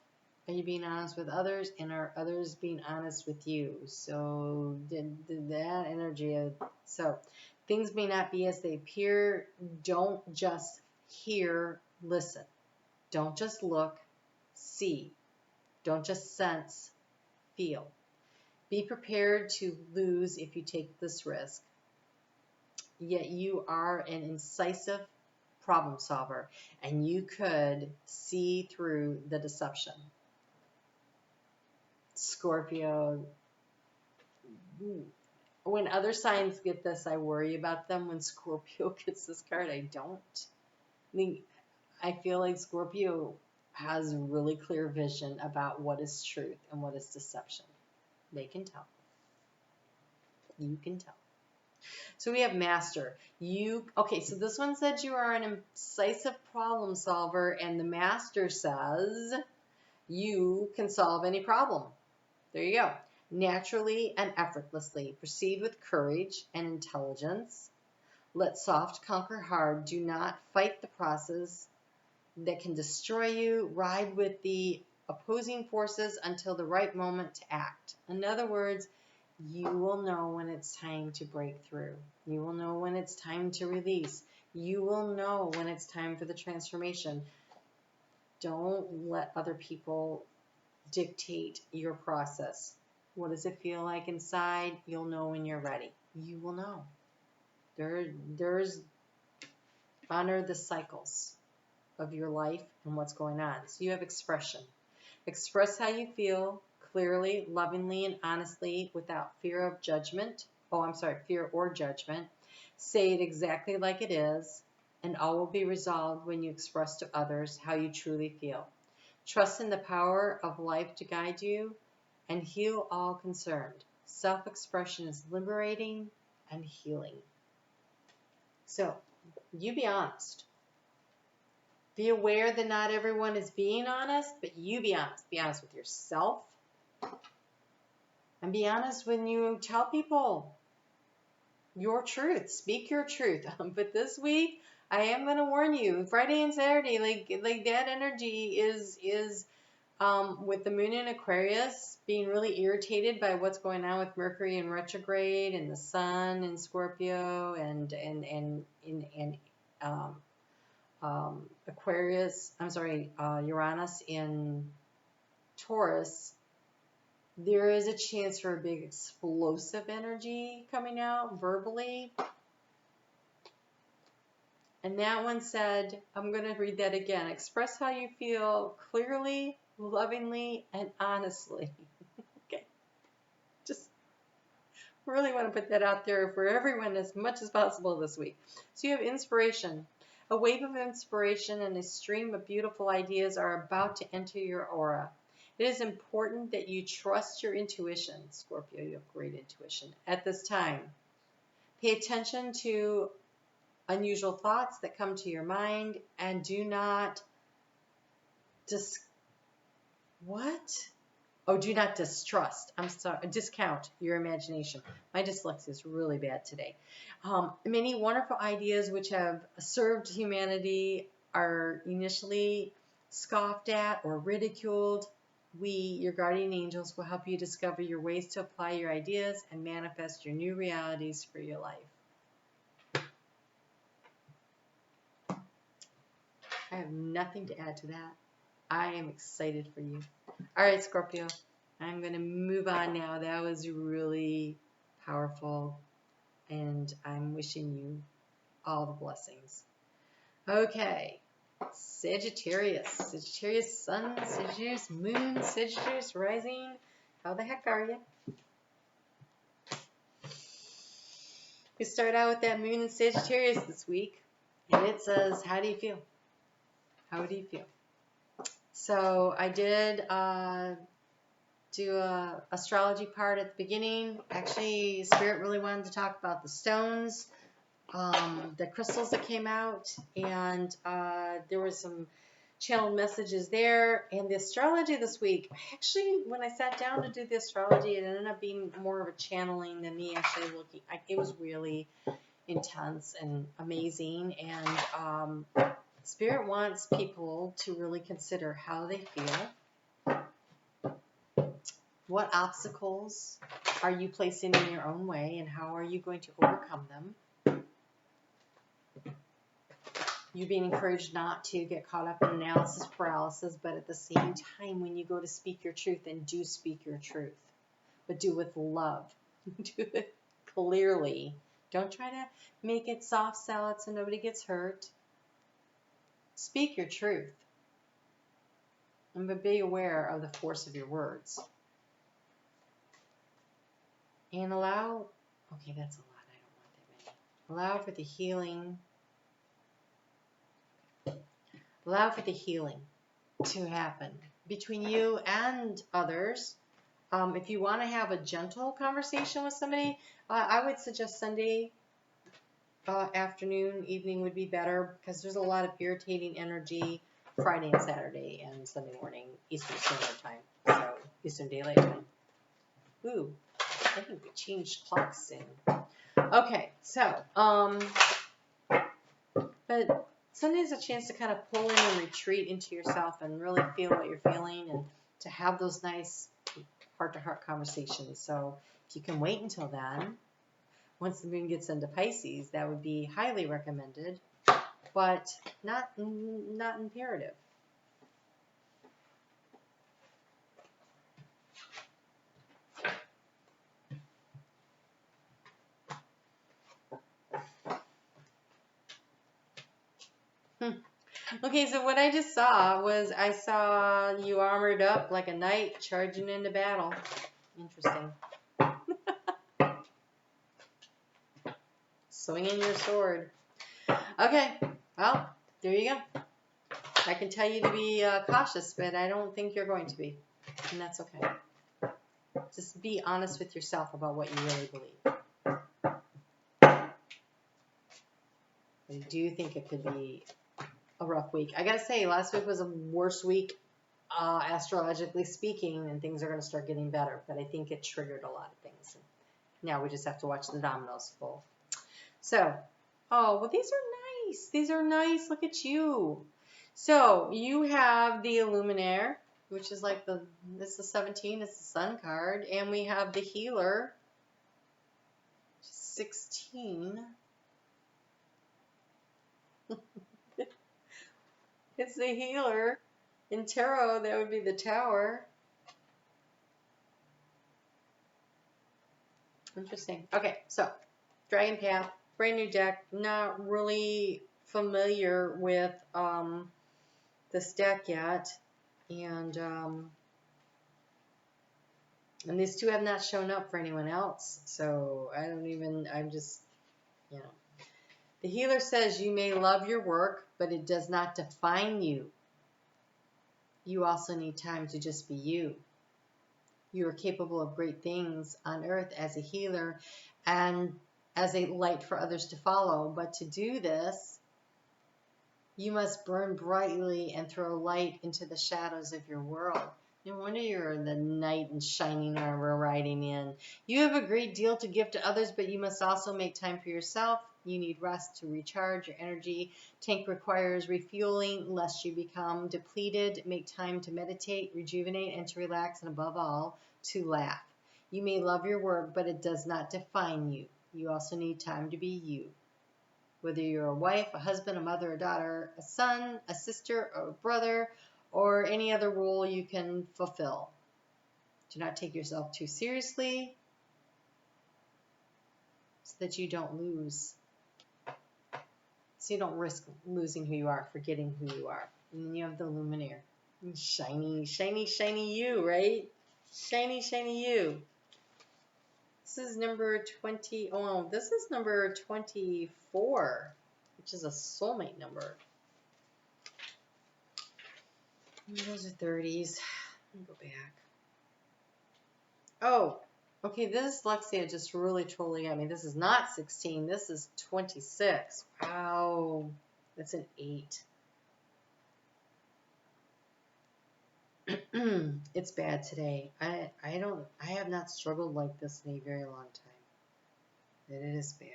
Are you being honest with others? And are others being honest with you? So that energy of, so things may not be as they appear. Don't just hear, listen. Don't just look, see. Don't just sense, feel. Be prepared to lose if you take this risk. Yet you are an incisive problem solver, and you could see through the deception. Scorpio, when other signs get this, I worry about them. When Scorpio gets this card, I don't. I feel like Scorpio has really clear vision about what is truth and what is deception. They can tell. You can tell. So we have master. Okay, so this one said you are an incisive problem solver, and the master says you can solve any problem. There you go. Naturally and effortlessly. Proceed with courage and intelligence. Let soft conquer hard. Do not fight the process that can destroy you. Ride with the opposing forces until the right moment to act. In other words, you will know when it's time to break through. You will know when it's time to release. You will know when it's time for the transformation. Don't let other people dictate your process. What does it feel like inside? You'll know when you're ready. You will know. There's honor the cycles of your life and what's going on. So you have expression. Express how you feel clearly, lovingly, and honestly without fear of judgment. Fear or judgment. Say it exactly like it is, and all will be resolved when you express to others how you truly feel. Trust in the power of life to guide you and heal all concerned. Self-expression is liberating and healing. So, you be honest. Be aware that not everyone is being honest, but you be honest. Be honest with yourself. And be honest when you tell people your truth. Speak your truth. But this week, I am going to warn you, Friday and Saturday, like that energy is with the moon in Aquarius, being really irritated by what's going on with Mercury in retrograde and the sun in Scorpio and Aquarius, Uranus in Taurus, there is a chance for a big explosive energy coming out verbally. And that one said, I'm going to read that again. Express how you feel clearly, lovingly, and honestly. Okay. Just really want to put that out there for everyone as much as possible this week. So you have inspiration. A wave of inspiration and a stream of beautiful ideas are about to enter your aura. It is important that you trust your intuition. Scorpio, you have great intuition at this time. Pay attention to unusual thoughts that come to your mind and do not discount your imagination. My dyslexia is really bad today. Many wonderful ideas which have served humanity are initially scoffed at or ridiculed. We, your guardian angels, will help you discover your ways to apply your ideas and manifest your new realities for your life. I have nothing to add to that. I am excited for you. All right, Scorpio, I'm going to move on now. That was really powerful, and I'm wishing you all the blessings. Okay, Sagittarius. Sagittarius sun, Sagittarius moon, Sagittarius rising. How the heck are you? We start out with that moon in Sagittarius this week, and it says, how do you feel? How do you feel? So I did do a astrology part at the beginning. Actually, Spirit really wanted to talk about the stones, the crystals that came out, and there were some channeled messages there. And the astrology this week, actually, when I sat down to do the astrology, it ended up being more of a channeling than me actually looking. It was really intense and amazing, and Spirit wants people to really consider how they feel. What obstacles are you placing in your own way, and how are you going to overcome them? You're being encouraged not to get caught up in analysis paralysis, but at the same time, when you go to speak your truth, then do speak your truth. But do it with love. Do it clearly. Don't try to make it soft sell it so nobody gets hurt. Speak your truth, and be aware of the force of your words. And allow, okay, that's a lot, I don't want that many. Allow for the healing. Allow for the healing to happen between you and others. If you want to have a gentle conversation with somebody, I would suggest Sunday afternoon, evening would be better, because there's a lot of irritating energy Friday and Saturday and Sunday morning, Eastern Standard Time, so Eastern Daylight Time. Ooh, I think we changed clocks soon. Okay, so, but Sunday is a chance to kind of pull in and retreat into yourself and really feel what you're feeling, and to have those nice heart-to-heart conversations. So if you can wait until then, once the moon gets into Pisces, that would be highly recommended, but not imperative. Okay, so what I just saw was I saw you armored up like a knight charging into battle. Interesting. Swinging your sword. Okay, well, there you go. I can tell you to be cautious, but I don't think you're going to be, and that's okay. Just be honest with yourself about what you really believe. I do think it could be a rough week. I gotta say, last week was a worse week, astrologically speaking, and things are going to start getting better, but I think it triggered a lot of things. Now we just have to watch the dominoes fall. So, oh, well, these are nice. These are nice. Look at you. So, you have the Illuminaire, which is like this is 17, it's the Sun card, and we have the Healer, 16. It's the Healer. In Tarot, that would be the Tower. Interesting. Okay, so Dragon Path, brand new deck. Not really familiar with this deck yet, and these two have not shown up for anyone else, so I'm just, you know. The Healer says you may love your work, but it does not define you. You also need time to just be you. You are capable of great things on earth as a healer and as a light for others to follow. But to do this, you must burn brightly and throw light into the shadows of your world. No wonder you're the knight in shining armor riding in. You have a great deal to give to others, but you must also make time for yourself. You need rest to recharge your energy. Tank requires refueling lest you become depleted. Make time to meditate, rejuvenate, and to relax, and above all, to laugh. You may love your work, but it does not define you. You also need time to be you. Whether you're a wife, a husband, a mother, a daughter, a son, a sister, or a brother, or any other role you can fulfill. Do not take yourself too seriously so that you don't lose. So you don't risk losing who you are, forgetting who you are. And then you have the Luminaire. Shiny, shiny, shiny you, right? Shiny, shiny you. This is number 20. Oh, this is number 24, which is a soulmate number. Those are 30s. Let me go back. Oh, okay, this Lexia just really totally got me. This is not 16. This is 26. Wow. That's an 8. It's bad today. I have not struggled like this in a very long time. It is bad.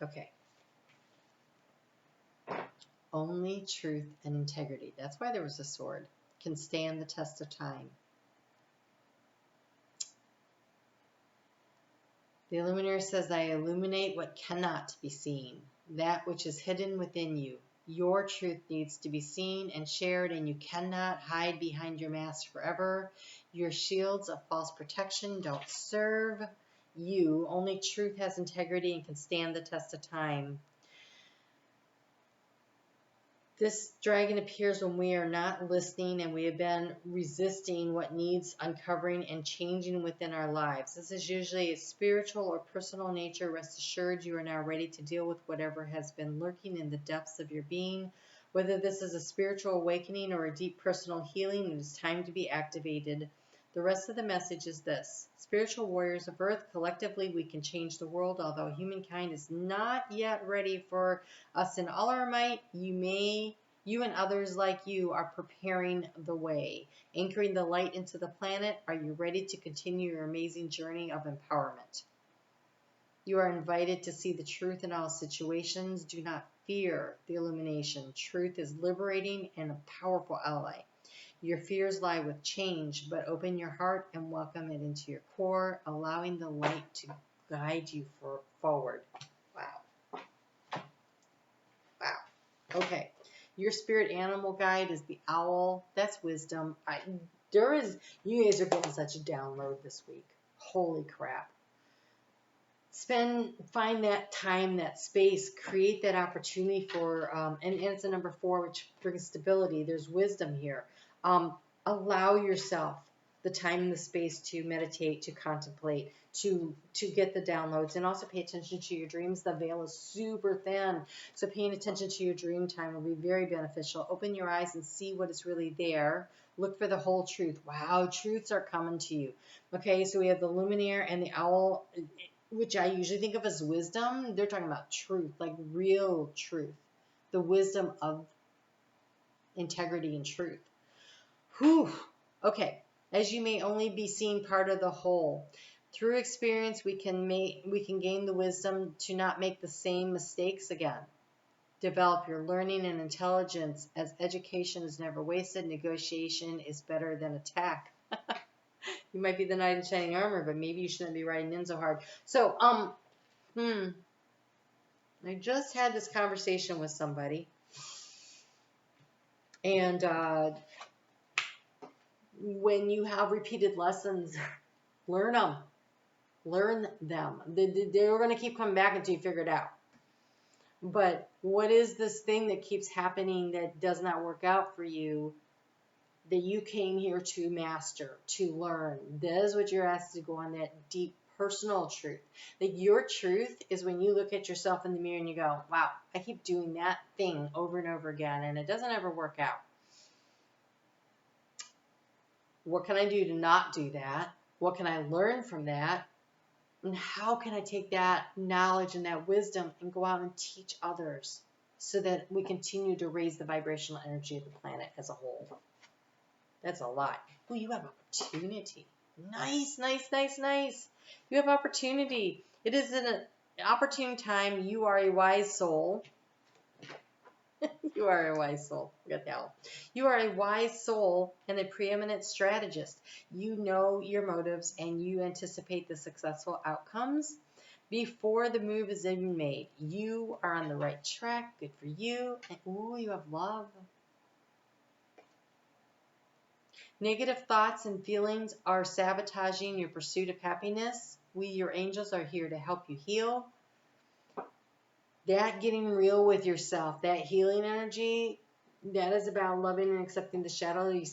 Okay. Only truth and integrity. That's why there was a sword. Can stand the test of time. The Illuminator says, I illuminate what cannot be seen, that which is hidden within you. Your truth needs to be seen and shared, and you cannot hide behind your mask forever. Your shields of false protection don't serve you. Only truth has integrity and can stand the test of time. This dragon appears when we are not listening and we have been resisting what needs uncovering and changing within our lives. This is usually a spiritual or personal nature. Rest assured you are now ready to deal with whatever has been lurking in the depths of your being. Whether this is a spiritual awakening or a deep personal healing, it is time to be activated. The rest of the message is this. Spiritual warriors of Earth, collectively we can change the world, although humankind is not yet ready for us in all our might. You and others like you are preparing the way, anchoring the light into the planet. Are you ready to continue your amazing journey of empowerment? You are invited to see the truth in all situations. Do not fear the illumination. Truth is liberating and a powerful ally. Your fears lie with change, but open your heart and welcome it into your core, allowing the light to guide you forward. Wow. Wow. Okay. Your spirit animal guide is the owl. That's wisdom. You guys are getting such a download this week. Holy crap. Find that time, that space, create that opportunity for, and it's a number 4, which brings stability. There's wisdom here. Allow yourself the time and the space to meditate, to contemplate, to get the downloads, and also pay attention to your dreams. The veil is super thin, so paying attention to your dream time will be very beneficial. Open your eyes and see what is really there. Look for the whole truth. Wow, truths are coming to you. Okay, so we have the Luminaire and the owl, which I usually think of as wisdom. They're talking about truth, like real truth, the wisdom of integrity and truth. Whew. Okay, as you may only be seeing part of the whole. Through experience, we can gain the wisdom to not make the same mistakes again. Develop your learning and intelligence, as education is never wasted. Negotiation is better than attack. You might be the knight in shining armor, but maybe you shouldn't be riding in so hard. So, I just had this conversation with somebody, and when you have repeated lessons, learn them. Learn them. They're going to keep coming back until you figure it out. But what is this thing that keeps happening that does not work out for you, that you came here to master, to learn? That is what you're asked to go on, that deep personal truth. That your truth is when you look at yourself in the mirror and you go, wow, I keep doing that thing over and over again and it doesn't ever work out. What can I do to not do that? What can I learn from that? And how can I take that knowledge and that wisdom and go out and teach others so that we continue to raise the vibrational energy of the planet as a whole? That's a lot. Oh, you have opportunity. Nice, nice, nice, nice. You have opportunity. It is an opportune time. You are a wise soul. You are a wise soul. Forget that one. You are a wise soul and a preeminent strategist. You know your motives and you anticipate the successful outcomes before the move is even made. You are on the right track. Good for you. And ooh, you have love. Negative thoughts and feelings are sabotaging your pursuit of happiness. We, your angels, are here to help you heal. That getting real with yourself, that healing energy, that is about loving and accepting the shadowy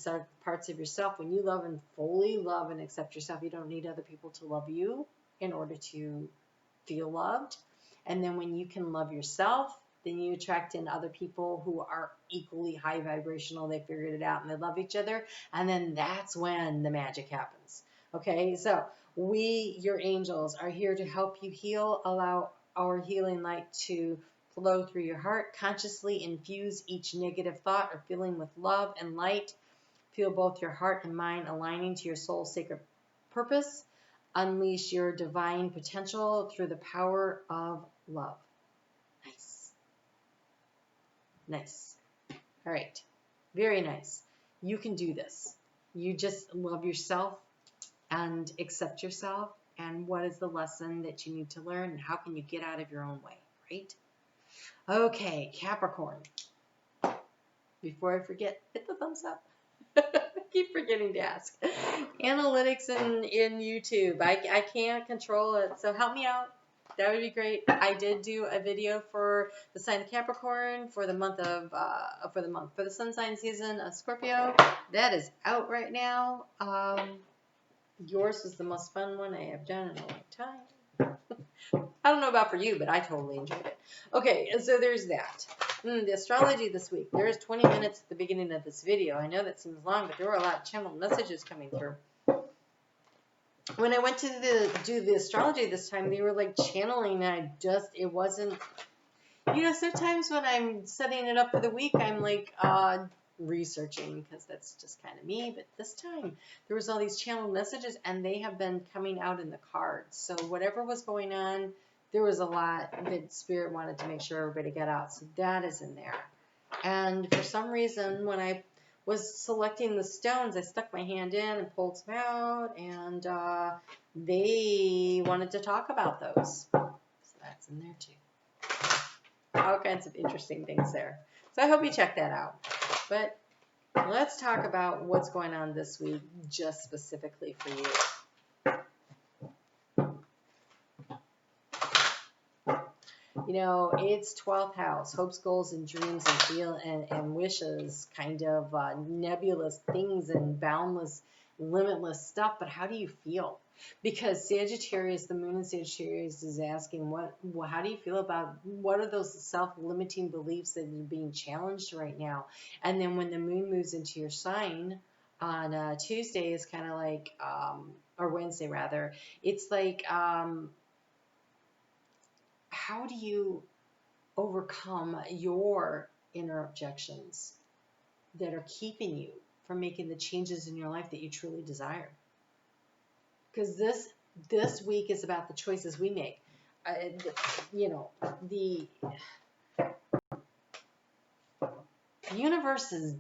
parts of yourself. When you love and fully love and accept yourself, you don't need other people to love you in order to feel loved. And then when you can love yourself, then you attract in other people who are equally high vibrational. They figured it out and they love each other. And then that's when the magic happens. Okay, so we, your angels, are here to help you heal. Allow our healing light to flow through your heart. Consciously infuse each negative thought or feeling with love and light. Feel both your heart and mind aligning to your soul's sacred purpose. Unleash your divine potential through the power of love. Nice. Nice. All right. Very nice. You can do this. You just love yourself and accept yourself. And what is the lesson that you need to learn? And how can you get out of your own way, right? Okay, Capricorn. Before I forget, hit the thumbs up. I keep forgetting to ask. Analytics in YouTube. I can't control it, so help me out. That would be great. I did do a video for the sign of Capricorn for the month of for the sun sign season of Scorpio. That is out right now. Yours was the most fun one I have done in a long time. I don't know about for you, but I totally enjoyed it. Okay, so there's that. The astrology this week. There's 20 minutes at the beginning of this video. I know that seems long, but there were a lot of channeled messages coming through. When I went to do the astrology this time, they were like channeling, and it wasn't, sometimes when I'm setting it up for the week, I'm like researching because that's just kind of me. But this time there was all these channeled messages and they have been coming out in the cards. So whatever was going on, there was a lot that Spirit wanted to make sure everybody got out. So that is in there. And for some reason, when I was selecting the stones, I stuck my hand in and pulled some out, and they wanted to talk about those. So that's in there too. All kinds of interesting things there. So I hope you check that out. But let's talk about what's going on this week, just specifically for you. It's 12th house, hopes, goals, and dreams, and wishes, kind of nebulous things and boundless, limitless stuff. But how do you feel? Because Sagittarius, the moon in Sagittarius, is asking, how do you feel about, what are those self-limiting beliefs that are being challenged right now? And then when the moon moves into your sign on Tuesday, is kind of like, or Wednesday rather, it's like, how do you overcome your inner objections that are keeping you from making the changes in your life that you truly desire? Because this week is about the choices we make. The universe has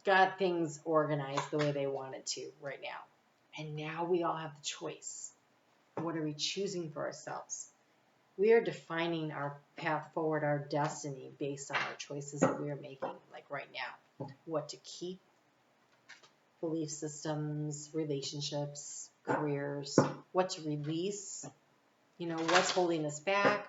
got things organized the way they want it to right now. And now we all have the choice. What are we choosing for ourselves? We are defining our path forward, our destiny, based on our choices that we are making, like right now. What to keep, belief systems, relationships, careers, what to release, what's holding us back,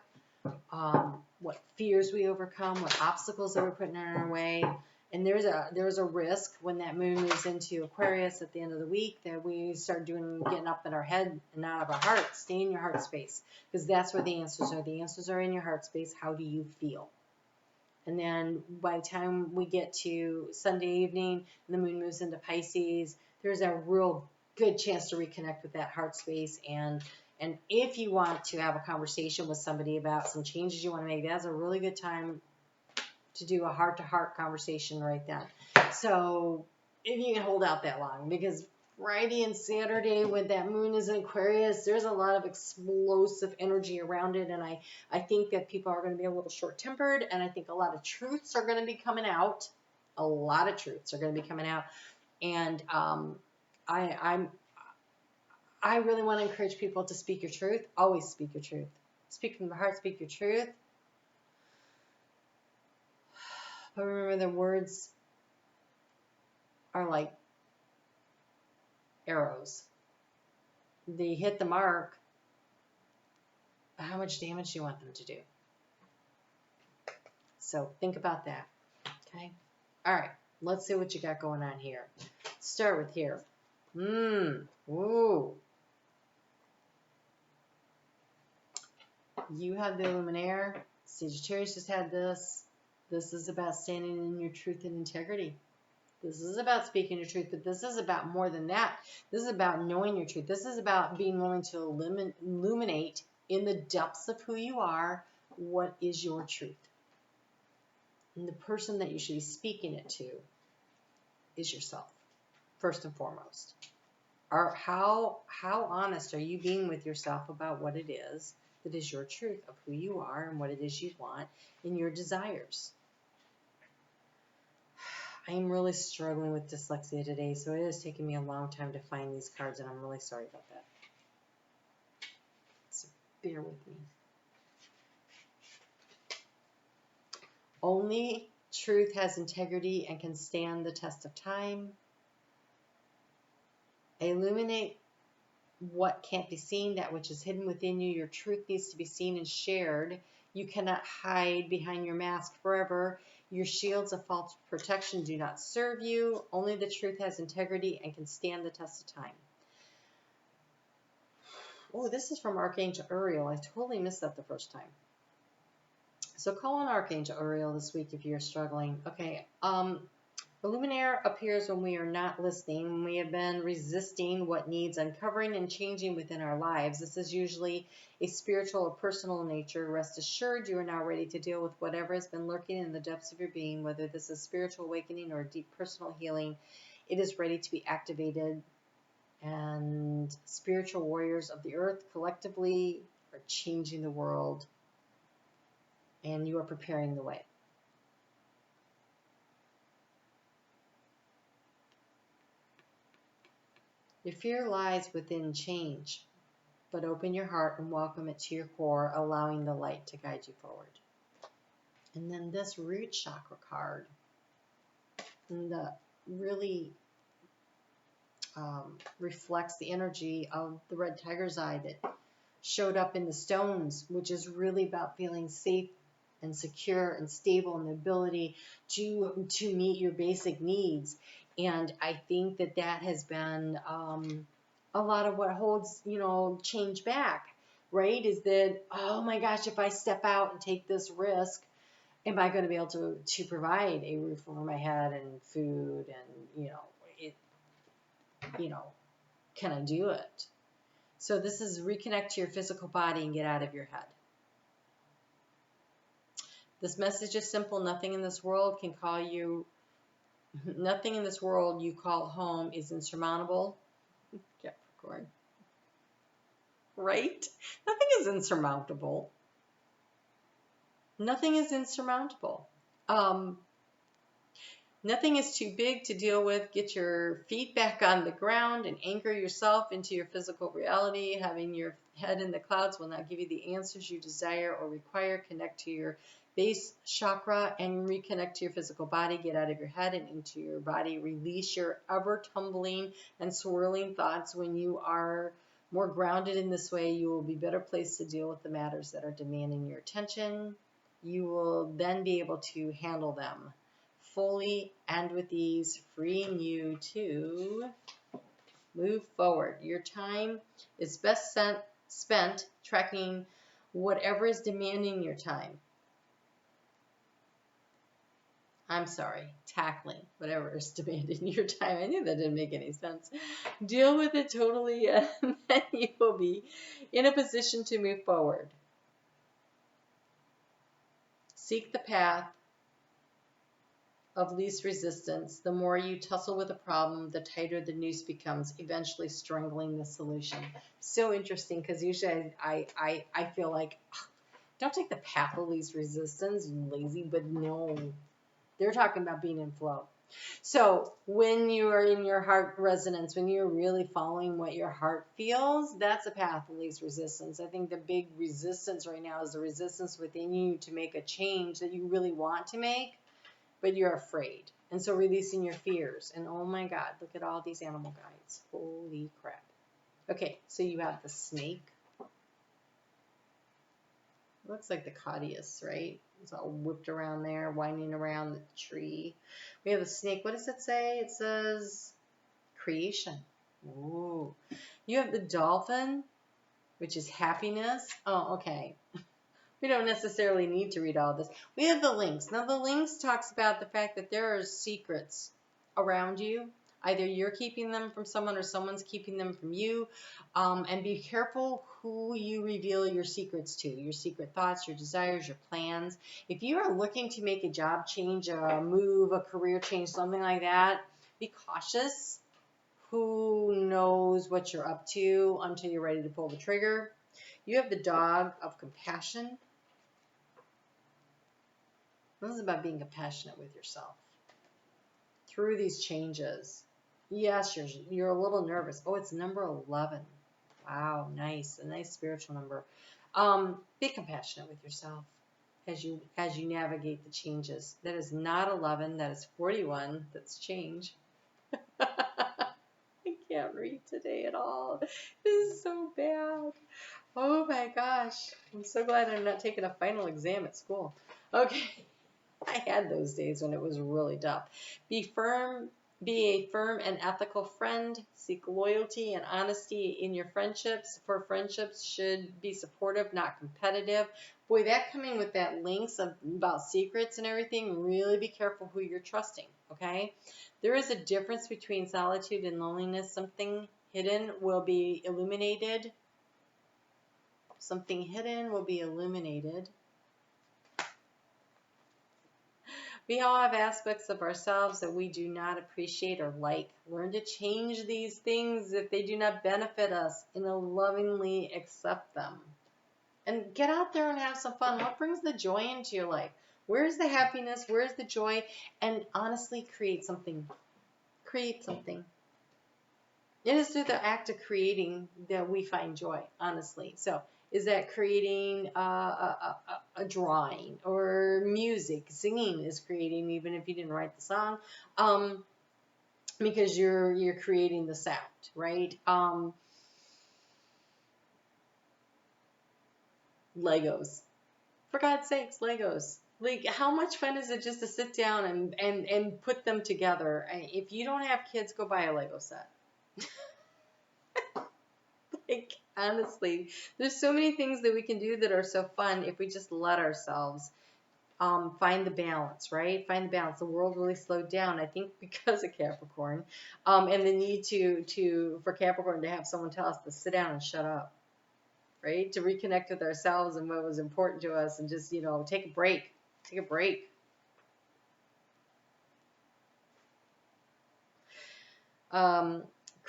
what fears we overcome, what obstacles that we're putting in our way. And there's a risk when that moon moves into Aquarius at the end of the week that we start getting up in our head and out of our heart. Stay in your heart space, because that's where the answers are. The answers are in your heart space. How do you feel? And then by the time we get to Sunday evening and the moon moves into Pisces, there's a real good chance to reconnect with that heart space. And if you want to have a conversation with somebody about some changes you want to make, that's a really good time to do a heart-to-heart conversation right then. So if you can hold out that long, because Friday and Saturday when that moon is in Aquarius, there's a lot of explosive energy around it, and I think that people are going to be a little short-tempered, and I think a lot of truths are going to be coming out. A lot of truths are going to be coming out, and I really want to encourage people to speak your truth. Always speak your truth. Speak from the heart. Speak your truth. But remember, the words are like arrows. They hit the mark. How much damage do you want them to do? So think about that. Okay? All right. Let's see what you got going on here. Start with here. Ooh. You have the Luminaire. Sagittarius just had this. This is about standing in your truth and integrity. This is about speaking your truth, but this is about more than that. This is about knowing your truth. This is about being willing to illuminate in the depths of who you are, what is your truth. And the person that you should be speaking it to is yourself, first and foremost. How honest are you being with yourself about what it is that is your truth of who you are and what it is you want and your desires? I am really struggling with dyslexia today, so it has taken me a long time to find these cards, and I'm really sorry about that. So bear with me. Only truth has integrity and can stand the test of time. Illuminate what can't be seen, that which is hidden within you. Your truth needs to be seen and shared. You cannot hide behind your mask forever. Your shields of false protection do not serve you. Only the truth has integrity and can stand the test of time. Oh, this is from Archangel Uriel. I totally missed that the first time. So call on Archangel Uriel this week if you're struggling. Okay, the Luminaire appears when we are not listening, when we have been resisting what needs uncovering and changing within our lives. This is usually a spiritual or personal nature. Rest assured, you are now ready to deal with whatever has been lurking in the depths of your being, whether this is spiritual awakening or deep personal healing. It is ready to be activated, and spiritual warriors of the earth collectively are changing the world, and you are preparing the way. Your fear lies within change, but open your heart and welcome it to your core, allowing the light to guide you forward. And then this root chakra card, and the really reflects the energy of the red tiger's eye that showed up in the stones, which is really about feeling safe and secure and stable and the ability to meet your basic needs. And I think that that has been a lot of what holds, change back, right? Is that, oh my gosh, if I step out and take this risk, am I going to be able to provide a roof over my head and food and, can I do it? So this is reconnect to your physical body and get out of your head. This message is simple. Nothing in this world you call home is insurmountable. Capricorn. Right? Nothing is insurmountable. Nothing is insurmountable. Nothing is too big to deal with. Get your feet back on the ground and anchor yourself into your physical reality. Having your head in the clouds will not give you the answers you desire or require. Connect to your base chakra and reconnect to your physical body. Get out of your head and into your body. Release your ever tumbling and swirling thoughts. When you are more grounded in this way, you will be better placed to deal with the matters that are demanding your attention. You will then be able to handle them fully and with ease, freeing you to move forward. Your time is best spent tracking whatever is demanding your time. I'm sorry, tackling whatever is demanding your time. I knew that didn't make any sense. Deal with it totally, and then you will be in a position to move forward. Seek the path of least resistance. The more you tussle with a problem, the tighter the noose becomes, eventually strangling the solution. So interesting, because usually I feel like, don't take the path of least resistance, you lazy, but no. They're talking about being in flow. So when you are in your heart resonance, when you're really following what your heart feels, that's a path of least resistance. I think the big resistance right now is the resistance within you to make a change that you really want to make, but you're afraid. And so releasing your fears. And oh my God, look at all these animal guides. Holy crap. Okay, so you have the snake. Looks like the Claudius, right? It's all whipped around there, winding around the tree. We have the snake. What does it say? It says creation. Ooh. You have the dolphin, which is happiness. Oh, okay. We don't necessarily need to read all this. We have the lynx. Now, the lynx talks about the fact that there are secrets around you. Either you're keeping them from someone or someone's keeping them from you. And be careful who you reveal your secrets to, your secret thoughts, your desires, your plans. If you are looking to make a job change, a move, a career change, something like that, be cautious. Who knows what you're up to until you're ready to pull the trigger. You have the dog of compassion. This is about being compassionate with yourself through these changes. Yes, you're a little nervous. Oh, it's number 11. Wow, nice. A nice spiritual number. Be compassionate with yourself as you navigate the changes. That is not 11. That is 41. That's change. I can't read today at all. This is so bad. Oh my gosh. I'm so glad I'm not taking a final exam at school. Okay. I had those days when it was really tough. Be a firm and ethical friend. Seek loyalty and honesty in your friendships. For friendships should be supportive, not competitive. Boy, that coming with that links about secrets and everything, really be careful who you're trusting, okay? There is a difference between solitude and loneliness. Something hidden will be illuminated. Something hidden will be illuminated. We all have aspects of ourselves that we do not appreciate or like. Learn to change these things if they do not benefit us and lovingly accept them. And get out there and have some fun. What brings the joy into your life? Where's the happiness? Where's the joy? And honestly, create something. Create something. It is through the act of creating that we find joy, honestly. So, is that creating a drawing or music? Singing is creating, even if you didn't write the song, because you're creating the sound, right? Legos, for God's sakes, Legos. Like, how much fun is it just to sit down and put them together? If you don't have kids, go buy a Lego set. Like, honestly, there's so many things that we can do that are so fun if we just let ourselves find the balance, right? Find the balance. The world really slowed down, I think, because of Capricorn, and the need for Capricorn to have someone tell us to sit down and shut up, right? To reconnect with ourselves and what was important to us, and just, take a break. Take a break.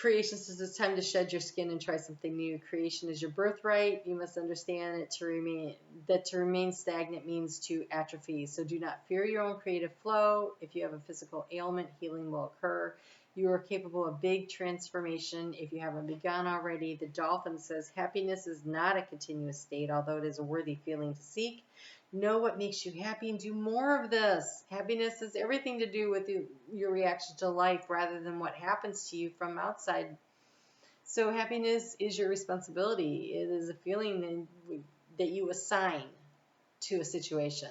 Creation says it's time to shed your skin and try something new. Creation is your birthright. You must understand it to remain stagnant means to atrophy. So do not fear your own creative flow. If you have a physical ailment, healing will occur. You are capable of big transformation if you haven't begun already. The dolphin says happiness is not a continuous state, although it is a worthy feeling to seek. Know what makes you happy and do more of this. Happiness has everything to do with your reaction to life rather than what happens to you from outside. So happiness is your responsibility. It is a feeling that you assign to a situation.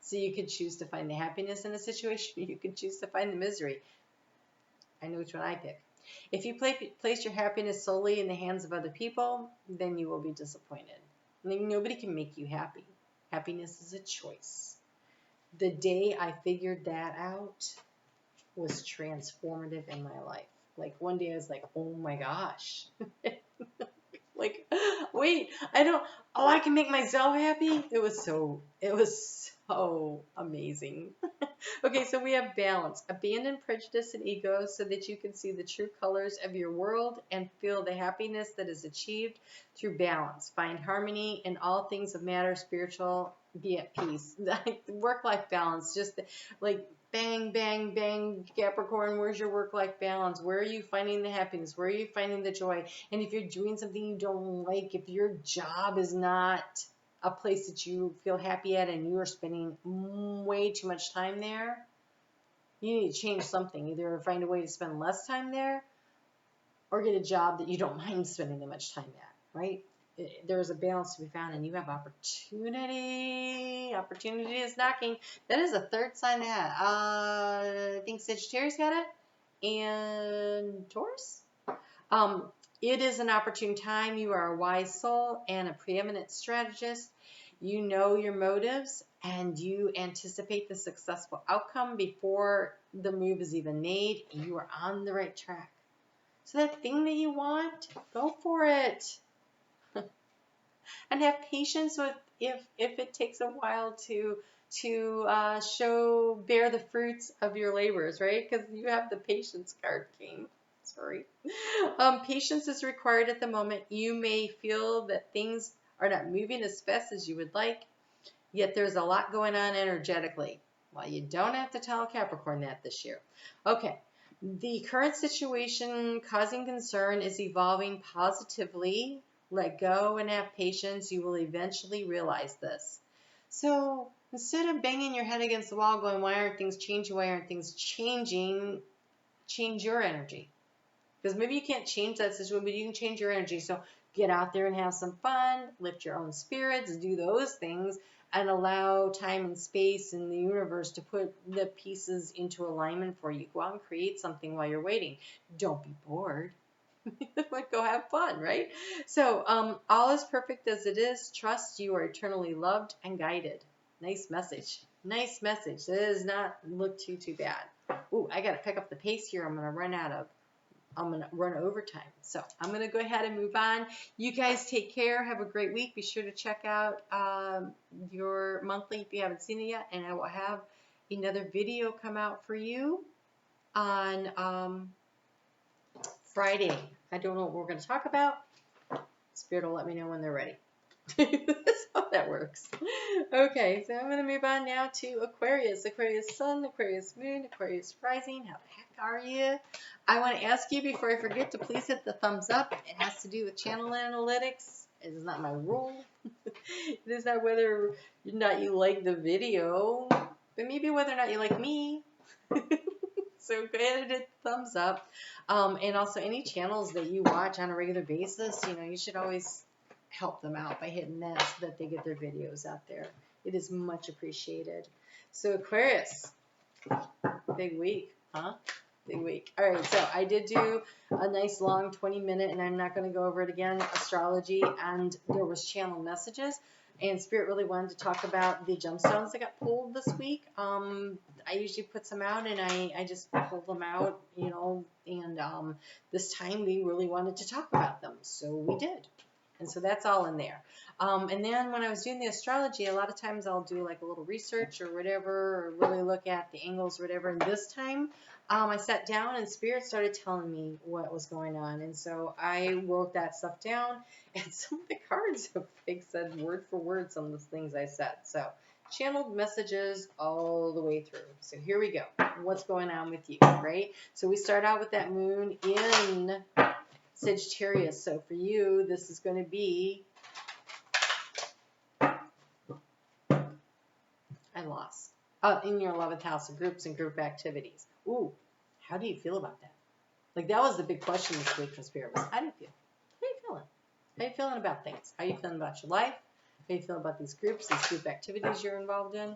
So you could choose to find the happiness in a situation. You could choose to find the misery. I know which one I pick. If you place your happiness solely in the hands of other people, then you will be disappointed. Nobody can make you happy. Happiness is a choice. The day I figured that out was transformative in my life. Like one day I was like, oh my gosh. Like, wait, I can make myself happy? It was so amazing. Okay, so we have balance. Abandon prejudice and ego so that you can see the true colors of your world and feel the happiness that is achieved through balance. Find harmony in all things of matter, spiritual, be at peace. Work-life balance, just like bang, bang, bang, Capricorn, where's your work-life balance? Where are you finding the happiness? Where are you finding the joy? And if you're doing something you don't like, if your job is not a place that you feel happy at and you are spending way too much time there, you need to change something. Either find a way to spend less time there or get a job that you don't mind spending that much time at, right? There's a balance to be found, and you have opportunity. Opportunity is knocking. That is a third sign that I think Sagittarius got it, and Taurus. It is an opportune time. You are a wise soul and a preeminent strategist. You know your motives, and you anticipate the successful outcome before the move is even made. You are on the right track. So that thing that you want, go for it. And have patience with if it takes a while to bear the fruits of your labors, right? Because you have the patience card, King. Sorry. Patience is required at the moment. You may feel that things are not moving as fast as you would like, yet there's a lot going on energetically. Well, you don't have to tell Capricorn that this year. Okay. The current situation causing concern is evolving positively. Let go and have patience. You will eventually realize this. So instead of banging your head against the wall going, why aren't things changing? Why aren't things changing? Change your energy. Because maybe you can't change that situation, but you can change your energy. So get out there and have some fun, lift your own spirits, do those things, and allow time and space in the universe to put the pieces into alignment for you. Go out and create something while you're waiting. Don't be bored. Go have fun, right? So all is perfect as it is. Trust you are eternally loved and guided. Nice message. Nice message. That does not look too bad. Ooh, I got to pick up the pace here. I'm going to run overtime. So I'm going to go ahead and move on. You guys take care. Have a great week. Be sure to check out your monthly if you haven't seen it yet. And I will have another video come out for you on Friday. I don't know what we're going to talk about. Spirit will let me know when they're ready. That's how that works. Okay, so I'm going to move on now to Aquarius. Aquarius Sun, Aquarius Moon, Aquarius Rising. How the heck are you? I want to ask you before I forget to please hit the thumbs up. It has to do with channel analytics. It is not my rule. It is not whether or not you like the video, but maybe whether or not you like me. So go ahead and hit the thumbs up. And also any channels that you watch on a regular basis, you should always help them out by hitting that so that they get their videos out there. It is much appreciated. So Aquarius, big week, huh? Big week. All right, so I did do a nice long 20-minute, and I'm not going to go over it again, astrology, and there was channel messages. And Spirit really wanted to talk about the gemstones that got pulled this week. I usually put some out, and I just pulled them out, and this time we really wanted to talk about them, so we did. And so that's all in there. And then when I was doing the astrology, a lot of times I'll do like a little research or whatever, or really look at the angles or whatever. And this time I sat down and Spirit started telling me what was going on. And so I wrote that stuff down. And some of the cards have like said word for word some of the things I said. So channeled messages all the way through. So here we go. What's going on with you, right? So we start out with that moon in Sagittarius. So for you, this is going to be, I lost, in your 11th house of groups and group activities. Ooh, how do you feel about that? Like that was the big question this week for Spirit was, how do you feel? How are you feeling? How are you feeling about things? How are you feeling about your life? How are you feeling about these groups, these group activities you're involved in?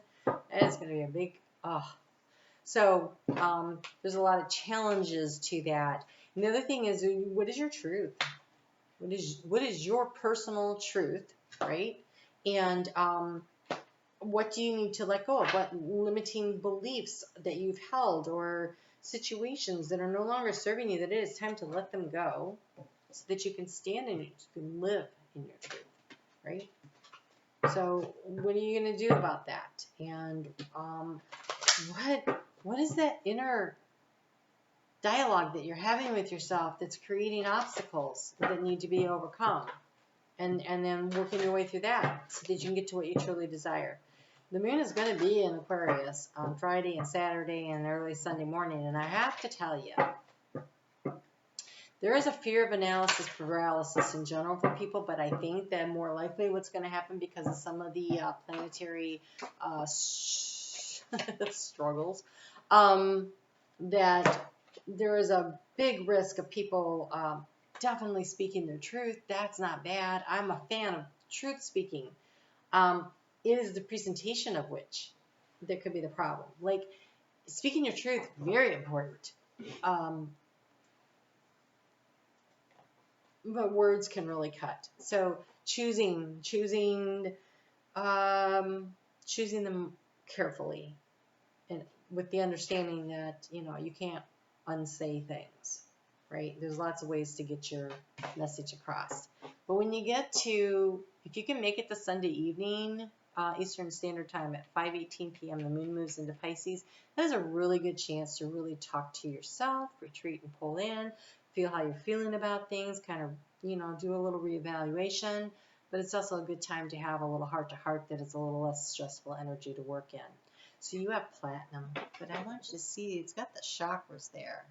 It's going to be a big, So there's a lot of challenges to that. And the other thing is, what is your truth? What is your personal truth, right? And what do you need to let go of? What limiting beliefs that you've held or situations that are no longer serving you, that it is time to let them go so that you can stand in it, you can live in your truth, right? So what are you going to do about that? And what is that inner dialogue that you're having with yourself that's creating obstacles that need to be overcome? And then working your way through that so that you can get to what you truly desire. The moon is going to be in Aquarius on Friday and Saturday and early Sunday morning. And I have to tell you, there is a fear of analysis paralysis in general for people, but I think that more likely what's going to happen because of some of the planetary struggles, that there is a big risk of people definitely speaking their truth. That's not bad. I'm a fan of truth speaking. It is the presentation of which that could be the problem. Like speaking your truth, very important. But words can really cut. So choosing them carefully, and with the understanding that you can't unsay things, right? There's lots of ways to get your message across. But when you get to, if you can make it to Sunday evening, Eastern Standard Time at 5:18 p.m., the moon moves into Pisces. That is a really good chance to really talk to yourself, retreat and pull in, feel how you're feeling about things, kind of, do a little reevaluation. But it's also a good time to have a little heart-to-heart that is a little less stressful energy to work in. So you have platinum, but I want you to see it's got the chakras there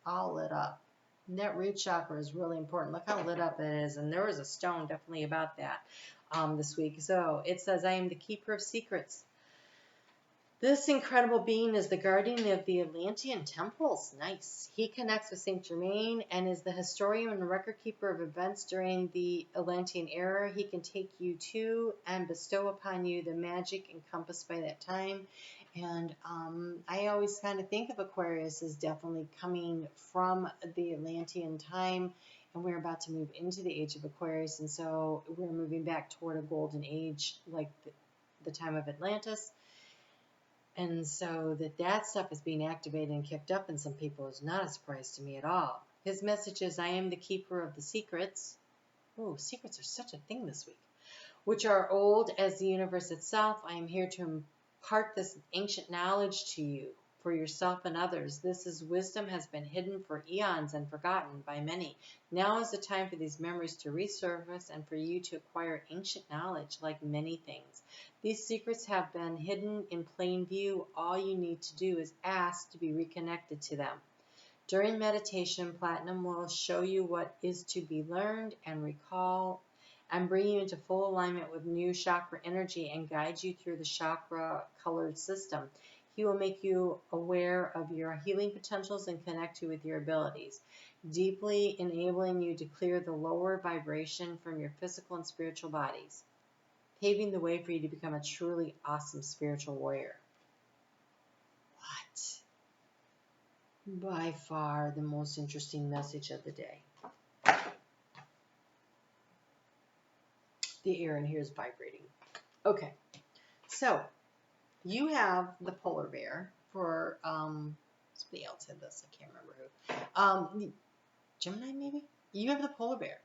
all lit up. And that root chakra is really important. Look how lit up it is. And there was a stone definitely about that this week. So it says, I am the keeper of secrets. This incredible being is the guardian of the Atlantean temples. Nice. He connects with Saint Germain and is the historian and record keeper of events during the Atlantean era. He can take you to and bestow upon you the magic encompassed by that time. And I always kind of think of Aquarius as definitely coming from the Atlantean time, and we're about to move into the age of Aquarius, and so we're moving back toward a golden age like the time of Atlantis. And so that stuff is being activated and kicked up in some people is not a surprise to me at all. His message is, I am the keeper of the secrets. Oh, secrets are such a thing this week. Which are old as the universe itself. I am here to impart this ancient knowledge to you, for yourself and others. This wisdom has been hidden for eons and forgotten by many. Now is the time for these memories to resurface and for you to acquire ancient knowledge like many things. These secrets have been hidden in plain view. All you need to do is ask to be reconnected to them. During meditation, Platinum will show you what is to be learned and recall and bring you into full alignment with new chakra energy and guide you through the chakra colored system. He will make you aware of your healing potentials and connect you with your abilities, deeply enabling you to clear the lower vibration from your physical and spiritual bodies, paving the way for you to become a truly awesome spiritual warrior. What? By far the most interesting message of the day. The air in here is vibrating. Okay, so you have the polar bear for, somebody else had this, I can't remember who. Gemini maybe? You have the polar bear.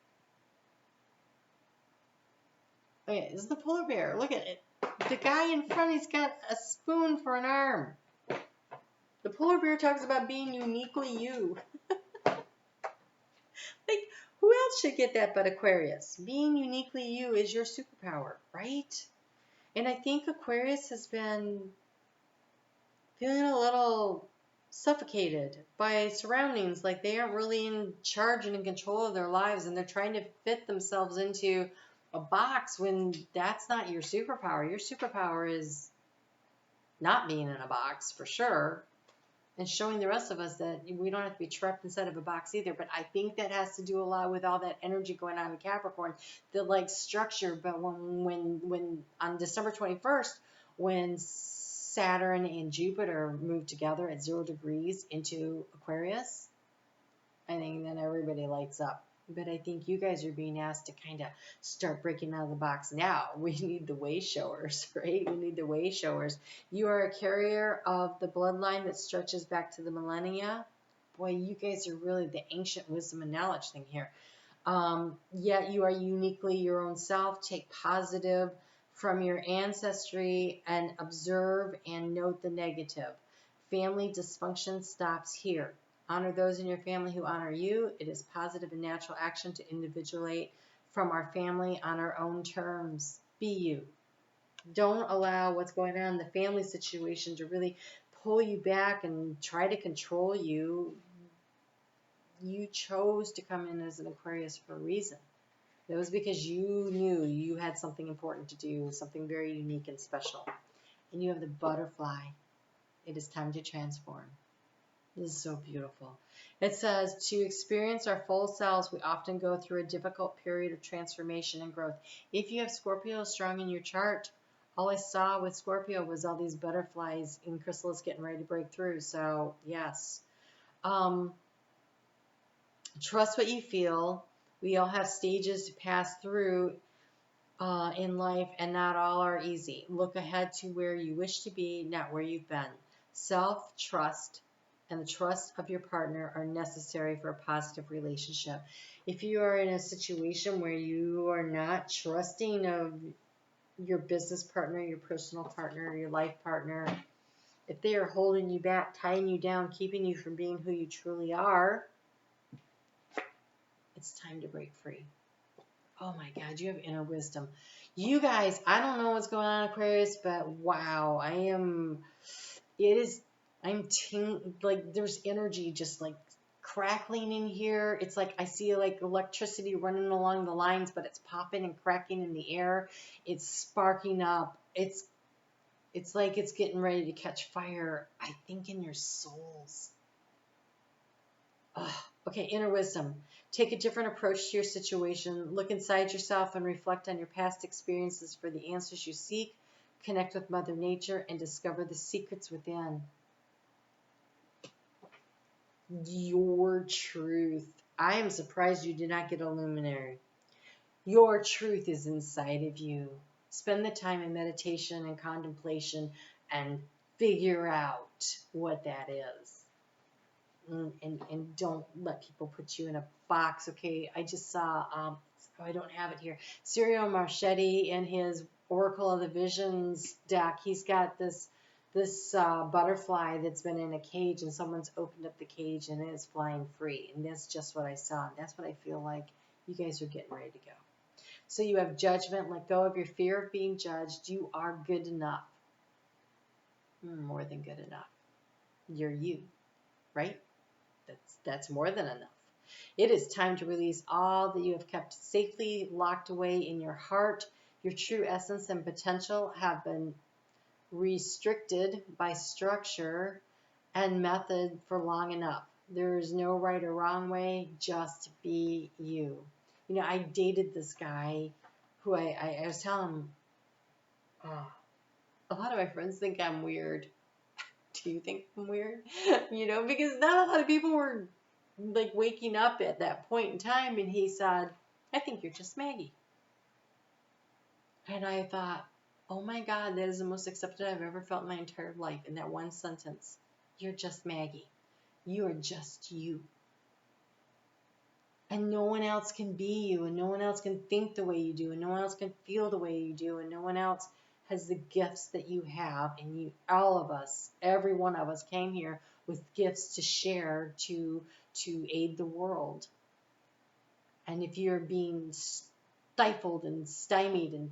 Okay, this is the polar bear. Look at it. The guy in front, he's got a spoon for an arm. The polar bear talks about being uniquely you. Like, who else should get that but Aquarius? Being uniquely you is your superpower, right? And I think Aquarius has been feeling a little suffocated by surroundings, like they aren't really in charge and in control of their lives, and they're trying to fit themselves into a box when that's not your superpower. Your superpower is not being in a box, for sure, and showing the rest of us that we don't have to be trapped inside of a box either. But I think that has to do a lot with all that energy going on in Capricorn, the like structure. But when on December 21st, when Saturn and Jupiter move together at 0 degrees into Aquarius, I think then everybody lights up. But I think you guys are being asked to kind of start breaking out of the box now. We need the way showers, right? We need the way showers. You are a carrier of the bloodline that stretches back to the millennia. Boy, you guys are really the ancient wisdom and knowledge thing here. Yet you are uniquely your own self. Take positive from your ancestry and observe and note the negative. Family dysfunction stops here. Honor those in your family who honor you. It is positive and natural action to individuate from our family on our own terms. Be you. Don't allow what's going on in the family situation to really pull you back and try to control you. You chose to come in as an Aquarius for a reason. It was because you knew you had something important to do, something very unique and special. And you have the butterfly. It is time to transform. This is so beautiful. It says, to experience our full selves, we often go through a difficult period of transformation and growth. If you have Scorpio strong in your chart, all I saw with Scorpio was all these butterflies in chrysalis getting ready to break through. So, yes. Trust what you feel. We all have stages to pass through in life, and not all are easy. Look ahead to where you wish to be, not where you've been. Self-trust and the trust of your partner are necessary for a positive relationship. If you are in a situation where you are not trusting of your business partner, your personal partner, your life partner, if they are holding you back, tying you down, keeping you from being who you truly are, it's time to break free. Oh my God, you have inner wisdom. You guys, I don't know what's going on, Aquarius, but wow, like there's energy just like crackling in here. It's like I see like electricity running along the lines, but it's popping and cracking in the air. It's sparking up. It's like it's getting ready to catch fire, I think, in your souls. Okay, inner wisdom. Take a different approach to your situation. Look inside yourself and reflect on your past experiences for the answers you seek. Connect with Mother Nature and discover the secrets within. Your truth. I am surprised you did not get a luminary. Your truth is inside of you. Spend the time in meditation and contemplation and figure out what that is. And don't let people put you in a box. Okay, I just saw, I don't have it here, Cyril Marchetti in his Oracle of the Visions deck. He's got this butterfly that's been in a cage, and someone's opened up the cage and it is flying free. And that's just what I saw. And that's what I feel like you guys are getting ready to go. So you have judgment. Let go of your fear of being judged. You are good enough. More than good enough. You're you, right? That's more than enough. It is time to release all that you have kept safely locked away in your heart. Your true essence and potential have been restricted by structure and method for long enough. There is no right or wrong way, just be you. You know, I dated this guy who I was telling him, a lot of my friends think I'm weird. Do you think I'm weird? You know, because not a lot of people were like waking up at that point in time, and he said, I think you're just Maggie. And I thought, oh my God, that is the most accepted I've ever felt in my entire life, in that one sentence. You're just Maggie. You are just you. And no one else can be you, and no one else can think the way you do, and no one else can feel the way you do, and no one else has the gifts that you have. And you, all of us, every one of us came here with gifts to share, to aid the world. And if you're being stifled and stymied and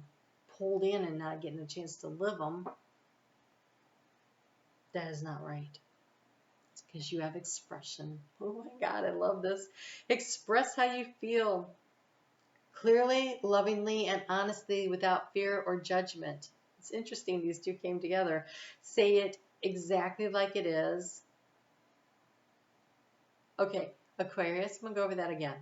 pulled in and not getting a chance to live them, that is not right. It's because you have expression. Oh my God, I love this. Express how you feel. Clearly, lovingly, and honestly, without fear or judgment. It's interesting these two came together. Say it exactly like it is. Okay, Aquarius, I'm going to go over that again.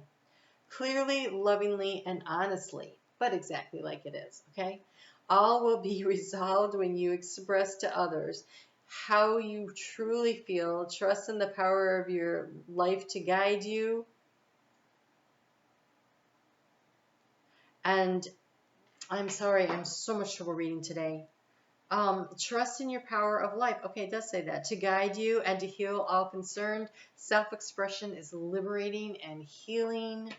Clearly, lovingly, and honestly, but exactly like it is, okay? All will be resolved when you express to others how you truly feel. Trust in the power of your life to guide you. And I'm sorry, I'm so much trouble reading today. Trust in your power of life. Okay, it does say that. To guide you and to heal all concerned. Self-expression is liberating and healing.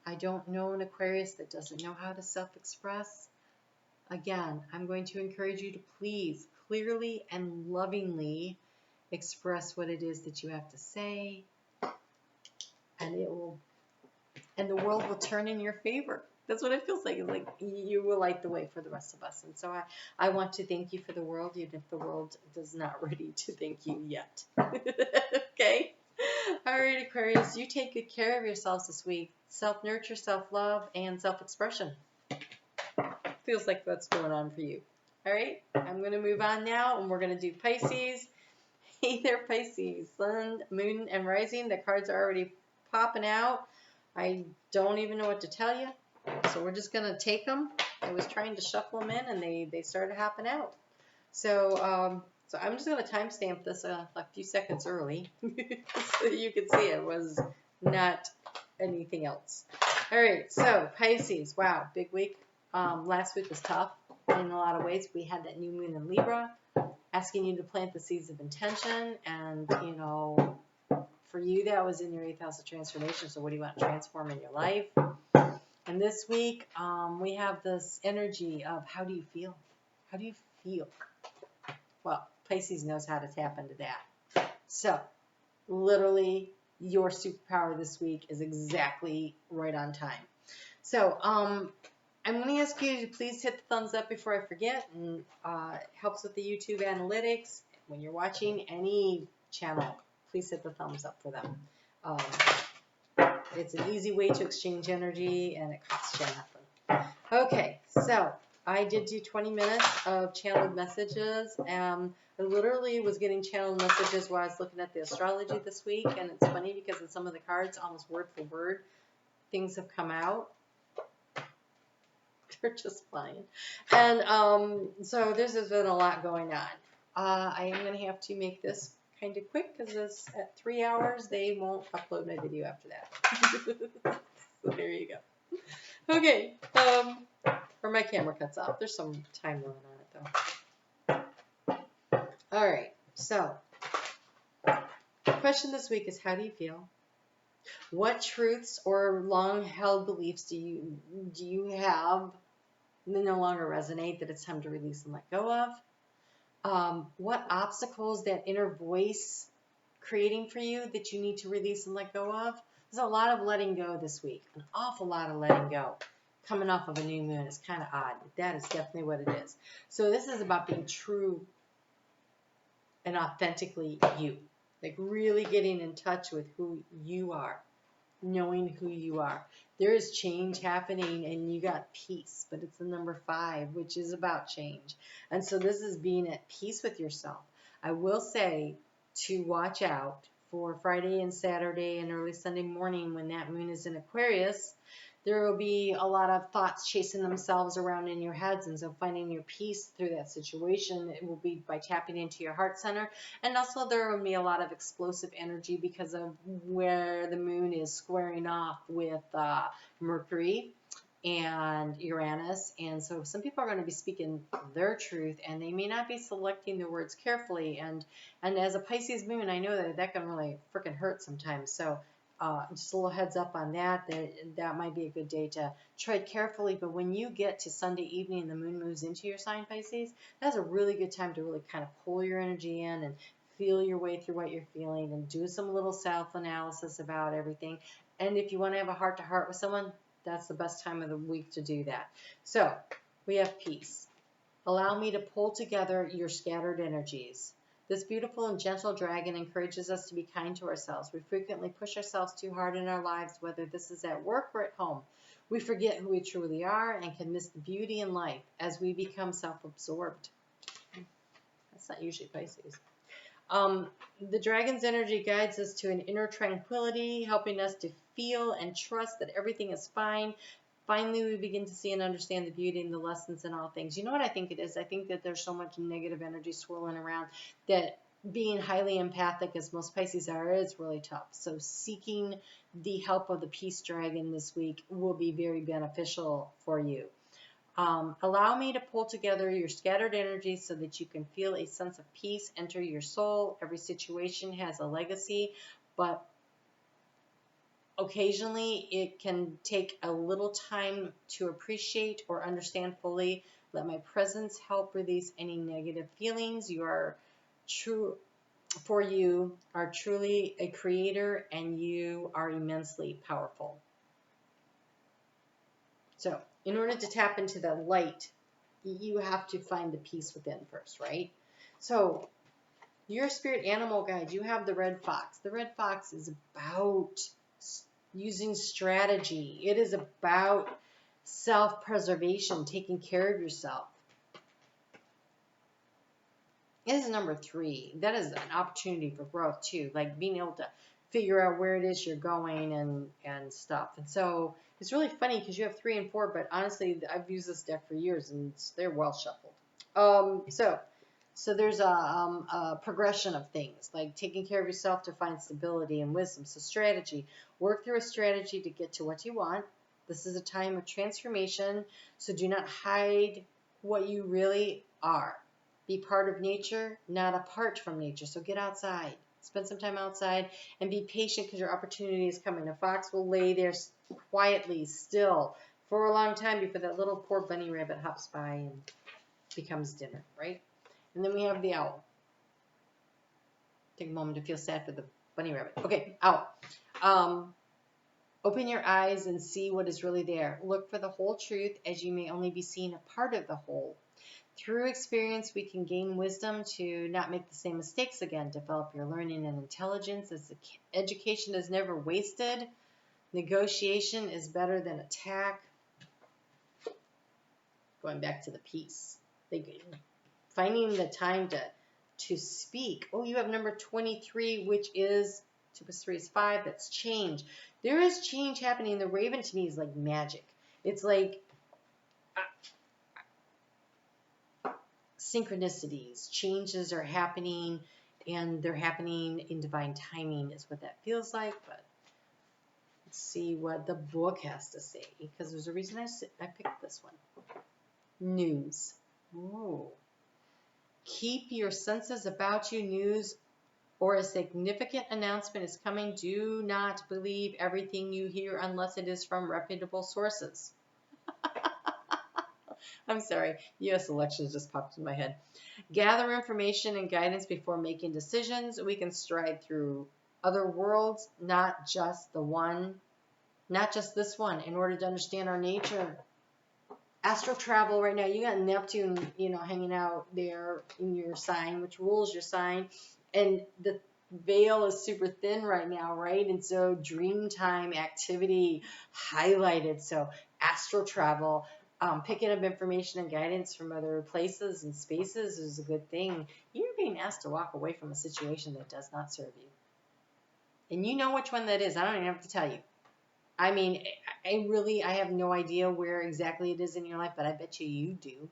I don't know an Aquarius that doesn't know how to self-express. Again, I'm going to encourage you to please, clearly and lovingly express what it is that you have to say. And the world will turn in your favor. That's what it feels like. It's like you will light the way for the rest of us. And so I want to thank you for the world, even if the world is not ready to thank you yet. Okay? All right, Aquarius, you take good care of yourselves this week. Self-nurture, self-love, and self-expression. Feels like that's going on for you. All right? I'm going to move on now, and we're going to do Pisces. Hey there, Pisces. Sun, Moon, and Rising. The cards are already popping out. I don't even know what to tell you. So we're just going to take them. I was trying to shuffle them in, and they started hopping out. So I'm just going to timestamp this a few seconds early so you can see it was not anything else. All right, so Pisces. Wow, big week. Last week was tough in a lot of ways. We had that new moon in Libra asking you to plant the seeds of intention, and, you know, for you, that was in your 8th house of transformation. So what do you want to transform in your life? And this week, we have this energy of how do you feel? How do you feel? Well, Pisces knows how to tap into that. So, literally, your superpower this week is exactly right on time. So, I'm going to ask you to please hit the thumbs up before I forget. And it helps with the YouTube analytics. When you're watching any channel, please hit the thumbs up for them. It's an easy way to exchange energy, and it costs you nothing. Okay, so I did do 20 minutes of channeled messages. I literally was getting channeled messages while I was looking at the astrology this week, and it's funny because in some of the cards, almost word for word, things have come out. They're just flying. And so there's been a lot going on. I am going to have to make this kind of quick because at 3 hours, they won't upload my video after that. So there you go. Okay. Or my camera cuts off. There's some time limit on it, though. All right. So the question this week is, how do you feel? What truths or long-held beliefs do you have that no longer resonate, that it's time to release and let go of? What obstacles that inner voice creating for you that you need to release and let go of? There's a lot of letting go this week, an awful lot of letting go. Coming off of a new moon is kind of odd, but that is definitely what it is. So this is about being true and authentically you, like really getting in touch with who you are, knowing who you are. There is change happening, and you got peace, but it's the number 5, which is about change. And so this is being at peace with yourself. I will say to watch out for Friday and Saturday and early Sunday morning when that moon is in Aquarius. There will be a lot of thoughts chasing themselves around in your heads, and so finding your peace through that situation, it will be by tapping into your heart center. And also there will be a lot of explosive energy because of where the moon is squaring off with Mercury and Uranus. And so some people are going to be speaking their truth, and they may not be selecting their words carefully. And as a Pisces moon, I know that can really freaking hurt sometimes. So just a little heads up on that, that might be a good day to tread carefully. But when you get to Sunday evening and the moon moves into your sign, Pisces, that's a really good time to really kind of pull your energy in and feel your way through what you're feeling and do some little self-analysis about everything. And if you want to have a heart-to-heart with someone, that's the best time of the week to do that. So we have peace. Allow me to pull together your scattered energies. This beautiful and gentle dragon encourages us to be kind to ourselves. We frequently push ourselves too hard in our lives, whether this is at work or at home. We forget who we truly are and can miss the beauty in life as we become self-absorbed. That's not usually Pisces. The dragon's energy guides us to an inner tranquility, helping us to feel and trust that everything is fine. Finally, we begin to see and understand the beauty and the lessons in all things. You know what I think it is? I think that there's so much negative energy swirling around that being highly empathic, as most Pisces are, is really tough. So seeking the help of the peace dragon this week will be very beneficial for you. Allow me to pull together your scattered energies so that you can feel a sense of peace enter your soul. Every situation has a legacy, but occasionally it can take a little time to appreciate or understand fully. Let my presence help release any negative feelings. You are truly a creator, and you are immensely powerful. So in order to tap into the light, you have to find the peace within first, right? So your spirit animal guide, you have the red fox. The red fox is about using strategy. It is about self-preservation, taking care of yourself. It is number 3. That is an opportunity for growth too, like being able to figure out where it is you're going and stuff. And so it's really funny because you have 3 and 4, but honestly, I've used this deck for years and they're well shuffled. So there's a progression of things, like taking care of yourself to find stability and wisdom. So strategy, work through a strategy to get to what you want. This is a time of transformation, so do not hide what you really are. Be part of nature, not apart from nature. So get outside, spend some time outside, and be patient because your opportunity is coming. The fox will lay there quietly, still, for a long time before that little poor bunny rabbit hops by and becomes dinner, right? And then we have the owl. Take a moment to feel sad for the bunny rabbit. Okay, owl. Open your eyes and see what is really there. Look for the whole truth, as you may only be seeing a part of the whole. Through experience, we can gain wisdom to not make the same mistakes again. Develop your learning and intelligence, as education is never wasted. Negotiation is better than attack. Going back to the peace. Finding the time to speak. Oh, you have number 23, which is 2 plus 3 is 5. That's change. There is change happening. The raven to me is like magic. It's like synchronicities. Changes are happening, and they're happening in divine timing is what that feels like. But let's see what the book has to say, because there's a reason I picked this one. News. Ooh. Keep your senses about you. News or a significant announcement is coming. Do not believe everything you hear unless it is from reputable sources. I'm sorry, U.S. elections just popped in my head. Gather information and guidance before making decisions. We can stride through other worlds, not just this one, in order to understand our nature. Astral travel right now, you got Neptune, hanging out there in your sign, which rules your sign, and the veil is super thin right now, right? And so dream time activity highlighted. So astral travel, picking up information and guidance from other places and spaces is a good thing. You're being asked to walk away from a situation that does not serve you. And you know which one that is. I don't even have to tell you. I mean, I have no idea where exactly it is in your life, but I bet you do.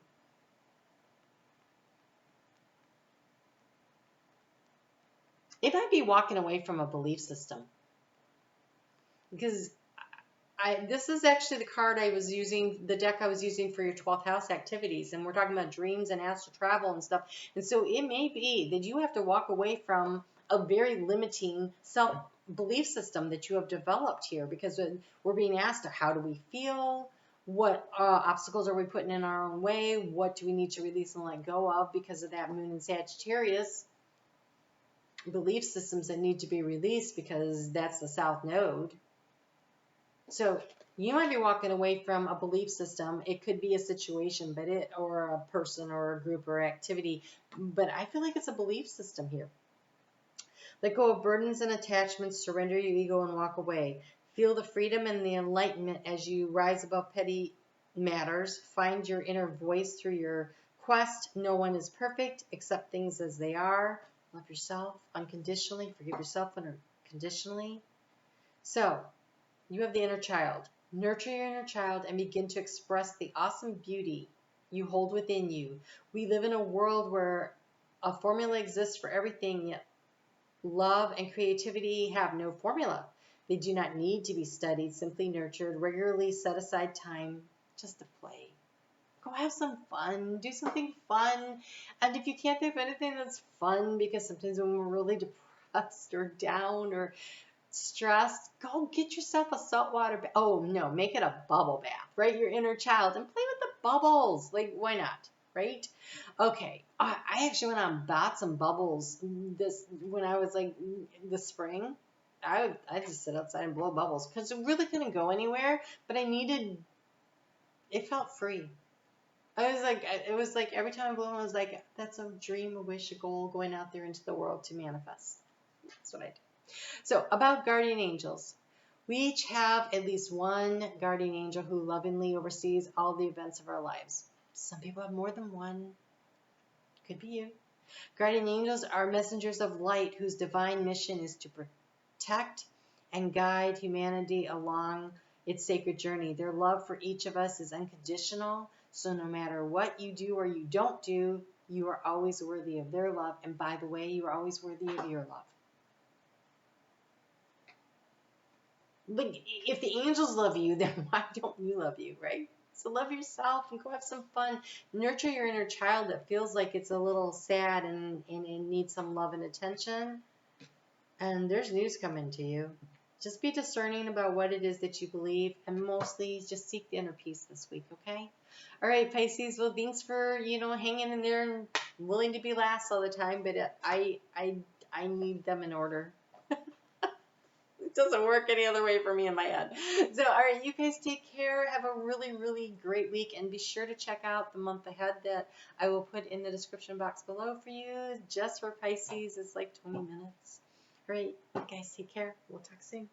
It might be walking away from a belief system. Because this is actually the card the deck I was using for your 12th house activities. And we're talking about dreams and astral travel and stuff. And so it may be that you have to walk away from a very limiting self-belief system that you have developed here, because when we're being asked, how do we feel? What obstacles are we putting in our own way? What do we need to release and let go of because of that moon in Sagittarius? Belief systems that need to be released, because that's the South Node. So you might be walking away from a belief system. It could be a situation, or a person or a group or activity, but I feel like it's a belief system here. Let go of burdens and attachments, surrender your ego and walk away. Feel the freedom and the enlightenment as you rise above petty matters. Find your inner voice through your quest. No one is perfect. Accept things as they are. Love yourself unconditionally. Forgive yourself unconditionally. So, you have the inner child. Nurture your inner child and begin to express the awesome beauty you hold within you. We live in a world where a formula exists for everything, yet love and creativity have no formula. They do not need to be studied, simply nurtured. Regularly set aside time just to play. Go have some fun. Do something fun. And if you can't think of anything that's fun, because sometimes when we're really depressed or down or stressed, go get yourself a saltwater bath. Oh, no, make it a bubble bath, right? Your inner child, and play with the bubbles. Like, why not? Right? Okay. I actually went out and bought some bubbles when I was like this spring. I just sit outside and blow bubbles because it really couldn't go anywhere, but it felt free. It was like every time I blew them, I was like, that's a dream, a wish, a goal, going out there into the world to manifest. That's what I do. So about guardian angels. We each have at least one guardian angel who lovingly oversees all the events of our lives. Some people have more than one. Could be you. Guardian angels are messengers of light whose divine mission is to protect and guide humanity along its sacred journey. Their love for each of us is unconditional, so no matter what you do or you don't do, you are always worthy of their love. And by the way, you are always worthy of your love. But if the angels love you, then why don't you love you, right? So love yourself and go have some fun. Nurture your inner child that feels like it's a little sad and needs some love and attention. And there's news coming to you. Just be discerning about what it is that you believe, and mostly just seek the inner peace this week, okay? All right, Pisces. Well, thanks for, hanging in there and willing to be last all the time, but I need them in order. It doesn't work any other way for me in my head. So, all right, you guys take care. Have a really, really great week. And be sure to check out the month ahead that I will put in the description box below for you. Just for Pisces, it's like 20 minutes. All right, you guys take care. We'll talk soon.